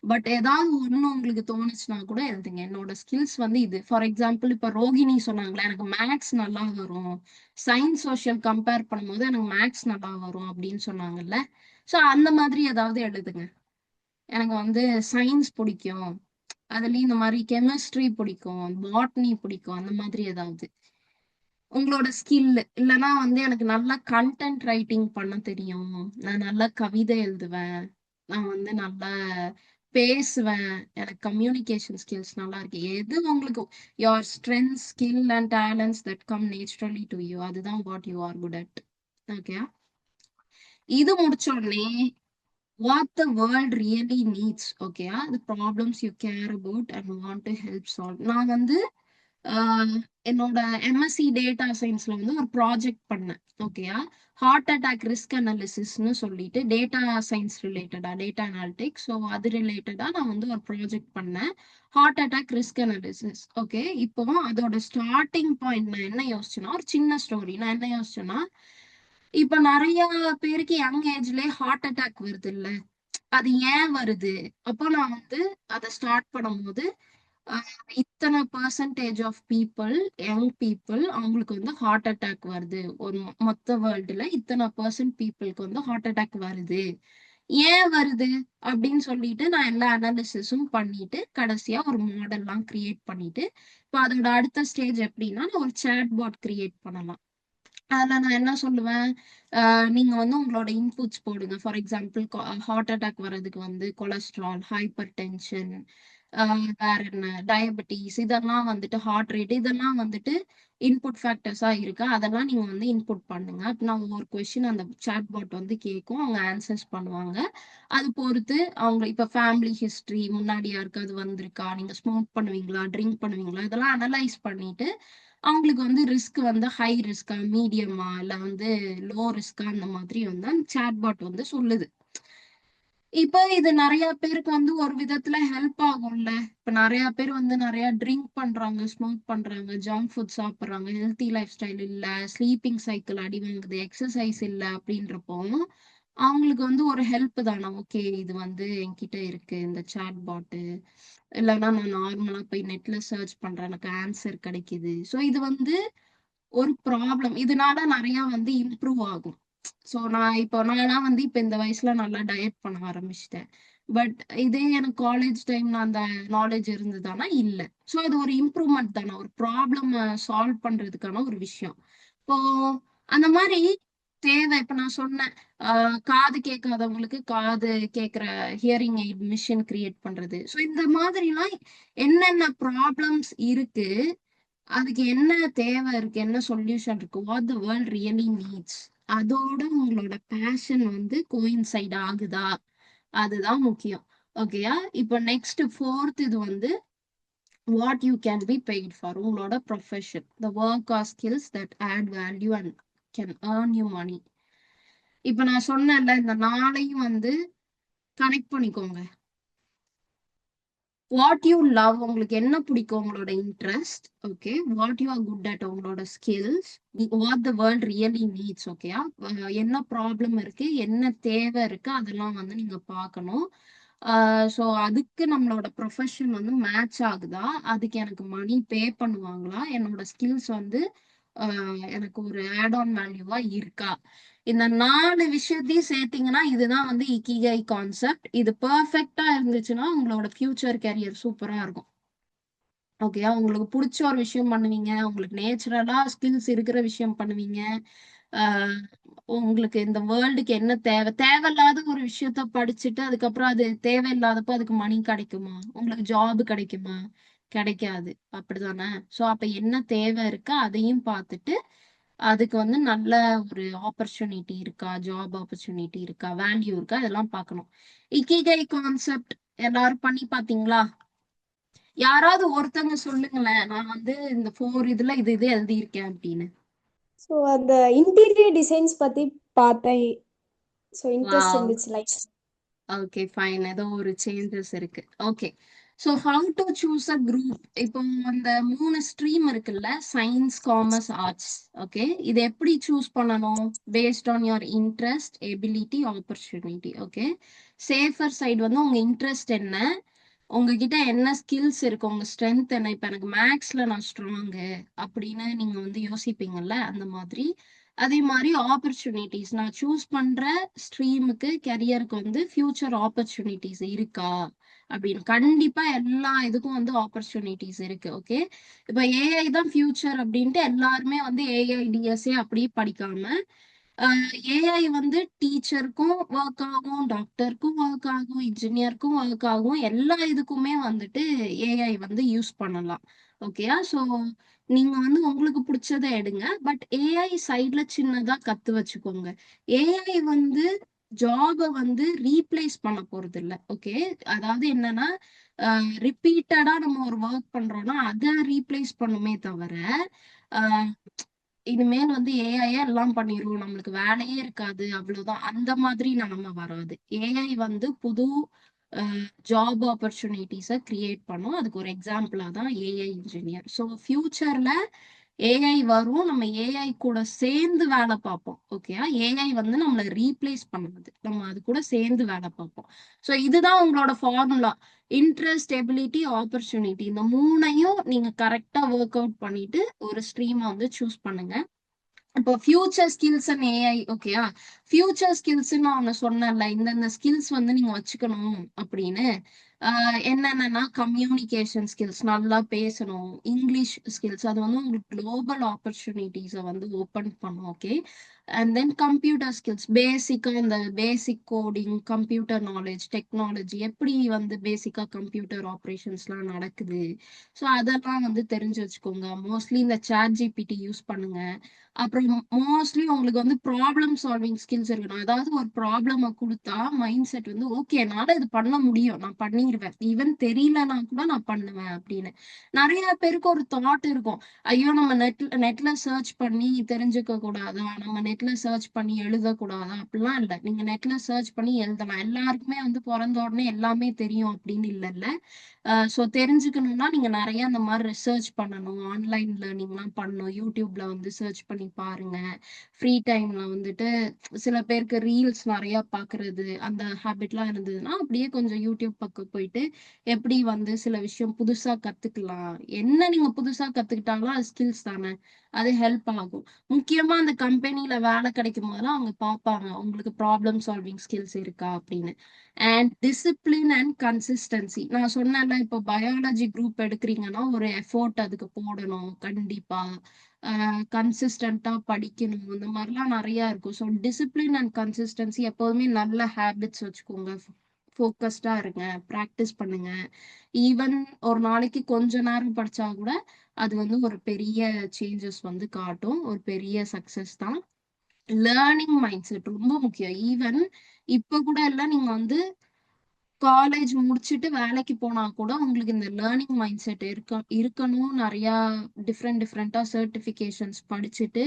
பட் ஏதாவது ஒண்ணு உங்களுக்கு தோணுச்சுன்னா கூட எழுதுங்க. என்னோட ஸ்கில்ஸ் வந்து இது. ஃபார் எக்ஸாம்பிள் இப்ப ரோகிணி சொன்னாங்களே, எனக்கு மேத்ஸ் நல்லா வரும். சயின்ஸ், சோஷியல் கம்பேர் பண்ணும்போது எனக்கு மேத்ஸ் நல்லா வரும் அப்படின்னு சொன்னாங்கல்ல. ஸோ அந்த மாதிரி ஏதாவது எழுதுங்க. எனக்கு வந்து சயின்ஸ் பிடிக்கும். அதுலயும் இந்த மாதிரி கெமிஸ்ட்ரி பிடிக்கும், பாட்னி பிடிக்கும், அந்த மாதிரி ஏதாவது உங்களோட ஸ்கில். இல்லைன்னா வந்து எனக்கு நல்லா கண்டென்ட் ரைட்டிங் பண்ண தெரியும், நான் நல்லா கவிதை எழுதுவேன், நான் வந்து நல்லா பேசுவேன், எனக்கு கம்யூனிகேஷன் ஸ்கில்ஸ் நல்லா இருக்கு. எது உங்களுக்கு your strength, skill and talents that come naturally to you, அதுதான் what you are good at. Okay, இது முடிச்ச உடனே what the world really needs. Okay, the problems you care about and want to help solve. நான் வந்து என்னோட எம்எஸ்சி டேட்டா சயின்ஸ்ல வந்து ஒரு ப்ராஜெக்ட் பண்ணேன். ஓகேயா, ஹார்ட் அட்டாக் ரிஸ்க் அனாலிசிஸ்னு சொல்லிட்டு டேட்டா சயின்ஸ் ரிலேட்டடா, டேட்டா அனாலிட்டிக்ஸ். ஸோ அது ரிலேட்டடா நான் வந்து ஒரு ப்ராஜெக்ட் பண்ணேன், heart attack risk analysis. Okay, இப்போ அதோட ஸ்டார்டிங் பாயிண்ட் நான் என்ன யோசிச்சேன்னா, ஒரு சின்ன ஸ்டோரி. நான் என்ன யோசிச்சேன்னா, இப்ப நிறைய பேருக்கு யங் ஏஜ்லயே ஹார்ட் அட்டாக் வருது இல்ல, அது ஏன் வருது? அப்போ நான் வந்து அதை ஸ்டார்ட் பண்ணும்போது இத்தனை percentage of people, young people, அவங்களுக்கு வந்து ஹார்ட் அட்டாக் வருது. ஒரு மொத்த வேர்ல்டுல இத்தனை பர்சன்ட் பீப்புளுக்கு வந்து ஹார்ட் அட்டாக் வருது. ஏன் வருது அப்படின்னு சொல்லிட்டு நான் எல்லா அனாலிசிஸும் பண்ணிட்டு கடைசியா ஒரு மாடல்லாம் கிரியேட் பண்ணிட்டு, இப்போ அதோட அடுத்த ஸ்டேஜ் எப்படின்னா, நான் ஒரு சேட் பாட் கிரியேட் பண்ணலாம். அதுல நான் என்ன சொல்லுவேன், நீங்க வந்து உங்களோட இன்புட்ஸ் போடுங்க. ஃபார் எக்ஸாம்பிள் ஹார்ட் அட்டாக் வர்றதுக்கு வந்து கொலஸ்ட்ரால், ஹைப்பர் டென்ஷன், வேற என்ன டயபெட்டிஸ், இதெல்லாம் வந்துட்டு ஹார்ட் ரேட், இதெல்லாம் வந்துட்டு இன்புட் ஃபேக்டர்ஸா இருக்கு. அதெல்லாம் நீங்க வந்து இன்புட் பண்ணுங்க. அப்படின்னா ஒவ்வொரு கொஸ்டின் அந்த சாட் பாட் வந்து கேட்கும், அவங்க ஆன்சர்ஸ் பண்ணுவாங்க. அது பொறுத்து அவங்க இப்ப ஃபேமிலி ஹிஸ்டரி முன்னாடி யாருக்காவது வந்திருக்கா, நீங்க ஸ்மோக் பண்ணுவீங்களா, ட்ரிங்க் பண்ணுவீங்களா, இதெல்லாம் அனலைஸ் பண்ணிட்டு அவங்களுக்கு வந்து ரிஸ்க் வந்து ஹை ரிஸ்கா, மீடியமா, இல்ல வந்து லோ ரிஸ்கா, அந்த மாதிரி வந்து அந்த சாட்பாட் வந்து சொல்லுது. இப்ப இது நிறைய பேருக்கு வந்து ஒரு விதத்துல ஹெல்ப் ஆகும்ல. இப்ப நிறைய பேர் வந்து நிறைய ட்ரிங்க் பண்றாங்க, ஸ்மோக் பண்றாங்க, ஜங்க் ஃபுட் சாப்பிடுறாங்க, ஹெல்த்தி லைஃப் ஸ்டைல் இல்ல, ஸ்லீப்பிங் சைக்கிள் அடி வாங்குது, எக்ஸசைஸ் இல்ல அப்படின்றப்போ அவங்களுக்கு வந்து ஒரு ஹெல்ப் தானே. ஓகே, இது வந்து என்கிட்ட இருக்கு இந்த சாட் பாட்டு, இல்லைன்னா நான் நார்மலா போய் நெட்ல சர்ச் பண்றேன், எனக்கு ஆன்சர் கிடைக்குது. ஸோ இது வந்து ஒரு ப்ராப்ளம். இதனால நிறைய வந்து இம்ப்ரூவ் ஆகும். ஸோ நான்லாம் வந்து இப்ப இந்த வயசுல நல்லா டயட் பண்ண ஆரம்பிச்சிட்டேன். பட் இதே எனக்கு காலேஜ் டைம்ல அந்த நாலேஜ் இருந்ததானா இல்ல. ஸோ அது ஒரு இம்ப்ரூவ்மெண்ட் தானே, ஒரு ப்ராப்ளம் சால்வ் பண்றதுக்கான ஒரு விஷயம். இப்போ அந்த மாதிரி தேவை. இப்ப நான் சொன்னேன், காது கேட்காதவங்களுக்கு காது கேட்கிற ஹியரிங் எய்ட் மிஷின் கிரியேட் பண்றது. ஸோ இந்த மாதிரிலாம் என்னென்ன ப்ராப்ளம்ஸ் இருக்கு, அதுக்கு என்ன தேவை இருக்கு, என்ன சொல்யூஷன் இருக்கு, what the world really needs, அதோட உங்களோட பேஷன் வந்து கோயின்சைட் ஆகுதா, அதுதான் முக்கியம். ஓகேயா, இப்போ நெக்ஸ்ட் ஃபோர்த் இது வந்து what you can be paid for, உங்களோட profession, the work or skills that add value and can earn you money. இப்ப நான் சொன்னேன்ல, இந்த நாளையும் வந்து கனெக்ட் பண்ணிக்கோங்க. வாட் யூ லவ், உங்களுக்கு என்ன பிடிக்கும், உங்களோட interest. Okay, what you are good at, உங்களோட skills. What the world really needs. ஓகேயா, என்ன ப்ராப்ளம் இருக்கு, என்ன தேவை இருக்கு, அதெல்லாம் வந்து நீங்க பார்க்கணும். ஸோ அதுக்கு நம்மளோட ப்ரொஃபஷன் வந்து மேட்ச் ஆகுதா, அதுக்கு எனக்கு மணி பே பண்ணுவாங்களா, என்னோட ஸ்கில்ஸ் வந்து எனக்கு ஒரு ஆட் ஆன் வேல்யூவா இருக்கா, இந்த 4 விஷயத்தையும் சேர்த்தீங்கன்னா இதுதான் வந்து இக்கிகை கான்செப்ட். இது பெர்ஃபெக்டா இருந்துச்சுன்னா உங்களோட ஃபியூச்சர் கேரியர் சூப்பரா இருக்கும். ஓகே, உங்களுக்கு பிடிச்ச ஒரு விஷயம் பண்ணுவீங்க, உங்களுக்கு நேச்சுரலா ஸ்கில்ஸ் இருக்கிற விஷயம் பண்ணுவீங்க. உங்களுக்கு இந்த வேர்ல்டுக்கு என்ன தேவை, தேவையில்லாத ஒரு விஷயத்த படிச்சுட்டு அதுக்கப்புறம் அது தேவையில்லாதப்போ அதுக்கு மணி கிடைக்குமா, உங்களுக்கு ஜாப் கிடைக்குமா, கிடைக்காது. அப்படிதானே? ஸோ அப்ப என்ன தேவை இருக்கா அதையும் பார்த்துட்டு அதுக்கு வந்து நல்ல ஒரு ஆப்பர்ச்சுனிட்டி இருக்கா, ஜாப் ஆப்பர்ச்சுனிட்டி இருக்கா, வேல்யூ இருக்கா, இதெல்லாம் பார்க்கணும். இக்கிகை கான்செப்ட் எல்லாரும் பண்ணி பாத்தீங்களா? யாராவது ஒருத்தங்க சொல்லுங்களேன், நான் வந்து இந்த 4 இதுல இது எழுதியிருக்கேன் அப்படின்னு. ஸோ அந்த இன்டீரியர் டிசைன்ஸ் பத்தி பார்த்தேன். ஸோ இன்ட்ரெஸ்ட் வாவ், இருந்துச்சு லைக். ஓகே ஃபைன், ஏதோ ஒரு சேஞ்சஸ் இருக்கு. Okay, so how to choose a group. இப்போ அந்த 3 ஸ்ட்ரீம் இருக்குல்ல, சயின்ஸ், காமர்ஸ், ஆர்ட்ஸ். ஓகே, இது எப்படி சூஸ் பண்ணணும்? Based on your interest, ability, opportunity. Okay, safer side வந்து உங்க இன்ட்ரெஸ்ட் என்ன, உங்ககிட்ட என்ன ஸ்கில்ஸ் இருக்கு, உங்க ஸ்ட்ரென்த் என்ன. இப்ப எனக்கு மேக்ஸ்ல நான் ஸ்ட்ராங்கு அப்படின்னு நீங்க வந்து யோசிப்பீங்கல்ல, அந்த மாதிரி. அதே மாதிரி ஆப்பர்ச்சுனிட்டிஸ், நான் சூஸ் பண்ற ஸ்ட்ரீமுக்கு, கெரியருக்கு வந்து ஃபியூச்சர் ஆப்பர்ச்சுனிட்டிஸ் இருக்கா அப்படின்னு. கண்டிப்பா எல்லா இதுக்கும் வந்து ஆப்பர்ச்சுனிட்டிஸ் இருக்கு. ஓகே, இப்ப ஏஐ தான் ஃபியூச்சர் அப்படின்ட்டு எல்லாருமே வந்து ஏஐ டிஎஸ்ஏ அப்படியே படிக்காம, ஏஐ வந்து டீச்சருக்கும் ஒர்க் ஆகும், டாக்டருக்கும் ஒர்க் ஆகும், இன்ஜினியருக்கும் ஒர்க் ஆகும், எல்லா இதுக்குமே வந்துட்டு ஏஐ வந்து யூஸ் பண்ணலாம். ஓகேயா? ஸோ நீங்க வந்து உங்களுக்கு பிடிச்சதை எடுங்க, பட் ஏஐ சைட்ல சின்னதா கத்து வச்சுக்கோங்க. ஏஐ வந்து ஜாபை வந்து ரீப்ளேஸ் பண்ண போறது இல்ல. ஓகே, அதாவது என்னன்னா, ரிப்பீட்டடா நம்ம ஒரு ஒர்க் பண்றோம்னா அதை ரீப்ளேஸ் பண்ணுமே தவிர, ஆஹ் இனிமேல் வந்து ஏஐ எல்லாம் பண்ணிரும், நம்மளுக்கு வேலையே இருக்காது, அவ்வளவுதான், அந்த மாதிரி நிலைமை வராது. ஏஐ வந்து புது ஜாப் ஆப்பர்ச்சுனிட்டிஸை கிரியேட் பண்ணும். அதுக்கு ஒரு எக்ஸாம்பிளா தான் ஏஐ இன்ஜினியர். ஸோ ஃபியூச்சர்ல ஏஐ வரும், நம்ம ஏஐ கூட சேர்ந்து வேலை பார்ப்போம். ஓகேயா? ஏஐ வந்து நம்மளை ரீப்ளேஸ் பண்ணாது, நம்ம அது கூட சேர்ந்து வேலை பார்ப்போம். ஸோ இதுதான் உங்களோட ஃபார்முலா. இன்ட்ரெஸ்ட், எபிலிட்டி, ஆப்பர்ச்சுனிட்டி, இந்த மூணையும் நீங்க கரெக்டா ஒர்க் அவுட் பண்ணிட்டு ஒரு ஸ்ட்ரீமை வந்து சூஸ் பண்ணுங்க. இப்போ ஃபியூச்சர் ஸ்கில்ஸ் அண்ட் ஏஐ. ஓகேயா? ஃபியூச்சர் ஸ்கில்ஸ் நான் ஒண்ணு சொன்னேன்ல, இந்தந்த ஸ்கில்ஸ் வந்து நீங்க வச்சுக்கணும் அப்படின்னு. என்னென்னன்னா, கம்யூனிகேஷன் ஸ்கில்ஸ், நல்லா பேசணும். இங்கிலீஷ் ஸ்கில்ஸ், அது வந்து உங்களுக்கு குளோபல் ஆப்பர்ச்சுனிட்டிஸை வந்து ஓப்பன் பண்ணும். Okay, and then computer skills, பேசிக்கா இந்த பேசிக் கோடிங், கம்ப்யூட்டர் நாலேஜ், டெக்னாலஜி, எப்படி வந்து பேசிக்கா கம்ப்யூட்டர் ஆப்ரேஷன்ஸ்லாம் நடக்குது, ஸோ அதெல்லாம் வந்து தெரிஞ்சு வச்சுக்கோங்க. மோஸ்ட்லி இந்த சாட் ஜிபிடி யூஸ் பண்ணுங்க. அப்புறம் மோஸ்ட்லி உங்களுக்கு வந்து ப்ராப்ளம் சால்விங் ஸ்கில்ஸ் இருக்கணும். அதாவது ஒரு ப்ராப்ளமை கொடுத்தா மைண்ட் செட் வந்து, ஓகே என்னால இது பண்ண முடியும், நான் பண்ணிடுவேன், ஈவன் தெரியலனா கூட நான் பண்ணுவேன் அப்படின்னு. நிறைய பேருக்கு ஒரு தாட் இருக்கும், ஐயோ நம்ம நெட்ல சர்ச் பண்ணி தெரிஞ்சுக்க கூடாதா, நம்ம நெட்ல சர்ச் பண்ணி எழுதக்கூடாதா. அப்படிலாம் இல்லை, நீங்க நெட்ல சர்ச் பண்ணி எழுதலாம். எல்லாருக்குமே வந்து பிறந்த உடனே எல்லாமே தெரியும் அப்படின்னு இல்லைல்ல. ஸோ தெரிஞ்சுக்கணும்னா நீங்க நிறைய அந்த மாதிரி ரிசர்ச் பண்ணணும், ஆன்லைன் லேர்னிங்லாம் பண்ணணும், யூடியூப்ல வந்து சர்ச் பண்ணி பாருங்க. ஃப்ரீ டைம்ல வந்துட்டு சில பேருக்கு ரீல்ஸ் நிறைய பாக்குறது அந்த ஹேபிட்லாம் இருந்ததுன்னா, அப்படியே கொஞ்சம் யூடியூப் பக்கம் போயிட்டு எப்படி வந்து சில விஷயம் புதுசா கத்துக்கலாம். என்ன நீங்க புதுசா கத்துக்கிட்டாலும் அது ஸ்கில்ஸ் தானே, அது ஹெல்ப் ஆகும். முக்கியமா அந்த கம்பெனில வேலை கிடைக்கும் போதெல்லாம் அவங்க பார்ப்பாங்க உங்களுக்கு ப்ராப்ளம் சால்விங் ஸ்கில்ஸ் இருக்கா அப்படின்னு. அண்ட் டிசிப்ளின் அண்ட் கன்சிஸ்டன்சி, நான் சொன்னேன்ல, இப்போ பயாலஜி குரூப் எடுக்கிறீங்கன்னா ஒரு எஃபோர்ட் அதுக்கு போடணும் கண்டிப்பா. கன்சிஸ்டண்டா படிக்கணும், இந்த மாதிரிலாம் நிறைய இருக்கும். ஸோ டிசிப்ளின் அண்ட் கன்சிஸ்டன்சி, எப்போதுமே நல்ல ஹேபிட்ஸ் வச்சுக்கோங்க, ஃபோக்கஸ்டா இருங்க, ப்ராக்டிஸ் பண்ணுங்க. ஈவன் ஒரு நாளைக்கு கொஞ்ச நேரம் படிச்சா கூட அது வந்து ஒரு பெரிய சேஞ்சஸ் வந்து காட்டும், ஒரு பெரிய சக்சஸ் தான். லேர்னிங் மைண்ட் செட் ரொம்ப முக்கியம். ஈவன் இப்ப கூட எல்லாம் நீங்க வந்து காலேஜ் முடிச்சுட்டு வேலைக்கு போனா கூட உங்களுக்கு இந்த லேர்னிங் மைண்ட் செட் இருக்கணும். நிறைய டிஃப்ரெண்டா சர்டிபிகேஷன்ஸ் படிச்சுட்டு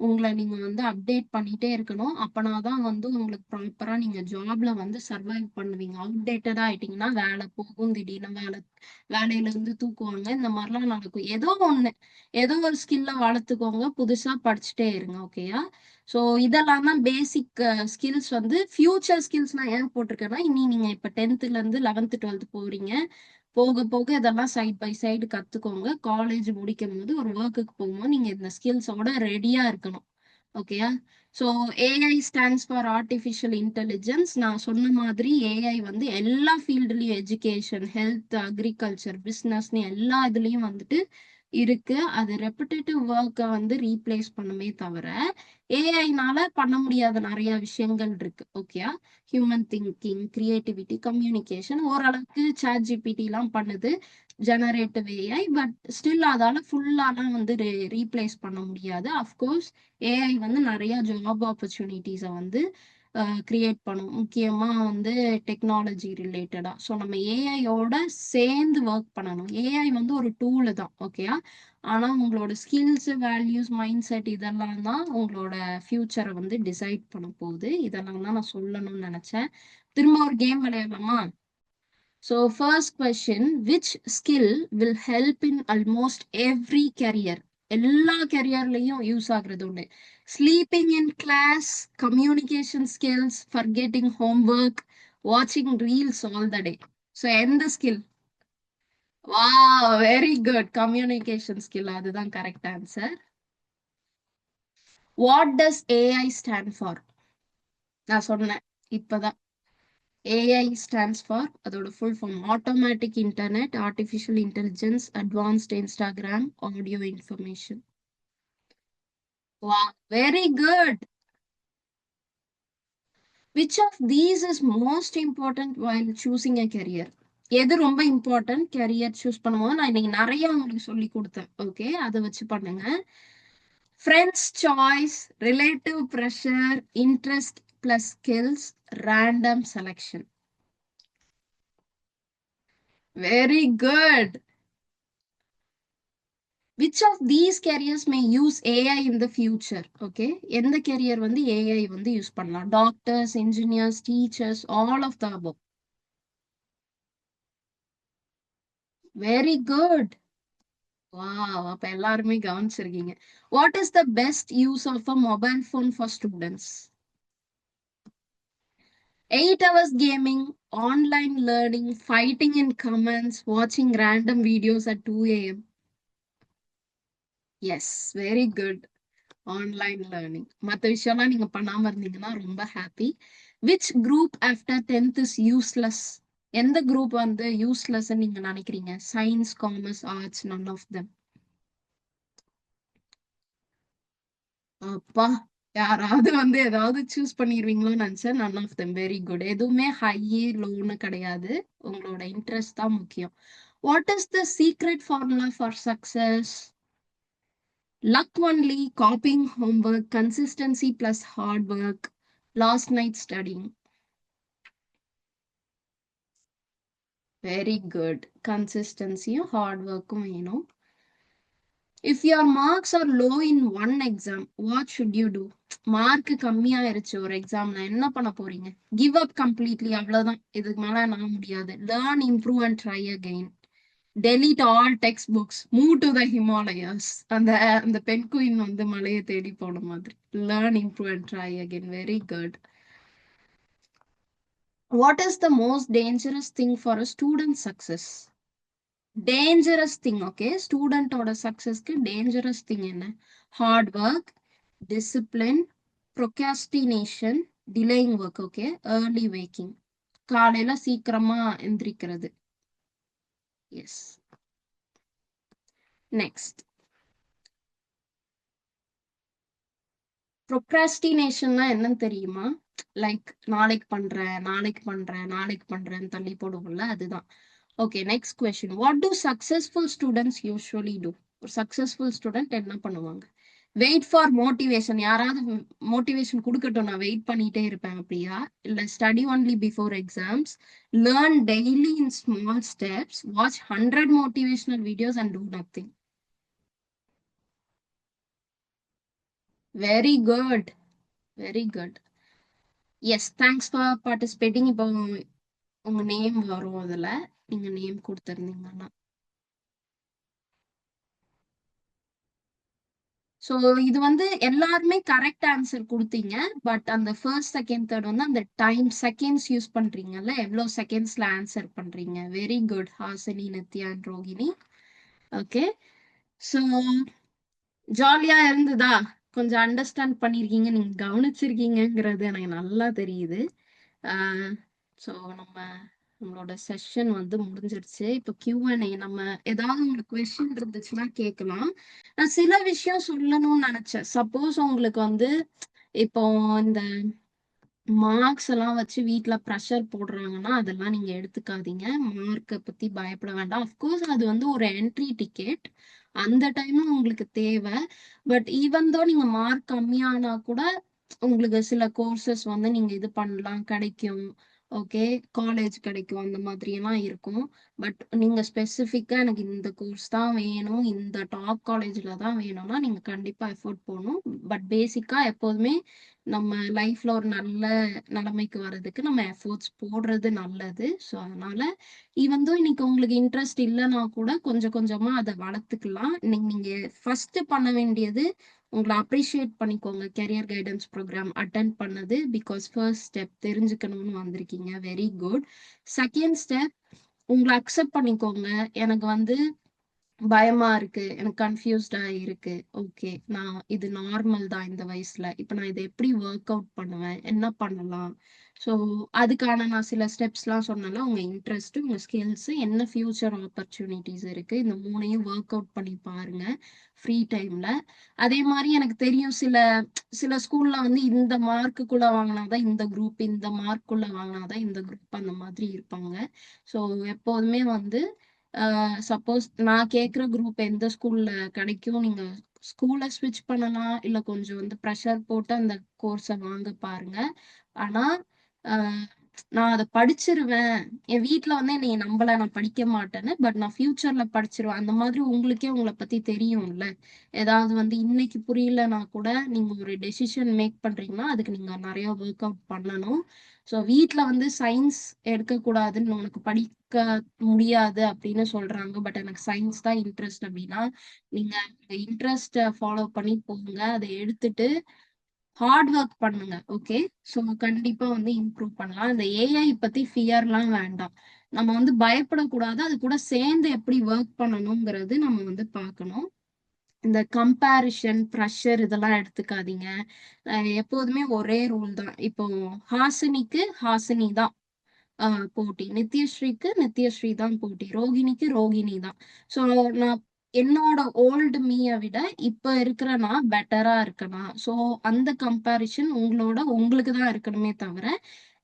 உங்களை நீங்க வந்து அப்டேட் பண்ணிட்டே இருக்கணும். அப்பனாதான் வந்து உங்களுக்கு ப்ராப்பரா நீங்க ஜாப்ல வந்து சர்வைவ் பண்ணுவீங்க. அவுடேட்டடா ஆயிட்டீங்கன்னா வேலை போகும், திடீர்னு வேலையில இருந்து தூக்குவாங்க, இந்த மாதிரிலாம் நடக்கும். ஏதோ ஒரு ஸ்கில்ல வளர்த்துக்கோங்க, புதுசா படிச்சுட்டே இருங்க. ஓகேயா? ஸோ இதெல்லாம் தான் பேசிக் ஸ்கில்ஸ். வந்து ஃபியூச்சர் ஸ்கில்ஸ் நான் ஏன் போட்டிருக்கேன்னா, இனி நீங்க இப்ப 10th இருந்து 11th 12th போறீங்க, போக போக இதெல்லாம் சைட் பை சைடு கத்துக்கோங்க. காலேஜ் முடிக்கும் போது ஒரு ஒர்க்குக்கு போகும்போது நீங்க இந்த ஸ்கில்ஸோட ரெடியா இருக்கணும். ஓகேயா? So AI stands for artificial intelligence. நான் சொன்ன மாதிரி ஏஐ வந்து எல்லா ஃபீல்டுலயும், எஜுகேஷன், ஹெல்த், அக்ரிகல்ச்சர், பிஸ்னஸ்னு எல்லா இதுலயும் வந்துட்டு இருக்கு. அது ரெப்பிட்டேட்டிவ் ஒர்க்கை வந்து ரீப்ளேஸ் பண்ணுமே தவிர ஏஐனால பண்ண முடியாத நிறைய விஷயங்கள் இருக்கு. ஓகேயா? ஹியூமன் திங்கிங், கிரியேட்டிவிட்டி, கம்யூனிகேஷன் ஓரளவுக்கு சாட் ஜிபிடி எல்லாம் பண்ணுது, ஜெனரேட்டிவ் ஏஐ. பட் ஸ்டில் அதால ஃபுல்லாலாம் வந்து ரீப்ளேஸ் பண்ண முடியாது. அஃப்கோர்ஸ் ஏஐ வந்து நிறைய ஜாப் ஆப்பர்ச்சுனிட்டிஸை வந்து கிரியேட் பண்ணும், முக்கியமா வந்து டெக்னாலஜி ரிலேட்டடா. ஸோ நம்ம ஏஐயோட சேர்ந்து ஒர்க் பண்ணணும். ஏஐ வந்து ஒரு டூல் தான். ஓகேயா? ஆனா உங்களோட ஸ்கில்ஸ், வேல்யூஸ், மைண்ட் செட், இதெல்லாம் தான் உங்களோட ஃபியூச்சரை வந்து டிசைட் பண்ண போகுது. இதெல்லாம் தான் நான் சொல்லணும்னு நினைச்சேன். திரும்ப ஒரு கேம் விளையாடலாமா? So first question, which skill will help in almost every career? எல்லா careerலயும் யூஸ் ஆகுறது உண்டு. Sleeping in class, communication skills, forgetting homework, watching reels all the day. So எந்த skill? Wow, very good. Communication skill. அதுதான் correct answer. What does AI stand for? நான் சொன்னேன் இப்பதான். AI stands for அதோட full form automatic internet, artificial intelligence, advanced Instagram, audio information. Wow, very good. Which of these is most important while choosing a career? எது ரொம்ப இம்பார்ட்டன்ட் கேரியர் சூஸ் பண்ணும்போது நான் இன்னைக்கு நிறைய உங்களுக்கு சொல்லி கொடுத்தேன். ஓகே, அதை வச்சு பண்ணுங்க. Friends choice, relative pressure, interest plus skills, random selection. Very good. Which of these careers may use AI in the future? Okay. எந்த career வந்து AI வந்து யூஸ் பண்ணலாம்? Doctors, engineers, teachers, all of the above. Very good. Wow. அப்ப எல்லாருமே கவனிச்சிருக்கீங்க. What is the best use of a mobile phone for students? 8 hours gaming, online learning, fighting in comments, watching random videos at 2 a.m. Yes, very good. Online learning. மற்ற விஷயம்லாம் நீங்க பண்ணாம இருந்தீங்கன்னா ரொம்ப happy. Which group after 10th is useless? எந்த குரூப் வந்து யூஸ்லெஸ் நீங்க நினைக்கிறீங்க? Science, commerce, arts, none of them. அப்பா, யாராவது வந்து ஏதாவது சூஸ் பண்ணிடுவீங்களோன்னு நினைச்சேன். None of them. Very good. எதுவுமே ஹை லோன்னு கிடையாது, உங்களோட இன்ட்ரெஸ்ட் தான் முக்கியம். What is the secret formula for success? Luck only, copying homework, consistency plus hard work, last night studying. Very good. Consistency, hard work, you know. If your marks are low in one exam, what should you do? Mark கம்மியா ஆயிருச்சு ஒரு எக்ஸாம்ல, என்ன பண்ண போறீங்க? Give up completely, அவ்வளவுதான். இதுக்கு மேல நான் முடியாது. Learn, improve and try again. Delete all textbooks, move to the Himalayas. அந்த பென்குயின் வந்து மலையை தேடி போன மாதிரி. Learn, improve and try again. Very good. What is the most dangerous thing for a student success? Dangerous thing, okay? Student oda success ku dangerous thing enna? Hard work, discipline, procrastination, delaying work, okay? Early waking. காலையில சீக்கிரமா எந்திரிக்கிறது. Yes. Next. ப்ரொக்ராஸ்டினேஷன்னா என்னன்னு தெரியுமா? லைக் நாளைக்கு பண்றேன்னு தள்ளி போடுவோம்ல, அதுதான். Okay, next question. What do successful students usually do? ஒரு சக்சஸ்ஃபுல் ஸ்டூடெண்ட் என்ன பண்ணுவாங்க? Wait for motivation. யாராவது மோட்டிவேஷன் கொடுக்கட்டும், நான் வெயிட் பண்ணிட்டே இருப்பேன் அப்படியா? இல்ல study only before exams, learn daily in small steps, watch 100 motivational videos and do nothing. Very good. Very good. Yes, thanks for participating. இப்போ உங்க நேம் வரும், அதுல நீங்க நேம் கொடுத்துருந்தீங்கன்னா. ஸோ இது வந்து எல்லாருமே கரெக்ட் ஆன்சர் கொடுத்தீங்க. பட் அந்த ஃபர்ஸ்ட், செகண்ட், தேர்ட் வந்து அந்த டைம் செகண்ட்ஸ் யூஸ் பண்றீங்கல்ல, எவ்வளோ செகண்ட்ஸ்ல ஆன்சர் பண்றீங்க. Very good Hasini, Nithya and Rohini. Okay, so ஜாலியா இருந்ததா? கொஞ்சம் அண்டர்ஸ்டாண்ட் பண்ணிருக்கீங்க, நீங்க கவனிச்சிருக்கீங்கிறது எனக்கு நல்லா தெரியுது. ஸோ நம்மளோட செஷன் வந்து முடிஞ்சிருச்சு. இப்போ Q&A, நம்ம ஏதாவது உங்களுக்கு கொஸ்டின் இருந்துச்சுன்னா கேட்கலாம். நான் சில விஷயம் சொல்லணும்னு நினைச்சேன். சப்போஸ் உங்களுக்கு வந்து இப்போ இந்த மார்க்ஸ் எல்லாம் வச்சு வீட்ல ப்ரெஷர் போடுறாங்கன்னா அதெல்லாம் நீங்க எடுத்துக்காதீங்க. மார்க்கை பத்தி பயப்பட வேண்டாம். அஃப்கோர்ஸ் அது வந்து ஒரு என்ட்ரி டிக்கெட், அந்த டைம்ல உங்களுக்கு தேவை. பட் ஈவன் தோ நீங்க மார்க் கம்மியானா கூட உங்களுக்கு சில கோர்சஸ் வந்து நீங்க இது பண்ணலாம், கிடைக்கும். ஓகே, காலேஜ் கிடைக்கும் அந்த மாதிரி எல்லாம் இருக்கும். பட் நீங்க ஸ்பெசிஃபிக்கா எனக்கு இந்த கோர்ஸ் தான் வேணும், இந்த டாப் காலேஜ்ல தான் வேணும்னா நீங்க கண்டிப்பா எஃபோர்ட் போடணும். பட் பேசிக்கா எப்போதுமே நம்ம லைஃப்ல ஒரு நல்ல நிலைமைக்கு வர்றதுக்கு நம்ம எஃபோர்ட்ஸ் போடுறது நல்லது. ஸோ அதனால ஈவன் தோ இன்னைக்கு உங்களுக்கு இன்ட்ரெஸ்ட் இல்லைன்னா கூட கொஞ்சம் கொஞ்சமா அதை வளர்த்துக்கலாம். நீங்க ஃபர்ஸ்ட் பண்ண வேண்டியது உங்களை அப்ரிஷியேட் பண்ணிக்கோங்க. கெரியர் கைடன்ஸ் ப்ரோக்ராம் அட்டென்ட் பண்ணது பிகாஸ் ஃபர்ஸ்ட் ஸ்டெப் தெரிஞ்சுக்கணும்னு வந்திருக்கீங்க. Very good. செகண்ட் ஸ்டெப் உங்களை அக்செப்ட் பண்ணிக்கோங்க. எனக்கு வந்து பயமா இருக்கு, எனக்கு கன்ஃபியூஸ்டா இருக்கு. ஓகே, நான் இது நார்மல் தான் இந்த வயசுல. இப்ப நான் இதை எப்படி ஒர்க் அவுட் பண்ணுவேன், என்ன பண்ணலாம்? ஸோ அதுக்கான நான் சில ஸ்டெப்ஸ்லாம் சொன்னேன்ல, உங்க இன்ட்ரெஸ்ட், உங்க ஸ்கில்ஸ், என்ன ஃபியூச்சர் ஆப்பர்ச்சுனிட்டிஸ் இருக்கு, இந்த மூணையும் ஒர்க் அவுட் பண்ணி பாருங்க ஃப்ரீ டைம்ல. அதே மாதிரி எனக்கு தெரியும் சில சில ஸ்கூல்ல வந்து இந்த மார்க்குள்ள வாங்கினாதான் இந்த குரூப், இந்த மார்க்குள்ள வாங்கினாதான் இந்த குரூப், அந்த மாதிரி இருப்பாங்க. ஸோ எப்போதுமே வந்து சப்போஸ் நான் கேட்குற குரூப் எந்த ஸ்கூல்ல கிடைக்கும், நீங்க ஸ்கூலை ஸ்விட்ச் பண்ணலாம், இல்ல கொஞ்சம் வந்து ப்ரெஷர் போட்டு அந்த கோர்ஸை வாங்க பாருங்க. ஆனா ஆஹ் நான் அதை படிச்சிருவேன், என் வீட்ல வந்து என்னை நம்பல, நான் படிக்க மாட்டேன்னு, பட் நான் ஃபியூச்சர்ல படிச்சிருவேன் அந்த மாதிரி உங்களுக்கே உங்களை பத்தி தெரியும்ல. ஏதாவது வந்து இன்னைக்கு புரியலன்னா கூட நீங்க ஒரு டெசிஷன் மேக் பண்றீங்கன்னா அதுக்கு நீங்க நிறைய ஒர்க் அவுட் பண்ணணும். ஸோ வீட்ல வந்து சயின்ஸ் எடுக்கக்கூடாதுன்னு, உனக்கு படிக்க முடியாது அப்படின்னு சொல்றாங்க, பட் எனக்கு சயின்ஸ் தான் இன்ட்ரெஸ்ட் அப்படின்னா நீங்க உங்க இன்ட்ரெஸ்ட ஃபாலோ பண்ணி போங்க. அதை எடுத்துட்டு ஹார்ட் ஒர்க் பண்ணுங்க. ஓகே, ஸோ கண்டிப்பா வந்து இம்ப்ரூவ் பண்ணலாம். இந்த ஏஐ பத்தி ஃபியர்லாம் வேண்டாம். நம்ம வந்து பயப்படக்கூடாது, அது கூட சேர்ந்து எப்படி ஒர்க் பண்ணணுங்கிறது நம்ம வந்து பார்க்கணும். இந்த கம்பேரிஷன், ப்ரெஷர் இதெல்லாம் எடுத்துக்காதீங்க. எப்போதுமே ஒரே ரூல் தான். இப்போ ஹாசினிக்கு ஹாசினி தான் போட்டி, நித்யஸ்ரீக்கு நித்யஸ்ரீ தான் போட்டி, ரோகிணிக்கு ரோகிணி தான். ஸோ நான் என்னோட ஓல்டு மீயை விட இப்ப இருக்கிற நான் பெட்டரா இருக்கனா, ஸோ அந்த கம்பேரிஷன் உங்களுக்கு தான் இருக்கணுமே தவிர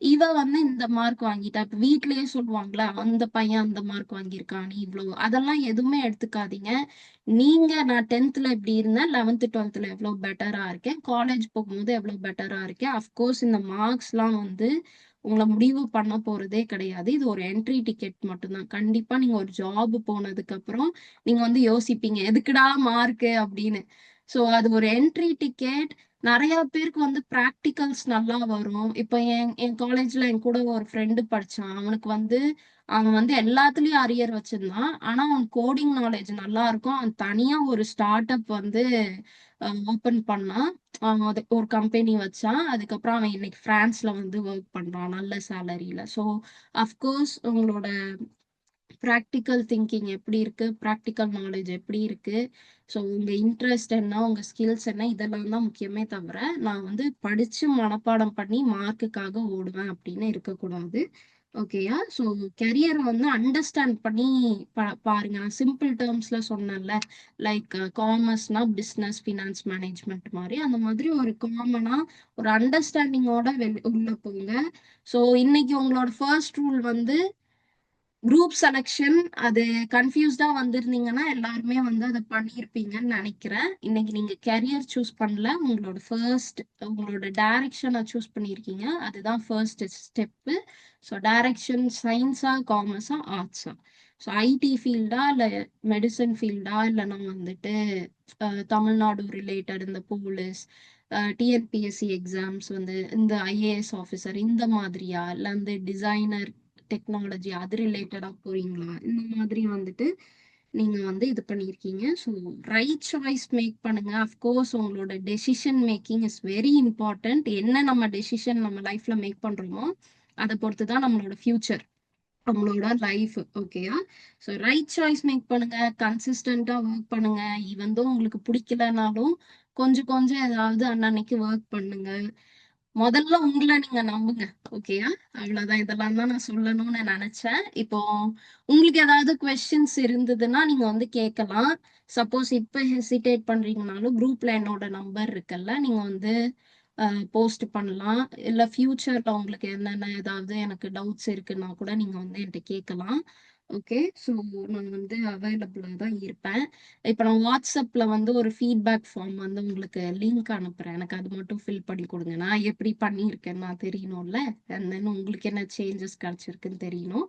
இவ வந்து இந்த மார்க் வாங்கிட்டா, இப்ப வீட்லயே சொல்லுவாங்களே அந்த பையன் அந்த மார்க் வாங்கியிருக்கான், நீ இவ்வளவு, அதெல்லாம் எதுவுமே எடுத்துக்காதீங்க. நீங்க நான் 10th இப்படி இருந்தேன், 11th 12th எவ்வளவு பெட்டரா இருக்கேன், காலேஜ் போகும்போது எவ்வளவு பெட்டரா இருக்கேன். அஃப்கோர்ஸ் இந்த மார்க்ஸ் எல்லாம் வந்து உங்களை முடிவு பண்ண போறதே கிடையாது. இது ஒரு என்ட்ரி டிக்கெட் மட்டும்தான். கண்டிப்பா நீங்க ஒரு ஜாப் போனதுக்கு அப்புறம் நீங்க வந்து யோசிப்பீங்க எதுக்குடா மார்க்கு அப்படின்னு. ஸோ அது ஒரு என்ட்ரி டிக்கெட். நிறைய பேருக்கு வந்து ப்ராக்டிகல்ஸ் நல்லா வரும். இப்போ என் காலேஜ்ல என் கூட ஒரு ஃப்ரெண்டு படிச்சான். அவன் வந்து எல்லாத்துலயும் அரியர் வச்சிருந்தான். ஆனா அவன் கோடிங் நாலேஜ் நல்லா இருக்கும். அவன் தனியா ஒரு ஸ்டார்ட் அப் வந்து ஓபன் பண்ணான். அவன் ஒரு கம்பெனி வச்சான். அதுக்கப்புறம் அவன் இன்னைக்கு பிரான்ஸ்ல வந்து ஒர்க் பண்றான் நல்ல சேலரியில. ஸோ அஃப்கோர்ஸ் உங்களோட ப்ராக்டிக்கல் திங்கிங் எப்படி இருக்கு, ப்ராக்டிக்கல் நாலேஜ் எப்படி இருக்கு, ஸோ உங்க இன்ட்ரெஸ்ட் என்ன, உங்க ஸ்கில்ஸ் என்ன, இதெல்லாம் தான் முக்கியமே தவிர நான் வந்து படிச்சு மனப்பாடம் பண்ணி மார்க்குக்காக ஓடுவேன் அப்படின்னு இருக்கக்கூடாது. ஓகேயா? ஸோ கெரியரை வந்து அண்டர்ஸ்டாண்ட் பண்ணி பாருங்க. நான் சிம்பிள் டேர்ம்ஸ்ல சொன்னேன்ல, லைக் காமர்ஸ்னா பிஸ்னஸ், ஃபினான்ஸ், மேனேஜ்மெண்ட் மாதிரி, அந்த மாதிரி ஒரு காமனா ஒரு அண்டர்ஸ்டாண்டிங்கோட உள்ள போங்க. ஸோ இன்னைக்கு உங்களோட ஃபர்ஸ்ட் ரூல் வந்து குரூப் செலெக்ஷன். அது கன்ஃபியூஸ்டா வந்திருந்தீங்கன்னா எல்லாருமே வந்து அதை பண்ணியிருப்பீங்கன்னு நினைக்கிறேன். இன்னைக்கு நீங்க கெரியர் சூஸ் பண்ணல, உங்களோட டைரக்ஷனை சூஸ் பண்ணியிருக்கீங்க. அதுதான் ஃபர்ஸ்ட் ஸ்டெப்பு. ஸோ டைரக்ஷன் சயின்ஸா, காமர்ஸா, ஆர்ட்ஸா, ஸோ ஐடி ஃபீல்டா இல்லை மெடிசன் ஃபீல்டா, இல்லைன்னா வந்துட்டு தமிழ்நாடு ரிலேட்டட் இந்த போலீஸ், டிஎன்பிஎஸ்சி எக்ஸாம்ஸ் வந்து இந்த ஐஏஎஸ் ஆஃபீஸர் இந்த மாதிரியா, இல்லை வந்து டிசைனர் டெக்னாலஜி அது ரிலேட்டடா போறீங்களா, இந்த மாதிரி வந்துட்டு நீங்க வந்து இது பண்ணியிருக்கீங்க. ஸோ ரைட் சாய்ஸ் மேக் பண்ணுங்க. அஃப்கோர்ஸ் உங்களோட decision making is very important. என்ன நம்ம டெசிஷன் நம்ம லைஃப்ல மேக் பண்றோமோ அதை பொறுத்து தான் நம்மளோட ஃபியூச்சர், நம்மளோட லைஃப். ஓகேயா? ஸோ ரைட் சாய்ஸ் மேக் பண்ணுங்க, கன்சிஸ்டண்டா ஒர்க் பண்ணுங்க. ஈவன் தோ உங்களுக்கு பிடிக்கலனாலும் கொஞ்சம் கொஞ்சம் ஏதாவது அன்னன்னைக்கு ஒர்க் பண்ணுங்க. முதல்ல உங்களை நீங்க நம்புங்க. ஓகேயா? அவ்வளவுதான். இதெல்லாம் தான் நான் சொல்லணும்னு நினைச்சேன். இப்போ உங்களுக்கு ஏதாவது கொஸ்டின்ஸ் இருந்ததுன்னா நீங்க வந்து கேட்கலாம். சப்போஸ் இப்ப ஹெசிடேட் பண்றீங்கனாலும் குரூப்ல என்னோட நம்பர் இருக்குல்ல, நீங்க வந்து போஸ்ட் பண்ணலாம். இல்ல ஃபியூச்சர்ல உங்களுக்கு என்னென்ன ஏதாவது எனக்கு டவுட்ஸ் இருக்குன்னா கூட நீங்க வந்து என்கிட்ட கேட்கலாம். ஓகே. ஸோ நான் வந்து அவைலபிளாக தான் இருப்பேன். இப்போ நான் வாட்ஸ்அப்பில் வந்து ஒரு ஃபீட்பேக் ஃபார்ம் வந்து உங்களுக்கு லிங்க் அனுப்புகிறேன். எனக்கு அது மட்டும் ஃபில் பண்ணி கொடுங்க. நான் எப்படி பண்ணியிருக்கேன்னு நான் தெரியணும்ல. அண்ட் தென் உங்களுக்கு என்ன சேஞ்சஸ் கிடச்சிருக்குன்னு தெரியணும்.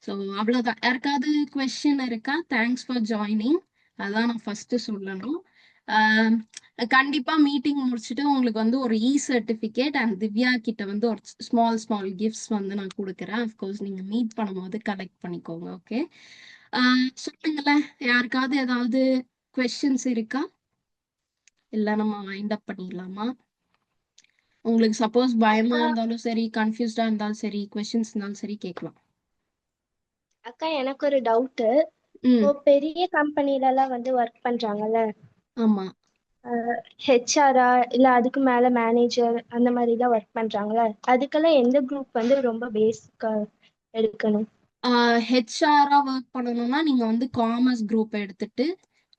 ஸோ அவ்வளோதான். யாருக்காவது கொஸ்டின் இருக்கா? Thanks for joining. அதான் நான் ஃபஸ்ட்டு சொல்லணும். கண்டிப்பா மீட்டிங் முடிச்சுட்டு உங்களுக்கு வந்து ஒரு சர்டிஃபிகேட் அண்ட் திவ்யா கிட்ட வந்து ஒரு ஸ்மால் கிஃப்ட்ஸ் வந்து நான் கொடுக்குறேன். அஃப்கோர்ஸ் நீங்க மீட் பண்ணும்போது கலெக்ட் பண்ணிக்கோங்க. ஓகே. சொல்லுங்களேன், யாருக்காவது ஏதாவது கொஸ்டின்ஸ் இருக்கா? இல்ல நம்ம வைண்ட் அப் பண்ணிடலாமா? உங்களுக்கு சப்போஸ் பயமா அக்கா இருந்தாலும் சரி, கன்ஃபியூஸ்டா இருந்தாலும் சரி, கொஸ்டின்ஸ் இருந்தாலும் சரி கேட்கலாம். அக்கா எனக்கு ஒரு டவுட்டு. இப்போ ம். பெரிய கம்பெனில எல்லாம் வந்து ஒர்க் பண்றாங்கல்ல, ஆமா. ஹெச்ஆரா இல்ல அதுக்கு மேல மேனேஜர் அந்த மாதிரி எல்லாம் ஒர்க் பண்றாங்கல்ல, அதுக்கெல்லாம் எந்த குரூப் வந்து ரொம்ப பேசிக்கா எடுக்கணும்? ஹெச்ஆரா ஒர்க் பண்ணணும்னா நீங்க வந்து காமர்ஸ் குரூப் எடுத்துட்டு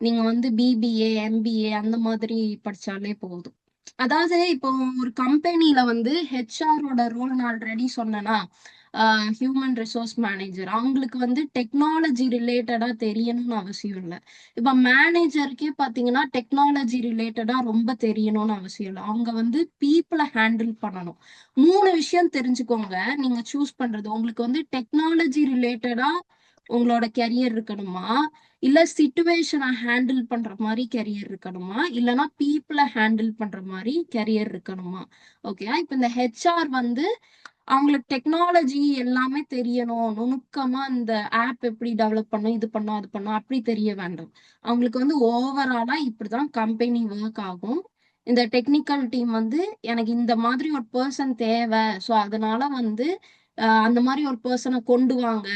நீங்க வந்து பிபிஏ எம்பிஏ அந்த மாதிரி படிச்சாலே போதும். அதாவது இப்போ ஒரு கம்பெனில வந்து ஹெச்ஆரோட ரோல் நான் ஆல்ரெடி சொன்னேன்னா, ஹியூமன் ரிசோர்ஸ் மேனேஜர் அவங்களுக்கு வந்து டெக்னாலஜி ரிலேட்டடா தெரியணும்னு அவசியம் இல்லை. இப்போ மேனேஜருக்கே பார்த்தீங்கன்னா டெக்னாலஜி ரிலேட்டடா ரொம்ப தெரியணும்னு அவசியம் இல்லை. அவங்க வந்து பீப்புளை ஹேண்டில் பண்ணணும். 3 விஷயம் தெரிஞ்சுக்கோங்க. நீங்க சூஸ் பண்றது உங்களுக்கு வந்து டெக்னாலஜி ரிலேட்டடா உங்களோட கெரியர் இருக்கணுமா, இல்ல சிச்சுவேஷனை ஹேண்டில் பண்ற மாதிரி கெரியர் இருக்கணுமா, இல்லைன்னா பீப்புளை ஹேண்டில் பண்ற மாதிரி கெரியர் இருக்கணுமா? ஓகே. இப்ப இந்த ஹெச்ஆர் வந்து அவங்களுக்கு டெக்னாலஜி எல்லாமே தெரியணும், நுணுக்கமா இந்த ஆப் எப்படி டெவலப் பண்ணும், இது பண்ணும் அது பண்ணும் அப்படி தெரிய வேண்டாம். அவங்களுக்கு வந்து ஓவராலா இப்படிதான் கம்பெனி ஒர்க் ஆகும். இந்த டெக்னிக்கல் டீம் வந்து எனக்கு இந்த மாதிரி ஒரு பர்சன் தேவை, ஸோ அதனால வந்து அந்த மாதிரி ஒரு பர்சனை கொண்டு வாங்க,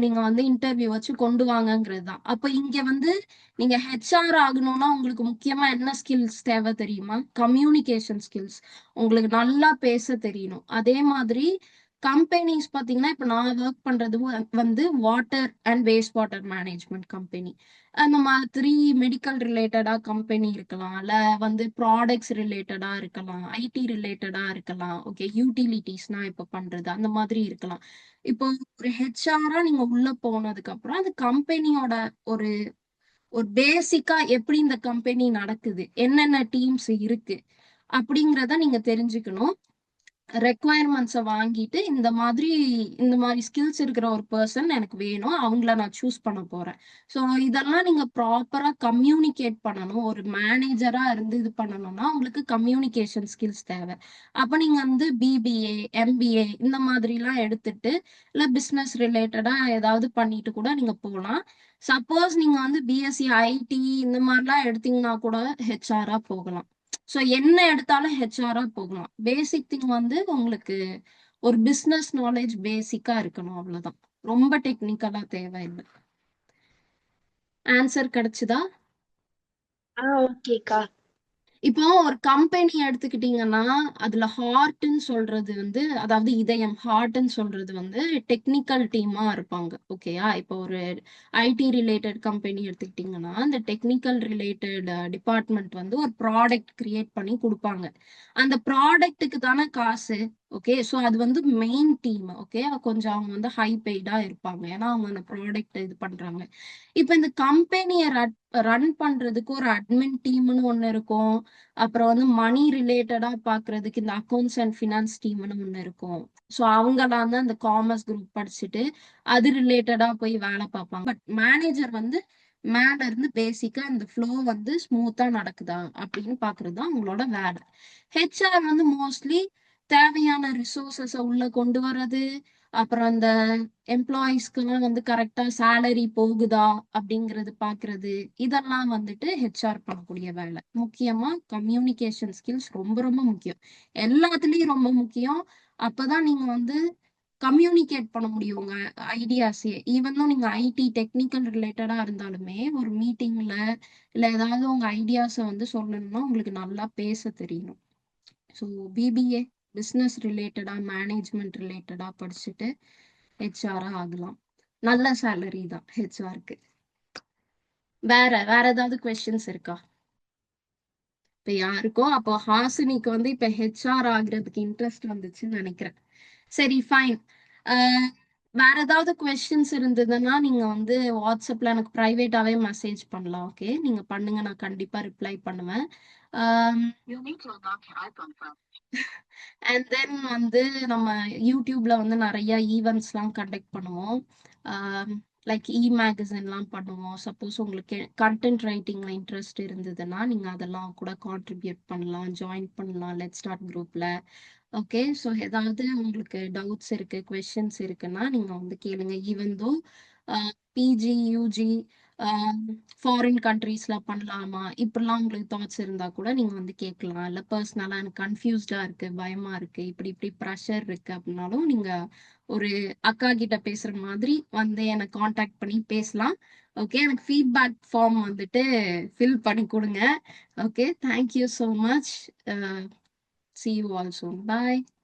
நீங்க வந்து இன்டர்வியூ வச்சு கொண்டு வாங்கங்கிறது தான். அப்ப இங்க வந்து நீங்க ஹெச்ஆர் ஆகணும்னா உங்களுக்கு முக்கியமா என்ன ஸ்கில்ஸ் தேவை தெரியுமா? Communication skills. உங்களுக்கு நல்லா பேச தெரியணும். அதே மாதிரி கம்பெனிஸ் பாத்தீங்கன்னா இப்ப நான் ஒர்க் பண்றது வந்து water and waste water management company. அந்த மாதிரி மெடிக்கல் ரிலேட்டடா கம்பெனி இருக்கலாம், இல்ல வந்து ப்ராடக்ட்ஸ் ரிலேட்டடா இருக்கலாம், ஐடி ரிலேட்டடா இருக்கலாம். ஓகே. யூட்டிலிட்டிஸ்னா இப்ப பண்றது அந்த மாதிரி இருக்கலாம். இப்போ ஒரு ஹெச்ஆரா நீங்க உள்ள போனதுக்கு அப்புறம் அந்த கம்பெனியோட ஒரு ஒரு பேசிக்கா எப்படி இந்த கம்பெனி நடக்குது, என்னென்ன டீம்ஸ் இருக்கு அப்படிங்கிறத நீங்க தெரிஞ்சுக்கணும். ரெக்குவயர்மெண்ட்ஸை வாங்கிட்டு இந்த மாதிரி ஸ்கில்ஸ் இருக்கிற ஒரு பர்சன் எனக்கு வேணும், அவங்கள நான் சூஸ் பண்ண போறேன். ஸோ இதெல்லாம் நீங்க ப்ராப்பரா கம்யூனிகேட் பண்ணணும். ஒரு மேனேஜரா இருந்து இது பண்ணணும்னா உங்களுக்கு கம்யூனிகேஷன் ஸ்கில்ஸ் தேவை. அப்ப நீங்க வந்து பிபிஏ எம்பிஏ இந்த மாதிரிலாம் எடுத்துட்டு இல்ல பிசினஸ் ரிலேட்டடா ஏதாவது பண்ணிட்டு கூட நீங்க போகலாம். சப்போஸ் நீங்க வந்து பிஎஸ்சி ஐடி இந்த மாதிரிலாம் எடுத்தீங்கன்னா கூட ஹெச்ஆரா போகலாம். ஸோ என்ன எடுத்தாலும் ஹெச்ஆரா போகலாம். பேசிக் திங் வந்து உங்களுக்கு ஒரு பிசினஸ் நாலேஜ் பேசிக்கா இருக்கணும், அவ்வளவுதான். ரொம்ப டெக்னிக்கலா தேவையில்லை. ஆன்சர் கிடைச்சுதா? ஓகேக்கா. இப்போ ஒரு கம்பெனி எடுத்துக்கிட்டீங்கன்னா அதுல ஹார்ட்ன்னு சொல்றது வந்து, அதாவது இதயம், ஹார்ட்ன்னு சொல்றது வந்து டெக்னிக்கல் டீமா இருப்பாங்க. ஓகேயா? இப்போ ஒரு ஐடி ரிலேட்டட் கம்பெனி எடுத்துக்கிட்டீங்கன்னா அந்த டெக்னிக்கல் ரிலேட்டட் டிபார்ட்மெண்ட் வந்து ஒரு ப்ராடக்ட் கிரியேட் பண்ணி கொடுப்பாங்க. அந்த ப்ராடக்ட்டுக்கு தானே காசு. ஓகே. ஸோ அது வந்து மெயின் டீம். ஓகே. கொஞ்சம் அவங்க வந்து ஹை பெய்டா இருப்பாங்க, ஏன்னா அவங்க அந்த ப்ராடக்ட் இது பண்றாங்க. இப்ப இந்த கம்பெனியை ரன் பண்றதுக்கு ஒரு அட்மின் டீம்னு ஒண்ணு இருக்கும். அப்புறம் வந்து மணி ரிலேட்டடா பாக்குறதுக்கு இந்த அக்கௌண்ட்ஸ் அண்ட் ஃபினான்ஸ் டீம்னு ஒண்ணு இருக்கும். ஸோ அவங்கலாம் தான் இந்த காமர்ஸ் குரூப் படிச்சுட்டு அது ரிலேட்டடா போய் வேலை பார்ப்பாங்க. பட் மேனேஜர் வந்து மேல இருந்து பேசிக்கா இந்த ஃப்ளோ வந்து ஸ்மூத்தா நடக்குதா அப்படின்னு பாக்குறது தான் உங்களோட வேலை. ஹெச்ஆர் வந்து மோஸ்ட்லி தேவையான ரிசோர்சஸை உள்ள கொண்டு வர்றது, அப்புறம் அந்த எம்ப்ளாயிஸ்க்குலாம் வந்து கரெக்டா சேலரி போகுதா அப்படிங்கறது பாக்குறது, இதெல்லாம் வந்துட்டு ஹெச்ஆர் பண்ணக்கூடிய வேலை. முக்கியமா கம்யூனிகேஷன் ஸ்கில்ஸ் ரொம்ப ரொம்ப முக்கியம். எல்லாத்துலயும் ரொம்ப முக்கியம். அப்பதான் நீங்க வந்து கம்யூனிகேட் பண்ண முடியும் உங்க ஐடியாஸே. ஈவன் தான் நீங்க ஐடி டெக்னிக்கல் ரிலேட்டடா இருந்தாலுமே ஒரு மீட்டிங்ல இல்ல ஏதாவது உங்க ஐடியாஸை வந்து சொல்லணும்னா உங்களுக்கு நல்லா பேச தெரியணும். ஸோ பிபிஏ பிஸ்னஸ் ரிலேட்டடா மேனேஜ்மெண்ட் ரிலேட்டடா படிச்சுட்டு ஹெச்ஆரா ஆகலாம். நல்ல சேலரி தான் ஹெச்ஆருக்கு. வேற ஏதாவது கொஸ்டின்ஸ் இருக்கா? இப்ப யாருக்கோ அப்போ ஹாசினிக்கு வந்து இப்ப ஹெச்ஆர் ஆகுறதுக்கு இன்ட்ரெஸ்ட் வந்துச்சுன்னு நினைக்கிறேன். சரி, ஃபைன். வேற ஏதாவது கொஸ்டின்ஸ் இருந்ததுன்னா நீங்க வந்து வாட்ஸ்அப்ல எனக்கு பிரைவேட்டாவே மெசேஜ் பண்ணலாம். ஓகே, நீங்க பண்ணுங்க, நான் கண்டிப்பா ரிப்ளை பண்ணுவேன். அண்ட் தென் வந்து நம்ம யூடியூப்ல வந்து நிறைய ஈவெண்ட்ஸ்லாம் கண்டக்ட் பண்ணுவோம். லைக் மேகசின்லாம் பண்ணுவோம். சப்போஸ் உங்களுக்கு கண்டென்ட் ரைட்டிங்ல இன்ட்ரெஸ்ட் இருந்ததுன்னா நீங்க அதெல்லாம் கூட கான்ட்ரிபியூட் பண்ணலாம், ஜாயின் பண்ணலாம் லெட் ஸ்டார்ட் குரூப்ல. ஓகே, ஸோ ஏதாவது உங்களுக்கு டவுட்ஸ் இருக்கு, கொஸ்டின்ஸ் இருக்குன்னா நீங்க வந்து கேளுங்க. Even though PG UG foreign கண்ட்ரீஸ்ல பண்ணலாமா இப்படிலாம் உங்களுக்கு தாட்ஸ் இருந்தா கூட நீங்க வந்து கேட்கலாம். இல்ல பர்சனலா எனக்கு கன்ஃபியூஸ்டா இருக்கு, பயமா இருக்கு, இப்படி இப்படி ப்ரெஷர் இருக்கு அப்படின்னாலும் நீங்க ஒரு அக்கா கிட்ட பேசுற மாதிரி வந்து என்னை காண்டாக்ட் பண்ணி பேசலாம். ஓகே, எனக்கு ஃபீட்பேக் ஃபார்ம் வந்துட்டு ஃபில் பண்ணி கொடுங்க. Okay, thank you so much. See you all soon. Bye.